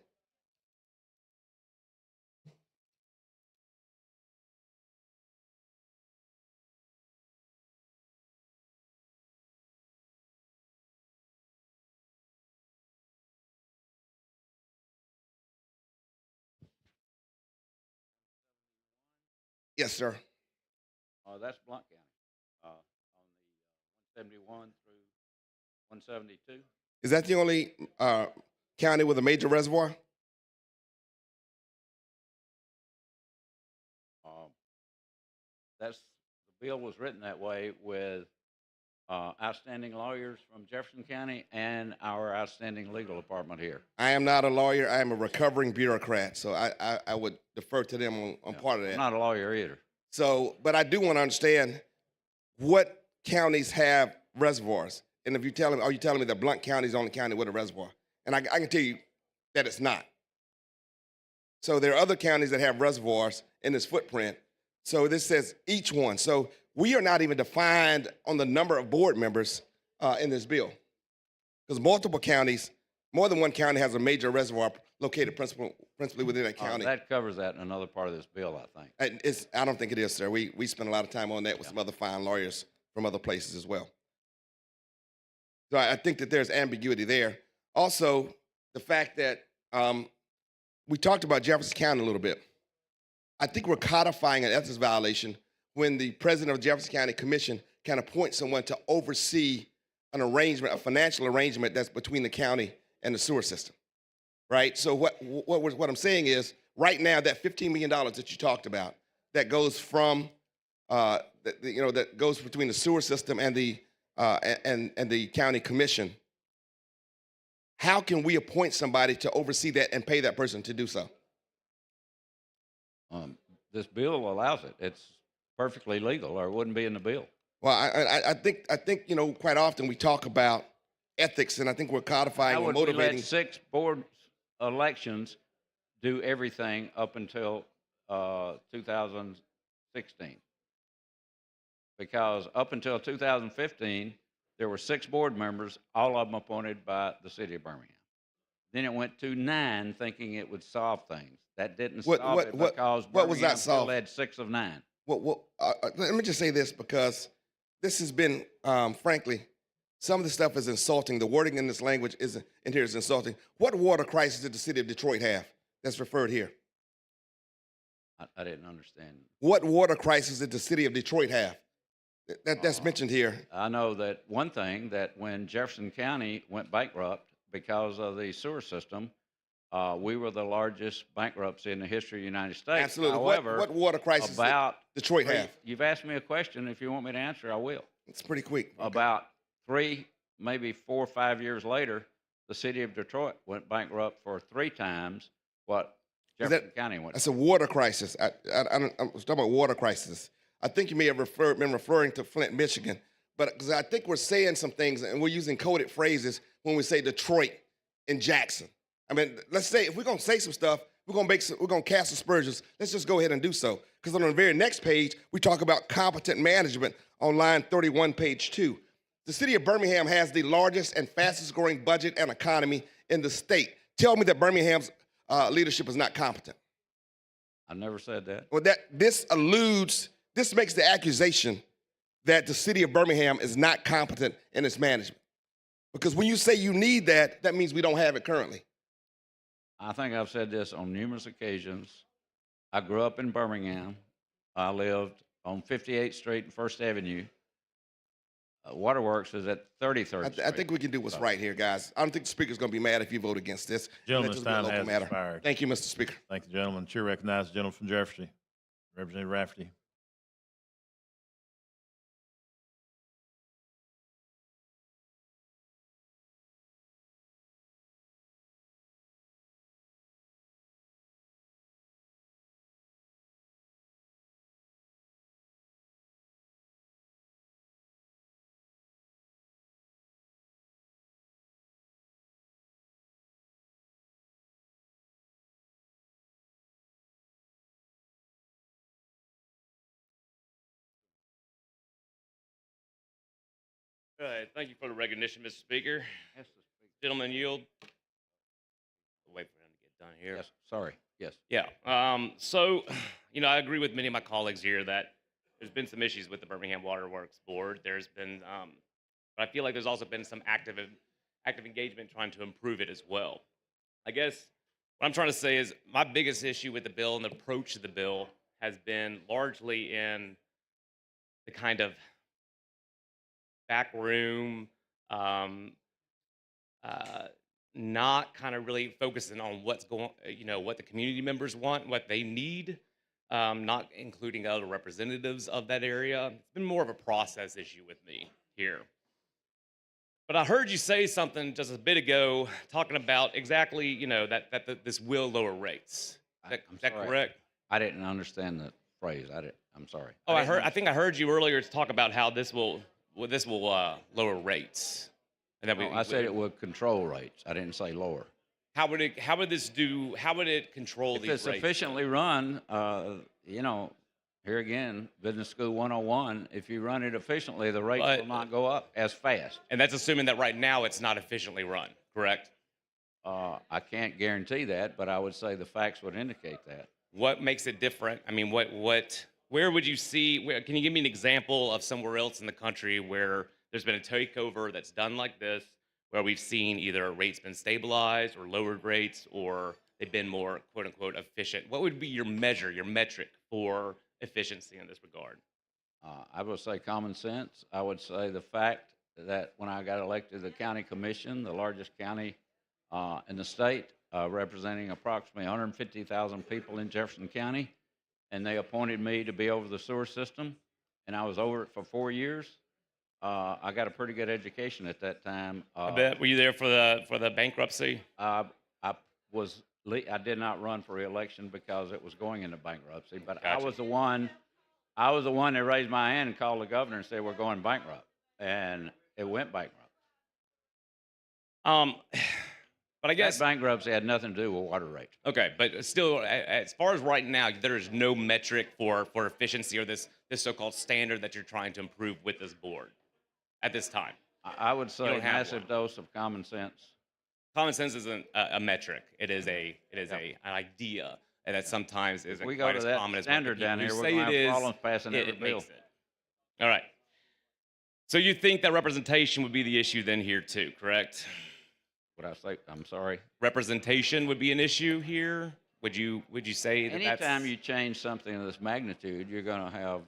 Yes, sir. That's Blount County on the 171 through 172. Is that the only county with a major reservoir? The bill was written that way with outstanding lawyers from Jefferson County and our outstanding legal department here. I am not a lawyer. I am a recovering bureaucrat, so I would defer to them on part of that. I'm not a lawyer either. So, but I do want to understand what counties have reservoirs. And if you tell me, are you telling me that Blount County is the only county with a reservoir? And I can tell you that it's not. So there are other counties that have reservoirs in this footprint. So this says each one. So we are not even defined on the number of board members in this bill. Because multiple counties, more than one county has a major reservoir located principally within that county. That covers that in another part of this bill, I think. I don't think it is, sir. We spent a lot of time on that with some other fine lawyers from other places as well. So I think that there's ambiguity there. Also, the fact that we talked about Jefferson County a little bit. I think we're codifying an ethics violation when the president of Jefferson County Commission can appoint someone to oversee an arrangement, a financial arrangement that's between the county and the sewer system, right? So what I'm saying is, right now, that $15 million that you talked about, that goes from, that goes between the sewer system and the county commission. How can we appoint somebody to oversee that and pay that person to do so? This bill allows it. It's perfectly legal, or it wouldn't be in the bill. Well, I think quite often we talk about ethics, and I think we're codifying How and would we motivating. let 6 board elections do everything up until 2016? Because up until 2015, there were 6 board members, all of them appointed by the city of Birmingham. Then it went to 9, thinking it would solve things. That didn't solve it because what was Birmingham that solve? still had 6 of 9. Let me just say this, because this has been, frankly, some of the stuff is insulting. The wording in this language in here is insulting. What water crisis did the city of Detroit have that's referred here? I didn't understand. What water crisis did the city of Detroit have that's mentioned here? I know that one thing, that when Jefferson County went bankrupt because of the sewer system, we were the largest bankruptcy in the history of the United States. Absolutely. However, What water crisis did Detroit have? You've asked me a question. If you want me to answer, I will. It's pretty quick. Okay. About 3, maybe 4 or 5 years later, the city of Detroit went bankrupt for 3 times what Jefferson County went. That's a water crisis. I was talking about water crisis. I think you may have been referring to Flint, Michigan, but because I think we're saying some things and we're using coded phrases when we say Detroit and Jackson. I mean, let's say if we're gonna say some stuff, we're gonna cast aspersions. Let's just go ahead and do so. Because on the very next page, we talk about competent management on line 31, page 2. The city of Birmingham has the largest and fastest growing budget and economy in the state. Tell me that Birmingham's leadership is not competent. I never said that. Well, this makes the accusation that the city of Birmingham is not competent in its management. Because when you say you need that, that means we don't have it currently. I think I've said this on numerous occasions. I grew up in Birmingham. I lived on 58th Street and First Avenue. Waterworks is at 33rd Street. I think we can do what's right here, guys. I don't think the speaker's going to be mad if you vote against this. Gentleman's time has matter. expired. Thank you, Mr. Speaker. Thank the gentleman. Chair recognizes the gentleman from Jefferson, Representative Rafferty. All right, thank you for the recognition, Mr. Speaker. Gentlemen, yield. Wait for him to get done here. Yes, sorry. Yes. Yeah. So, I agree with many of my colleagues here that there's been some issues with the Birmingham Water Works Board. There's been, but I feel like there's also been some active engagement trying to improve it as well. I guess what I'm trying to say is my biggest issue with the bill and the approach to the bill has been largely in the kind of backroom, not kind of really focusing on what's going, what the community members want, what they need, not including other representatives of that area. It's been more of a process issue with me here. But I heard you say something just a bit ago, talking about exactly, this will lower rates. Is that sorry. correct? I didn't understand the phrase. I'm sorry. Oh, I think I heard you earlier talk about how this will lower rates. And that No, I said it would control rates. I didn't say lower. How would it control If these it's rates? efficiently run, here again, Business School 101, if you run it efficiently, the rates will not go up as fast. And that's assuming that right now it's not efficiently run, correct? I can't guarantee that, but I would say the facts would indicate that. What makes it different? I mean, where would you see, can you give me an example of somewhere else in the country where there's been a takeover that's done like this, where we've seen either rates been stabilized or lowered rates, or they've been more quote unquote efficient? What would be your measure, your metric for efficiency in this regard? I would say common sense. I would say the fact that when I got elected to the county commission, the largest county in the state, representing approximately 150,000 people in Jefferson County, and they appointed me to be over the sewer system, and I was over it for 4 years. I got a pretty good education at that time. I bet. Were you there for the bankruptcy? I did not run for re-election because it was going into bankruptcy, but Gotcha. I was the one that raised my hand and called the governor and said, we're going bankrupt. And it went bankrupt. But I guess that bankruptcy had nothing to do with water rates. Okay, but still, as far as right now, there is no metric for efficiency or this so-called standard that you're trying to improve with this board at this time. I would say a don't have massive dose of common sense. Common sense isn't a metric. It is an idea, and that sometimes isn't we go quite to as that common as standard what the people down here, who we're say gonna it have is. problems passing every It bill. makes it. All right. So you think that representation would be the issue then here too, correct? What I say? I'm sorry. Representation would be an issue here. Would you say that Anytime you change something of this magnitude, you're going to have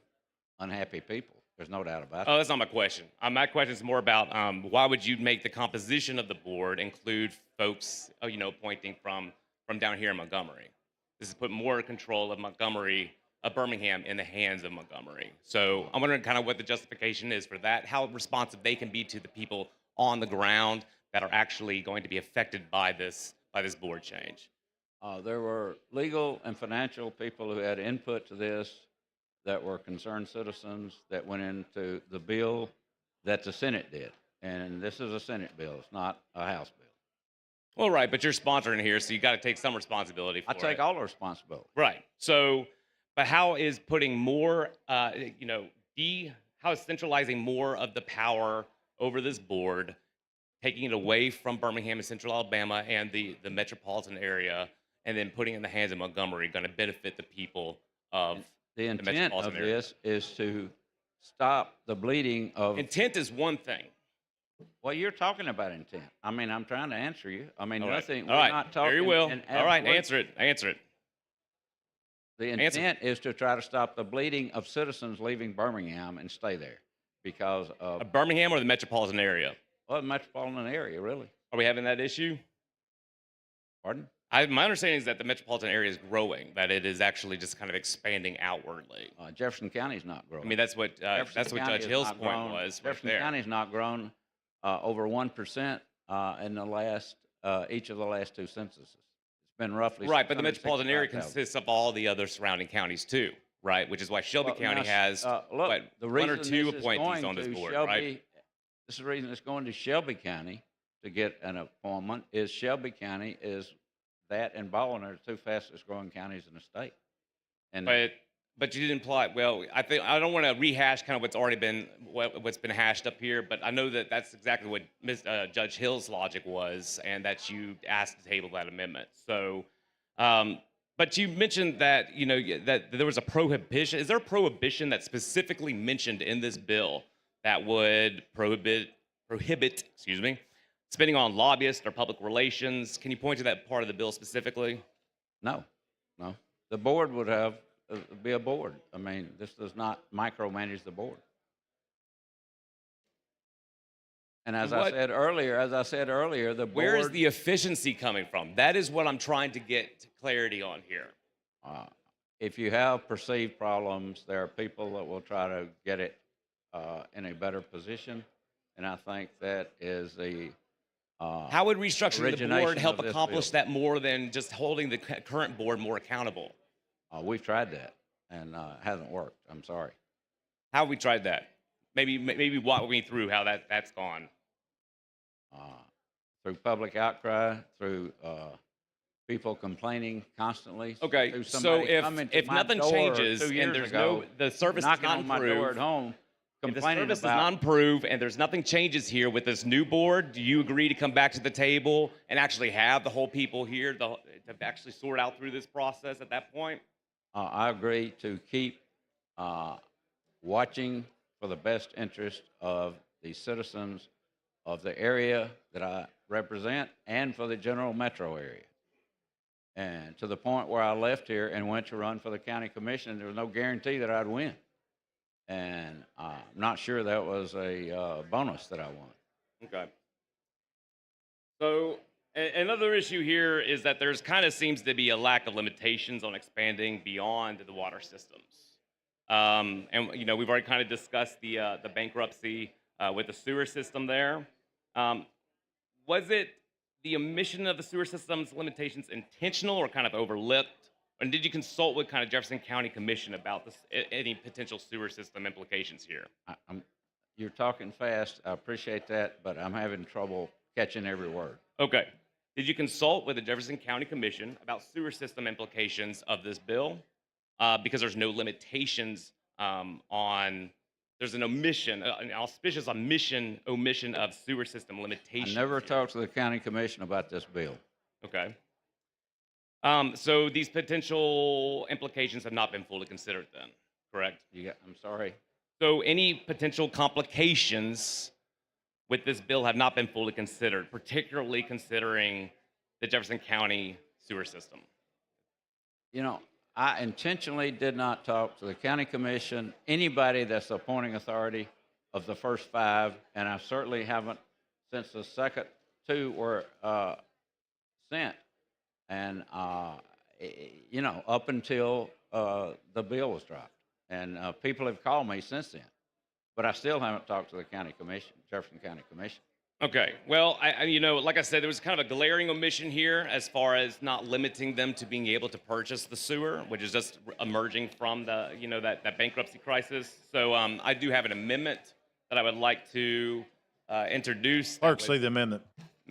unhappy people. There's no doubt about Oh, it. that's not my question. My question is more about why would you make the composition of the board include folks, appointing from down here in Montgomery? This is put more control of Birmingham in the hands of Montgomery. So I'm wondering kind of what the justification is for that, how responsive they can be to the people on the ground that are actually going to be affected by this board change. There were legal and financial people who had input to this that were concerned citizens that went into the bill that the Senate did. And this is a Senate bill. It's not a House bill. Well, right, but you're sponsoring here, so you got to take some responsibility for I take it. all the responsibility. Right. So, but how is putting more, how is centralizing more of the power over this board, taking it away from Birmingham and Central Alabama and the metropolitan area, and then putting it in the hands of Montgomery going to benefit the people of The intent of metropolitan area? this is to stop the bleeding of. Intent is one thing. Well, you're talking about intent. I mean, I'm trying to answer you. I mean, All right. nothing. All We're right. not talking. Very well. in All right. absolute- Answer it. The Answer. intent is to try to stop the bleeding of citizens leaving Birmingham and stay there because of Birmingham or the metropolitan area? well, the metropolitan area, really. Are we having that issue? Pardon? My understanding is that the metropolitan area is growing, that it is actually just kind of expanding outwardly. Jefferson County's not growing. I mean, that's what Jefferson County Judge has Hill's not point grown. was right Jefferson there. County's not grown over 1% in the last each of the last two censuses. It's been roughly Right, but the metropolitan area 665,000. consists of all the other surrounding counties too, right? Which is why Shelby Well, County now, has look, what, the one or reason two this is appointees going on this to board, Shelby, right? This is the reason it's going to Shelby County to get an appointment. Is Shelby County is that and Baldwin are the two fastest growing counties in the state. And But you didn't imply. Well, I think I don't want to rehash kind of what's already been what's been hashed up here, but I know that that's exactly what Judge Hill's logic was, and that you asked to table that amendment. So, but you mentioned that that there was a prohibition. Is there a prohibition that's specifically mentioned in this bill that would prohibit, spending on lobbyists or public relations? Can you point to that part of the bill specifically? No. The board would have be a board. I mean, this does not micromanage the board. And as I said earlier, the board. Where is the efficiency coming from? That is what I'm trying to get clarity on here. If you have perceived problems, there are people that will try to get it in a better position. and I think that is the How would restructuring the origination board help of this accomplish bill. that more than just holding the current board more accountable? We've tried that, and it hasn't worked. I'm sorry. How have we tried that? Maybe walk me through how that's gone. Through public outcry, through people complaining constantly. Okay, through so somebody coming to if my nothing door changes 2 and years there's ago, the service is knocking not on my door at improved, home, if the complaining service about does not improve and there's nothing changes here with this new board, do you agree to come back to the table and actually have the whole people here to actually sort out through this process at that point? I agree to keep watching for the best interest of the citizens of the area that I represent and for the general metro area. And to the point where I left here and went to run for the county commission, there was no guarantee that I'd win. And I'm not sure that was a bonus that I won. Okay. So another issue here is that there's kind of seems to be a lack of limitations on expanding beyond the water systems. And you know, we've already kind of discussed the bankruptcy with the sewer system there. Was it the omission of the sewer system's limitations intentional or kind of overlooked? And did you consult with kind of Jefferson County Commission about this, any potential sewer system implications here? You're talking fast. I appreciate that, but I'm having trouble catching every word. Okay. Did you consult with the Jefferson County Commission about sewer system implications of this bill? Because there's no limitations there's an omission, an auspicious omission of sewer system I limitations. never talked to the county commission about this bill. Okay. So these potential implications have not been fully considered then, correct? I'm sorry. So any potential complications with this bill have not been fully considered, particularly considering the Jefferson County sewer system. You know, I intentionally did not talk to the county commission, anybody that's the appointing authority of the first 5, and I certainly haven't since the second 2 were sent. And, you know, up until the bill was dropped. And people have called me since then. But I still haven't talked to the county commission, Jefferson County Commission. Okay, well, you know, like I said, there was kind of a glaring omission here as far as not limiting them to being able to purchase the sewer, which is just emerging from the, you know, that bankruptcy crisis. So I do have an amendment that I would like to introduce. Clerk, see the amendment.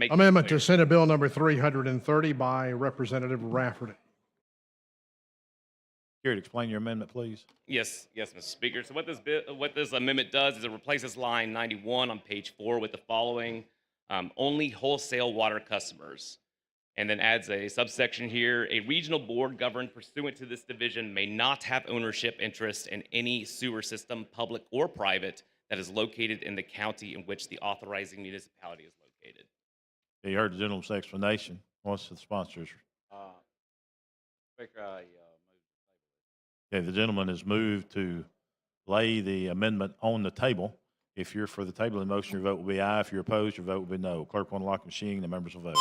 Amendment to Senate Bill number 330 by Representative Rafferty. Here to explain your amendment, please. Yes, Mr. Speaker. So what this amendment does is it replaces line 91 on page 4 with the following: only wholesale water customers, and then adds a subsection here: a regional board governed pursuant to this division may not have ownership interest in any sewer system, public or private, that is located in the county in which the authorizing municipality is located. You heard the gentleman's explanation. What's the sponsors? Speaker, I Okay, the gentleman has moved to lay the amendment on the table. If you're for the table of the motion, your vote will be aye. If you're opposed, your vote will be no. Clerk will unlock the machine. The members will vote.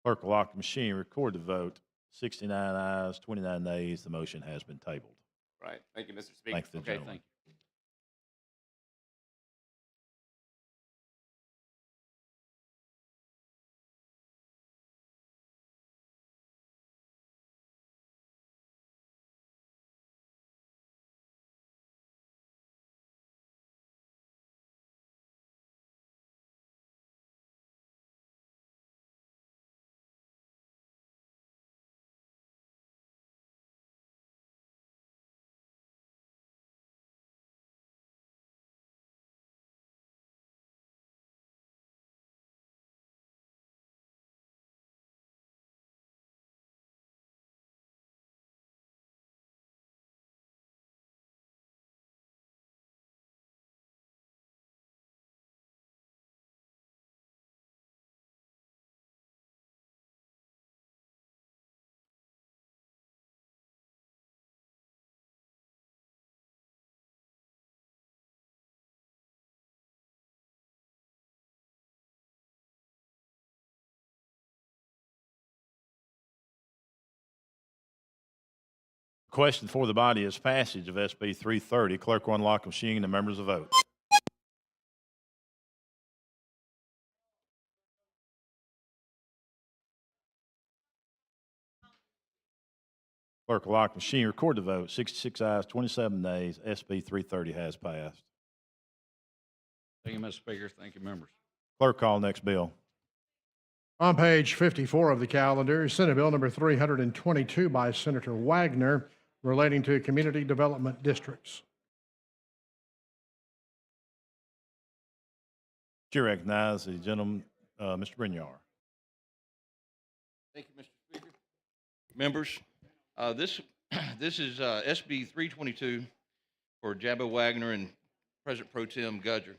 Clerk will lock the machine, record the vote. 69 ayes, 29 nays. The motion has been tabled. Right. Thank you, Mr. Speaker. Thank the Okay, gentleman. thank you. Question for the body is passage of SB 330. Clerk will unlock the machine and the members will vote. Clerk will lock the machine, record the vote. 66 ayes, 27 nays. SB 330 has passed. Thank you, Mr. Speaker. Thank you, members. Clerk, call next bill. On page 54 of the calendar, Senate Bill number 322 by Senator Wagner relating to community development districts. Chair recognizes the gentleman, Mr. Brinyar. Thank you, Mr. Speaker. Members, this is SB 322 for Jabba Wagner and President Pro Tem Gudger.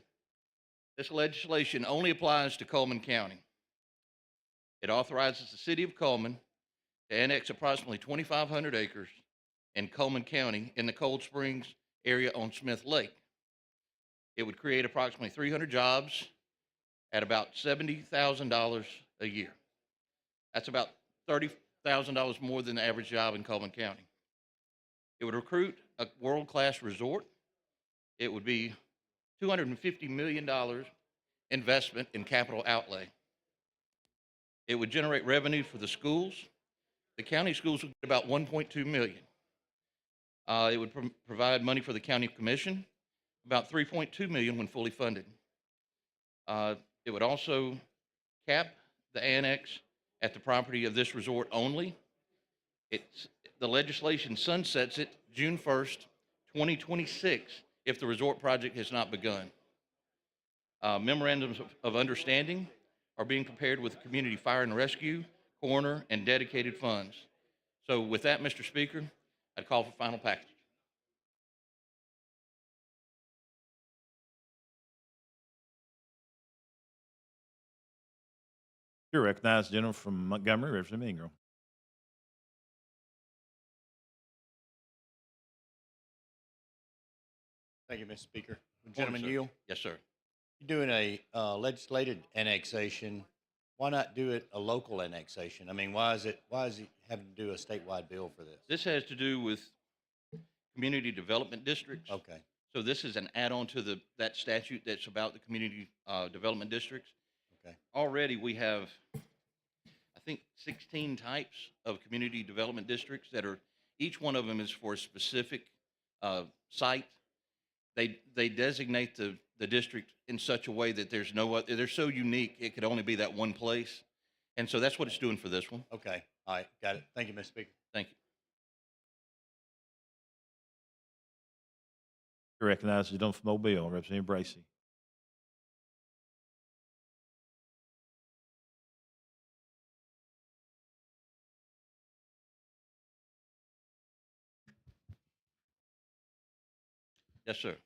This legislation only applies to Coleman County. It authorizes the city of Coleman to annex approximately 2,500 acres in Coleman County in the Cold Springs area on Smith Lake. It would create approximately 300 jobs at about $70,000 a year. That's about $30,000 more than the average job in Coleman County. It would recruit a world-class resort. It would be $250 million investment in capital outlay. It would generate revenue for the schools. The county schools would get about $1.2 million. It would provide money for the county commission, about $3.2 million when fully funded. It would also cap the annex at the property of this resort only. The legislation sunsets it June 1st, 2026, if the resort project has not begun. Memorandums of understanding are being prepared with community fire and rescue, coroner, and dedicated funds. So with that, Mr. Speaker, I'd call for final passage. Chair recognizes the gentleman from Montgomery, Representative Ingram. Thank you, Mr. Speaker. Gentleman yield. Yes, sir. You're doing a legislated annexation. Why not do it a local annexation? I mean, why is it having to do a statewide bill for this? This has to do with community development districts. Okay. So this is an add-on to that statute that's about the community development districts. Okay. Already we have, I think, 16 types of community development districts that are, each one of them is for a specific site. They designate the district in such a way that there's no other, they're so unique, it could only be that one place. And so that's what it's doing for this one. Okay. All right. Got it. Thank you, Mr. Speaker. Thank you. Chair recognizes the gentleman from Mobile, Representative Bracy. Yes, sir.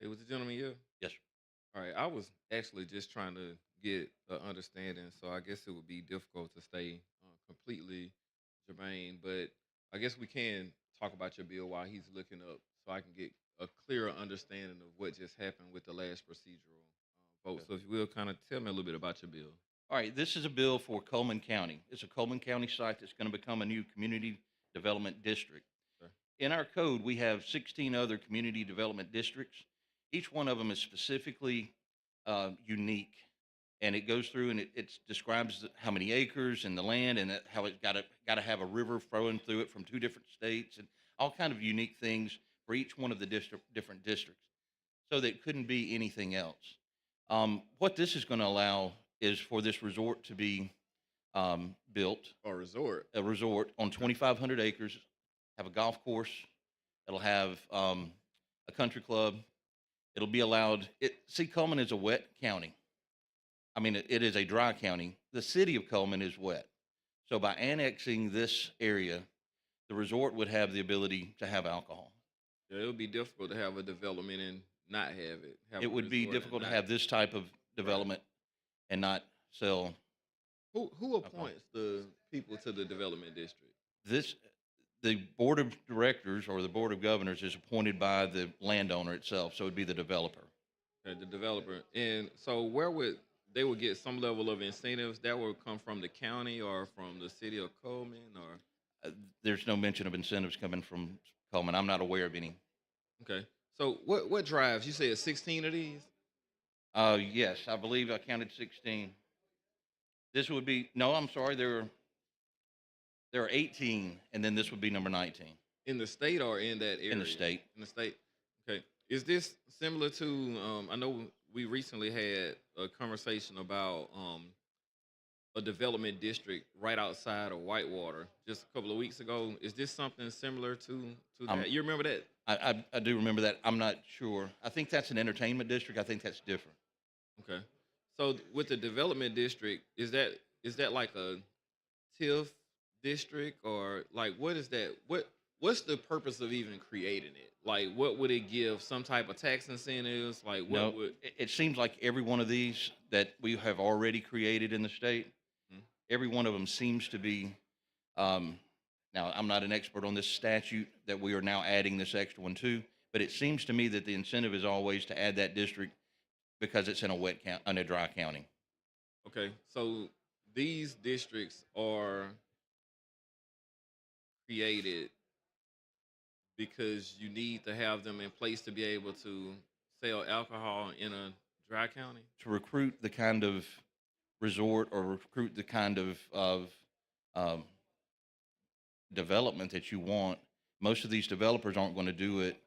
Hey, was the gentleman here? Yes, sir. All right, I was actually just trying to get an understanding, so I guess it would be difficult to stay completely germane, but I guess we can talk about your bill while he's looking up so I can get a clearer understanding of what just happened with the last procedural vote. So if you will, kind of tell me a little bit about your bill. All right, this is a bill for Coleman County. It's a Coleman County site that's going to become a new community development district. Okay. In our code, we have 16 other community development districts. Each one of them is specifically unique, and it goes through and it describes how many acres and the land and how it's got to have a river flowing through it from 2 different states and all kind of unique things for each one of the different districts, so that it couldn't be anything else. What this is going to allow is for this resort to be built. A resort? A resort on 2,500 acres, have a golf course. It'll have a country club. It'll be allowed. Coleman is a wet county. I mean, it is a dry county. The city of Coleman is wet. So by annexing this area, the resort would have the ability to have alcohol. Yeah, it would be difficult to have a development and not have it. It would be difficult to have this type of development and not sell. Who appoints the people to the development district? The board of directors or the board of governors is appointed by the landowner itself, so it'd be the developer. Okay, the developer. And so where would they would get some level of incentives that would come from the county or from the city of Coleman or? There's no mention of incentives coming from Coleman. I'm not aware of any. Okay. So what drives? You said 16 of these? Yes, I believe I counted 16. This would be, no, I'm sorry, there are 18, and then this would be number 19. In the state or in that area? In the state. In the state. Okay. Is this similar to? I know we recently had a conversation about a development district right outside of Whitewater just a couple of weeks ago. Is this something similar to that? You remember that? I do remember that. I'm not sure. I think that's an entertainment district. I think that's different. Okay. So with the development district, is that like a TIF district, or like what is that? What's the purpose of even creating it? Like, what would it give? Some type of tax incentives? Like, what No, would? it seems like every one of these that we have already created in the state, every one of them seems to be, now I'm not an expert on this statute that we are now adding this extra one to, but it seems to me that the incentive is always to add that district because it's in a dry county. Okay, so these districts are created because you need to have them in place to be able to sell alcohol in a dry county? To recruit the kind of resort or recruit the kind of development that you want. Most of these developers aren't going to do it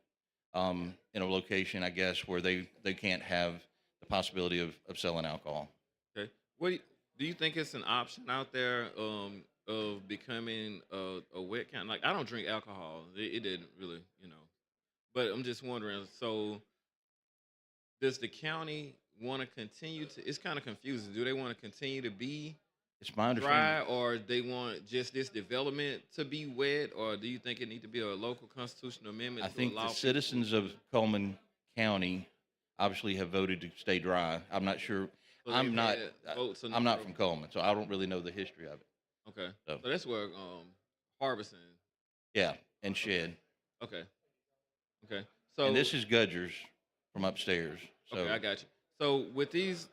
in a location, I guess, where they can't have the possibility of selling alcohol. Okay. Do you think it's an option out there of becoming a wet county? Like, I don't drink alcohol. It didn't really, But I'm just wondering, so does the county want to continue to, it's kind of confusing. Do they want to continue to be It's my dry, understanding. or they want just this development to be wet, or do you think it need to be a local constitutional amendment I to think allow the people- citizens of Coleman County obviously have voted to stay dry. I'm not sure. So I'm they've not. had votes in I'm the not from Coleman, so I don't really know the history of it. Okay. So. So that's where Harbison. Yeah, and Shed. Okay. Okay. So And this is Gudger's from upstairs. So okay, I got you. So with these,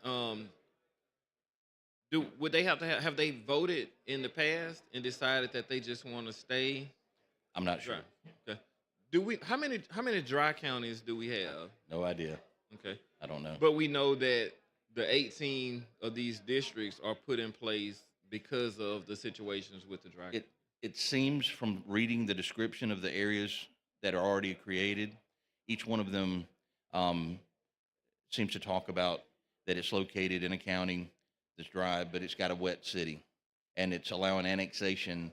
would they have they voted in the past and decided that they just want to stay I'm not sure. dry? Okay. How many dry counties do we have? No idea. Okay. I don't know. But we know that the 18 of these districts are put in place because of the situations with the dry. It seems from reading the description of the areas that are already created, each one of them seems to talk about that it's located in a county that's dry, but it's got a wet city, and it's allowing annexation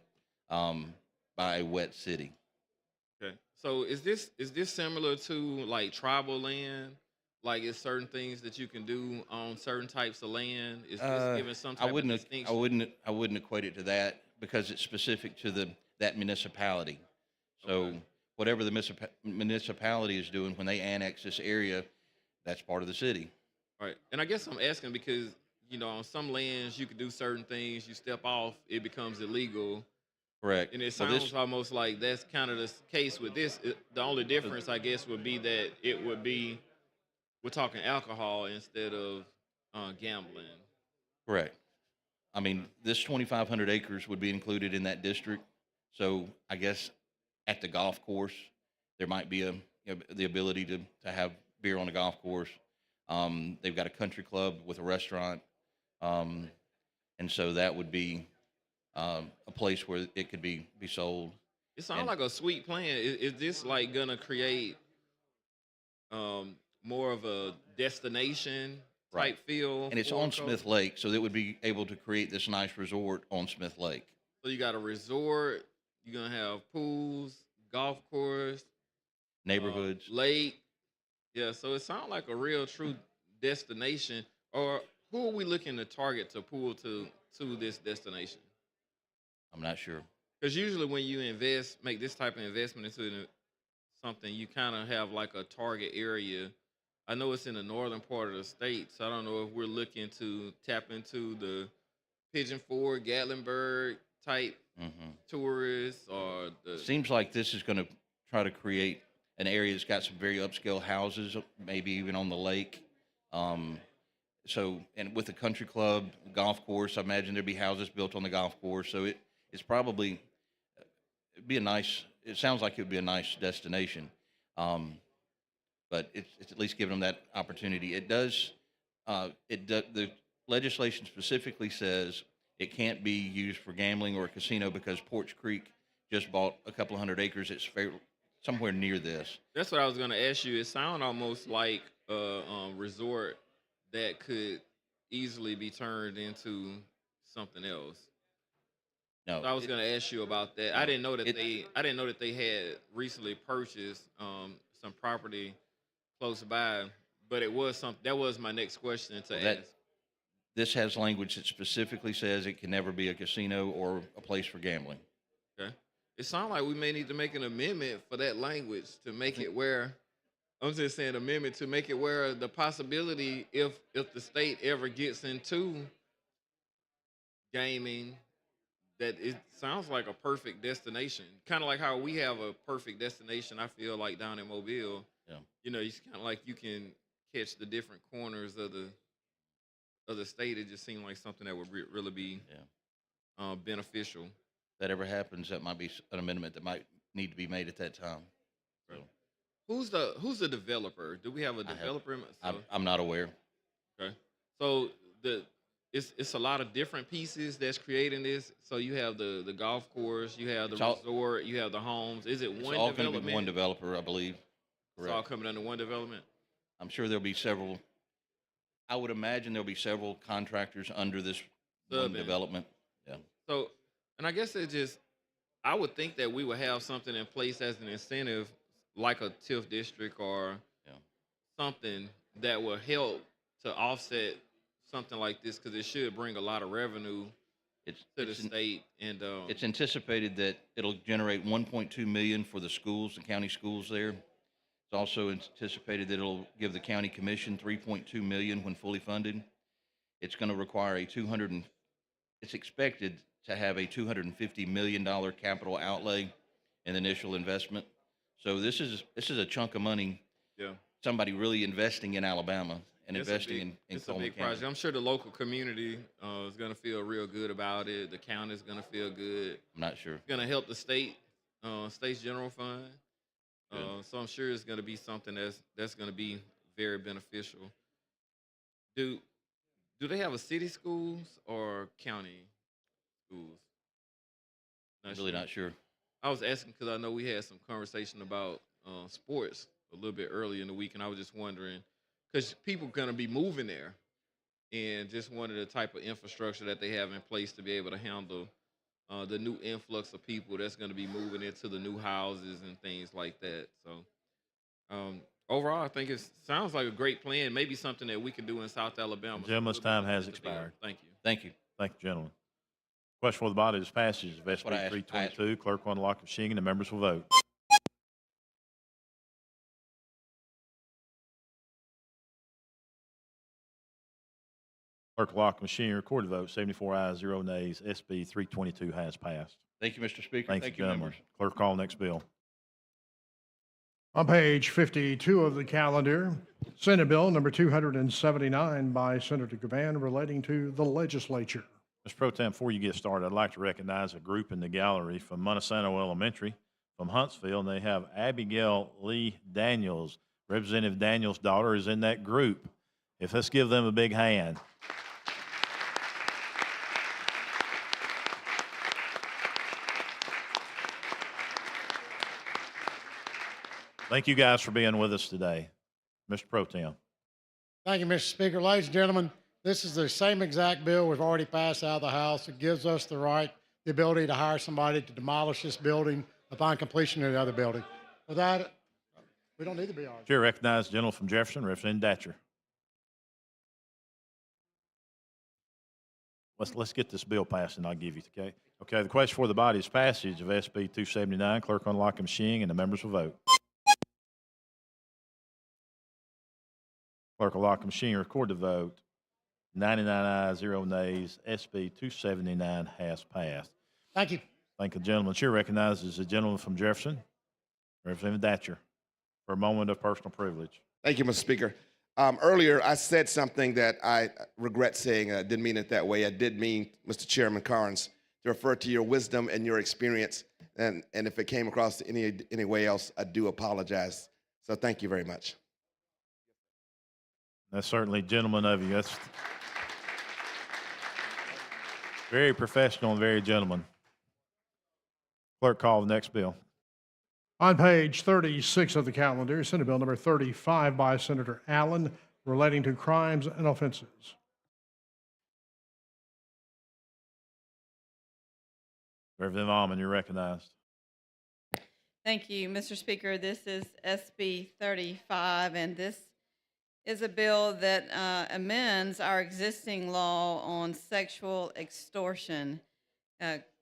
by a wet city. Okay. So is this similar to like tribal land? Like, is certain things that you can do on certain types of land? Is this given some type of distinction? I wouldn't equate it to that because it's specific to that municipality. So whatever the municipality is doing when they annex this area, that's part of the city. Right. And I guess I'm asking because, on some lands you can do certain things, you step off, it becomes illegal. Correct. And it So sounds this- almost like that's kind of the case with this. The only difference, I guess, would be that it would be, we're talking alcohol instead of gambling. Correct. I mean, this 2,500 acres would be included in that district. So I guess at the golf course, there might be the ability to have beer on the golf course. They've got a country club with a restaurant. And so that would be a place where it could be sold. It sounds like a sweet plan. Is this like gonna create more of a destination type feel? And it's for on Coke? Smith Lake, so it would be able to create this nice resort on Smith Lake. So you got a resort. You're gonna have pools, golf course, Neighborhoods. lake. Yeah. So it sounds like a real true destination. Or who are we looking to target to pull to this destination? I'm not sure. Because usually when you make this type of investment into something, you kind of have like a target area. I know it's in the northern part of the state, so I don't know if we're looking to tap into the Pigeon Forge, Gatlinburg type tourists, or the. Seems like this is going to try to create an area that's got some very upscale houses, maybe even on the lake. And with the country club, golf course, I imagine there'd be houses built on the golf course. So it's probably it'd be a nice, it sounds like it would be a nice destination. But it's at least giving them that opportunity. The legislation specifically says it can't be used for gambling or a casino because Porch Creek just bought a couple of 100 acres. It's somewhere near this. That's what I was gonna ask you. It sounds almost like a resort that could easily be turned into something else. No, So I was gonna ask you about that. I didn't know that they had recently purchased some property close by, but it was that was my next question to ask. This has language that specifically says it can never be a casino or a place for gambling. Okay. It sounds like we may need to make an amendment for that language to make it where, I'm just saying amendment to make it where the possibility if the state ever gets into gaming, that it sounds like a perfect destination. Kind of like how we have a perfect destination, I feel like down in Mobile. Yeah. You know, it's kind of like you can catch the different corners of the state. It just seemed like something that would really be beneficial. If that ever happens, that might be an amendment that might need to be made at that time. So, Who's the developer? Do we have a developer? I'm not aware. Okay. So it's a lot of different pieces that's creating this. So you have the golf course, you have the resort, you have the homes. Is it It's one all going to development? be one developer, I believe. It's all coming under one development. I'm sure there'll be several. I would imagine there'll be several contractors under this one development. Yeah. So, and I guess I would think that we would have something in place as an incentive, like a TIF district or something that will help to offset something like this, because it should bring a lot of revenue to the state. And It's anticipated that it'll generate 1.2 million for the schools, the county schools there. It's also anticipated that it'll give the county commission 3.2 million when fully funded. It's going to require it's expected to have a $250 million capital outlay in initial investment. So this is a chunk of money. Yeah. Somebody really investing in Alabama and investing in it's a Coleman big County. project. I'm sure the local community is going to feel real good about it. The county's going to feel good. I'm not sure. It's going to help the state's general fund. So I'm sure it's going to be something that's going to be very beneficial. Do they have a city schools or county schools? Really not sure. I was asking because I know we had some conversation about sports a little bit earlier in the week, and I was just wondering, because people are going to be moving there, and just wanted the type of infrastructure that they have in place to be able to handle the new influx of people that's going to be moving into the new houses and things like that. So overall, I think it sounds like a great plan, maybe something that we can do in South Alabama. Gentleman's time has expired. Thank you. Thank you. Thank you, gentlemen. Question for the body is passage of SB what I asked. 322. Clerk will unlock the machine and the members will vote. Clerk will lock the machine and record the vote. 74 ayes, 0 nays. SB 322 has passed. Thank you, Mr. Speaker. Thank you, gentlemen. members. Clerk, call next bill. On page 52 of the calendar, Senate Bill number 279 by Senator Gavan relating to the legislature. Mr. Pro Tem, before you get started, I'd like to recognize a group in the gallery from Montesano Elementary, from Huntsville, and they have Abigail Lee Daniels. Representative Daniels' daughter is in that group. Let's give them a big hand. Thank you guys for being with us today. Mr. Pro Tem. Thank you, Mr. Speaker. Ladies and gentlemen, this is the same exact bill we've already passed out of the House. It gives us the ability to hire somebody to demolish this building upon completion of the other building. Without it, we don't need to be arguing. Chair recognizes the gentleman from Jefferson, Representative Datcher. Let's get this bill passed and I'll give you, okay? Okay, the question for the body is passage of SB 279. Clerk unlock the machine and the members will vote. Clerk will lock the machine, record the vote. 99 ayes, 0 nays. SB 279 has passed. Thank you. Thank you, gentleman. Chair recognizes the gentleman from Jefferson, Representative Datcher, for a moment of personal privilege. Thank you, Mr. Speaker. Earlier, I said something that I regret saying. I didn't mean it that way. I did mean, Mr. Chairman Carnes, to refer to your wisdom and your experience And if it came across any way else, I do apologize. So thank you very much. That's certainly gentleman of you. That's very professional and very gentleman. Clerk, call the next bill. On page 36 of the calendar, Senate Bill number 35 by Senator Allen, relating to crimes and offenses. Representative Almond, you're recognized. Thank you, Mr. Speaker. This is SB 35, and this is a bill that amends our existing law on sexual extortion.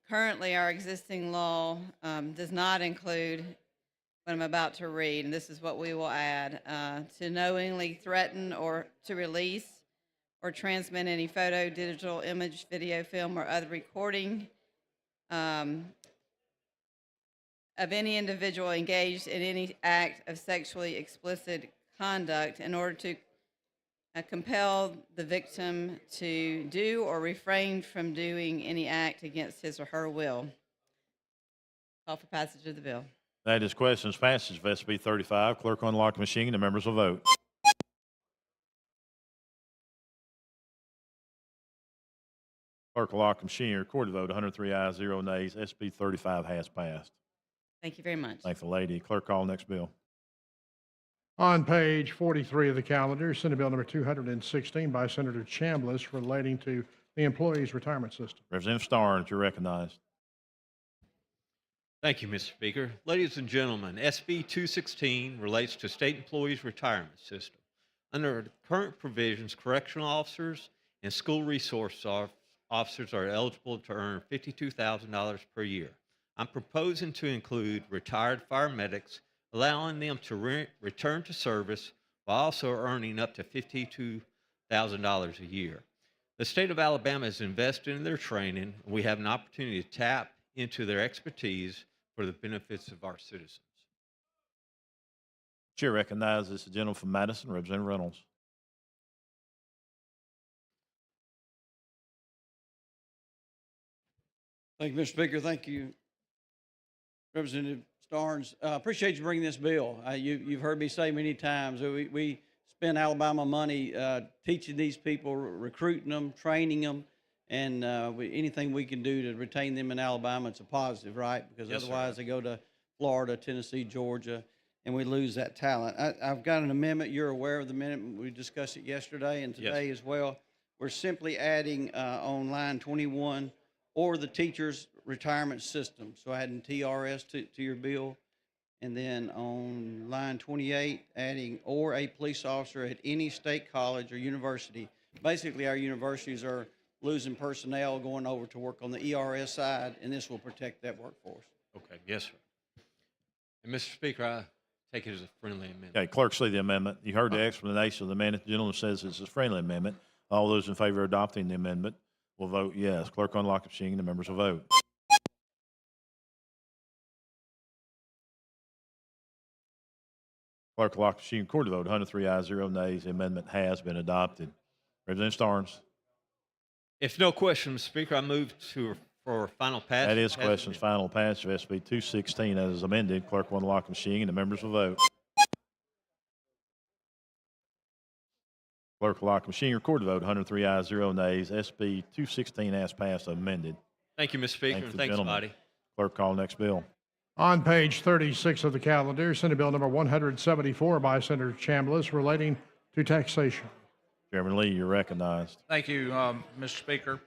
Currently, our existing law does not include what I'm about to read, and this is what we will add. To knowingly threaten or to release or transmit any photo, digital image, video, film, or other recording of any individual engaged in any act of sexually explicit conduct in order to compel the victim to do or refrain from doing any act against his or her will. Call for passage of the bill. That is questions passage of SB 35. Clerk unlock the machine and the members will vote. Clerk will lock the machine. Recorded vote 103 ayes, 0 nays. SB 35 has passed. Thank you very much. Thank the lady. Clerk, call next bill. On page 43 of the calendar, Senate Bill number 216 by Senator Chambliss, relating to the Employees Retirement System. Representative Starnes, you're recognized. Thank you, Mr. Speaker. Ladies and gentlemen, SB 216 relates to state employees' retirement system. Under the current provisions, correctional officers and school resource officers are eligible to earn $52,000 per year. I'm proposing to include retired fire medics, allowing them to return to service while also earning up to $52,000 a year. The state of Alabama is invested in their training, and we have an opportunity to tap into their expertise for the benefits of our citizens. Chair recognizes the gentleman from Madison, Representative Reynolds. Thank you, Mr. Speaker. Thank you, Representative Starnes. Appreciate you bringing this bill. You've heard me say many times that we spend Alabama money teaching these people, recruiting them, training them, and anything we can do to retain them in Alabama, it's a positive, right? Because Yes, otherwise sir. they go to Florida, Tennessee, Georgia, and we lose that talent. I've got an amendment. You're aware of the amendment. We discussed it yesterday and today as well. We're simply adding on line 21, or the teacher's retirement system. So adding TRS to your bill. And then on line 28, adding or a police officer at any state college or university. Basically, our universities are losing personnel going over to work on the ERS side, and this will protect that workforce. Okay, yes, sir. And Mr. Speaker, I take it as a friendly amendment. Okay, clerk, see the amendment. You heard the explanation of the amendment. The gentleman says it's a friendly amendment. All those in favor of adopting the amendment will vote yes. Clerk, unlock the machine and the members will vote. Clerk, lock the machine. Record the vote. 103 ayes, 0 nays. The amendment has been adopted. Representative Starnes. If no question, Mr. Speaker, I move for final passage. That is questions. Final passage of SB 216 as amended. Clerk will unlock the machine and the members will vote. Clerk will lock the machine. Record the vote. 103 ayes, 0 nays. SB 216 has passed amended. Thank you, Mr. Speaker, Thank and the thanks, gentleman. body. Clerk, call next bill. On page 36 of the calendar, Senate Bill number 174 by Senator Chambliss, relating to taxation. Chairman Lee, you're recognized. Thank you, Mr. Speaker.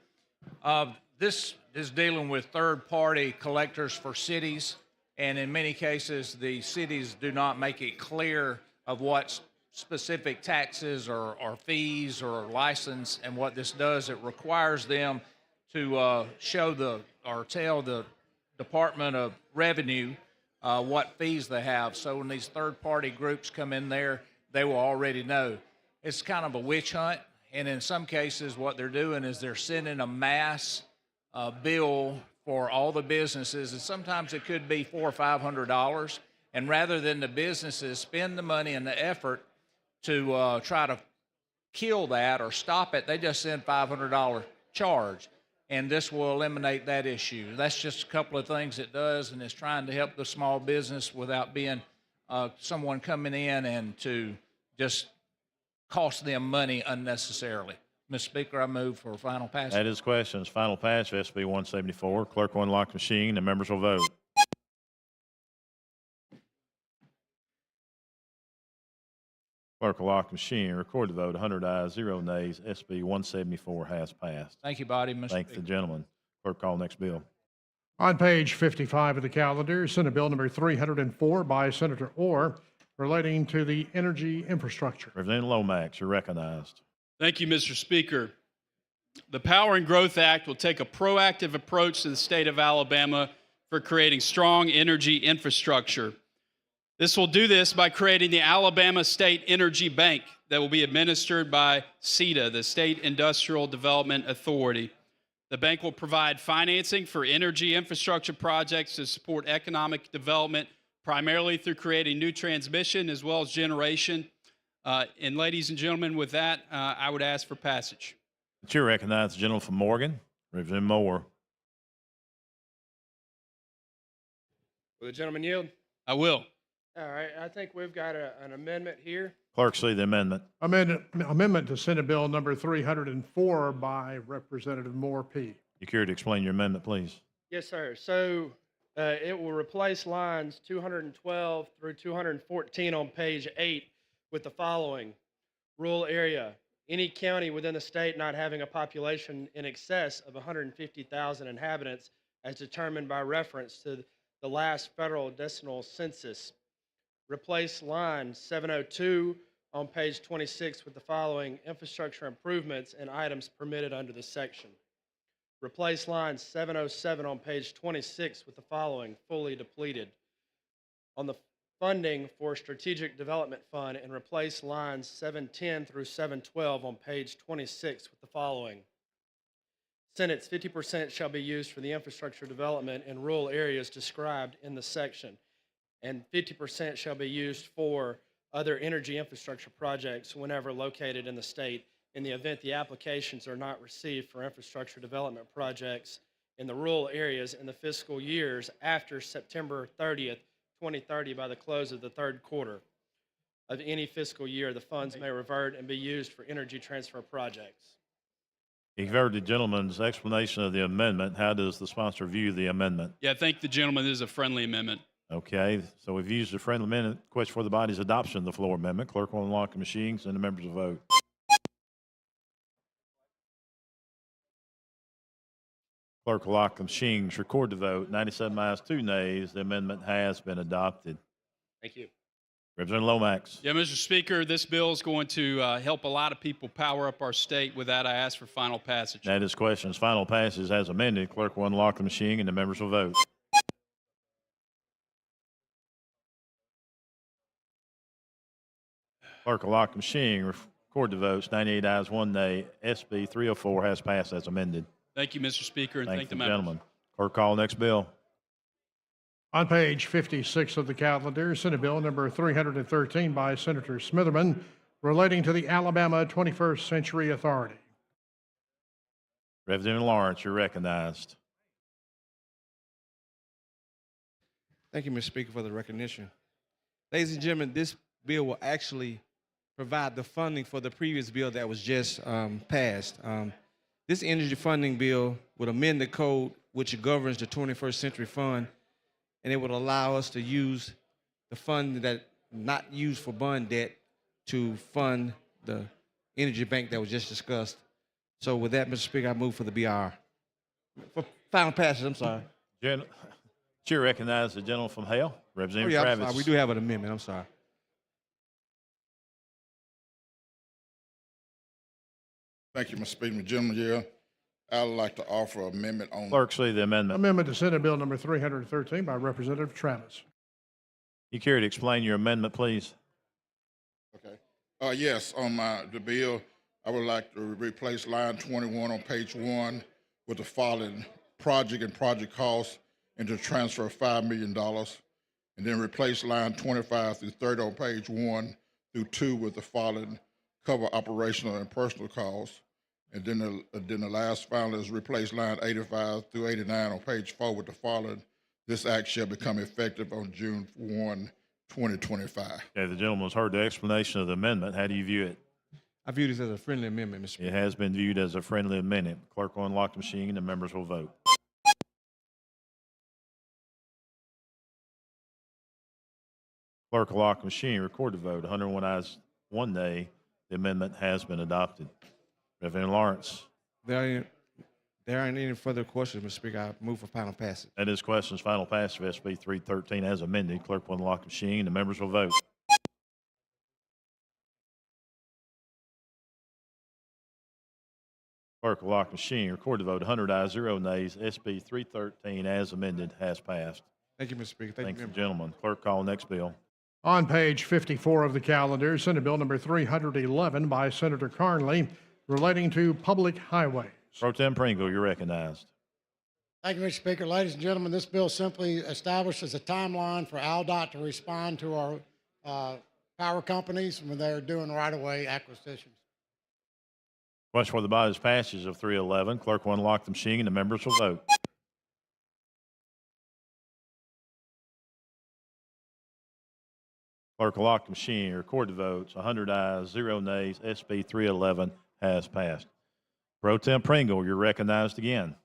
This is dealing with third-party collectors for cities, and in many cases, the cities do not make it clear of what specific taxes or fees or license, and what this does, it requires them to show or tell the Department of Revenue what fees they have. So when these third-party groups come in there, they will already know. It's kind of a witch hunt, and in some cases, what they're doing is they're sending a mass bill for all the businesses, and sometimes it could be $400 or $500. And rather than the businesses spend the money and the effort to try to kill that or stop it, they just send $500 charge. and this will eliminate that issue. That's just a couple of things it does, and it's trying to help the small business without being someone coming in and to just cost them money unnecessarily. Mr. Speaker, I move for final passage. That is questions. Final pass of SB 174. Clerk will unlock the machine and members will vote. Clerk will lock the machine. Record the vote. 100 ayes, 0 nays. SB 174 has passed. Thank you, body. Mr. Thank the Speaker. gentleman. Clerk, call next bill. On page 55 of the calendar, Senate Bill number 304 by Senator Orr relating to the energy infrastructure. Representative Lomax, you're recognized. Thank you, Mr. Speaker. The Power and Growth Act will take a proactive approach to the state of Alabama for creating strong energy infrastructure. This will do this by creating the Alabama State Energy Bank that will be administered by SEDA, the State Industrial Development Authority. The bank will provide financing for energy infrastructure projects to support economic development, primarily through creating new transmission as well as generation. And ladies and gentlemen, with that, I would ask for passage. The chair recognizes the gentleman from Morgan, Representative Moore. Will the gentleman yield? I will. All right, I think we've got an amendment here. Clerk, see the amendment. Amendment to Senate Bill number 304 by Representative Moore P. You care to explain your amendment, please? Yes, sir. So it will replace lines 212 through 214 on page 8 with the following. Rural area, any county within the state not having a population in excess of 150,000 inhabitants as determined by reference to the last federal decimal census. Replace line 702 on page 26 with the following infrastructure improvements and items permitted under the section. Replace line 707 on page 26 with the following fully depleted. On the funding for Strategic Development Fund and replace lines 710 through 712 on page 26 with the following. Senate's 50% shall be used for the infrastructure development in rural areas described in the section, and 50% shall be used for other energy infrastructure projects whenever located in the state in the event the applications are not received for infrastructure development projects in the rural areas in the fiscal years after September 30th, 2030 by the close of the third quarter of any fiscal year. The funds may revert and be used for energy transfer projects. You've heard the gentleman's explanation of the amendment. How does the sponsor view the amendment? Yeah, thank the gentleman. This is a friendly amendment. Okay, so we've used the friendly amendment. Question for the body's adoption of the floor amendment. Clerk will unlock the machines and the members will vote. Clerk will lock the machines. Record the vote. 97 ayes, 2 nays. The amendment has been adopted. Thank you. Representative Lomax. Yeah, Mr. Speaker, this bill is going to help a lot of people power up our state. With that, I ask for final passage. That is questions. Final passes as amended. Clerk will unlock the machine and the members will vote. Clerk will lock the machine. Record the votes. 98 ayes, 1 nay. SB 304 has passed as amended. Thank you, Mr. Speaker, and thank the members. Gentleman. Clerk, call next bill. On page 56 of the calendar, Senate Bill number 313 by Senator Smitherman relating to the Alabama 21st Century Authority. Representative Lawrence, you're recognized. Thank you, Mr. Speaker, for the recognition. Ladies and gentlemen, this bill will actually provide the funding for the previous bill that was just passed. This energy funding bill would amend the code which governs the 21st Century Fund, and it would allow us to use the fund that not used for bond debt to fund the energy bank that was just discussed. So with that, Mr. Speaker, I move for the BR. For final passage, I'm sorry. Chair recognizes the gentleman from Hale, Representative I'm Travis. sorry. We do have an amendment, I'm sorry. Thank you, Mr. Speaker. Gentleman, yeah, I'd like to offer an amendment on. Clerk, see the amendment. Amendment to Senate Bill number 313 by Representative Travis. You care to explain your amendment, please? Okay. Yes, on the bill, I would like to replace line 21 on page 1 with the following project and project costs and to transfer $5 million. And then replace line 25 through 30 on page 1 through 2 with the following cover operational and personal costs. And then the last final is replace line 85 through 89 on page 4 with the following. This act shall become effective on June 1, 2025. Okay, the gentleman's heard the explanation of the amendment. How do you view it? I view this as a friendly amendment, Mr. Speaker. It has been viewed as a friendly amendment. Clerk will unlock the machine and the members will vote. Clerk will lock the machine, record the vote. 101 ayes, 1 nay. The amendment has been adopted. Reverend Lawrence. There aren't any further questions, Mr. Speaker. I move for final passage. That is questions final passage of SB 313 as amended. Clerk will unlock the machine. The members will vote. Clerk will lock the machine. Record the vote. 100 ayes, 0 nays. SB 313 as amended has passed. Thank you, Mr. Speaker. Thank you, gentlemen. Clerk, call next bill. On page 54 of the calendar, Senate Bill number 311 by Senator Carnley, relating to public highways. Pro Tem Pringle, you're recognized. Thank you, Mr. Speaker. Ladies and gentlemen, this bill simply establishes a timeline for AlDOT to respond to our power companies when they're doing right-of-way acquisitions. Question for the body's passage of 311. Clerk will unlock the machine and the members will vote. Clerk will lock the machine, record the votes. 100 ayes, 0 nays. SB 311 has passed. Pro Tem Pringle, you're recognized again.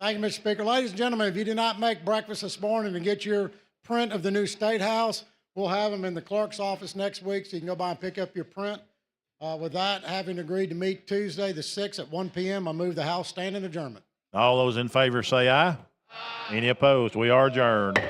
Thank you, Mr. Speaker. Ladies and gentlemen, if you did not make breakfast this morning and get your print of the new State House, we'll have them in the clerk's office next week, so you can go by and pick up your print. With that, having agreed to meet Tuesday the 6th at 1 p.m., I move the House stand in adjournment. All those in favor say aye. Any opposed? We are adjourned.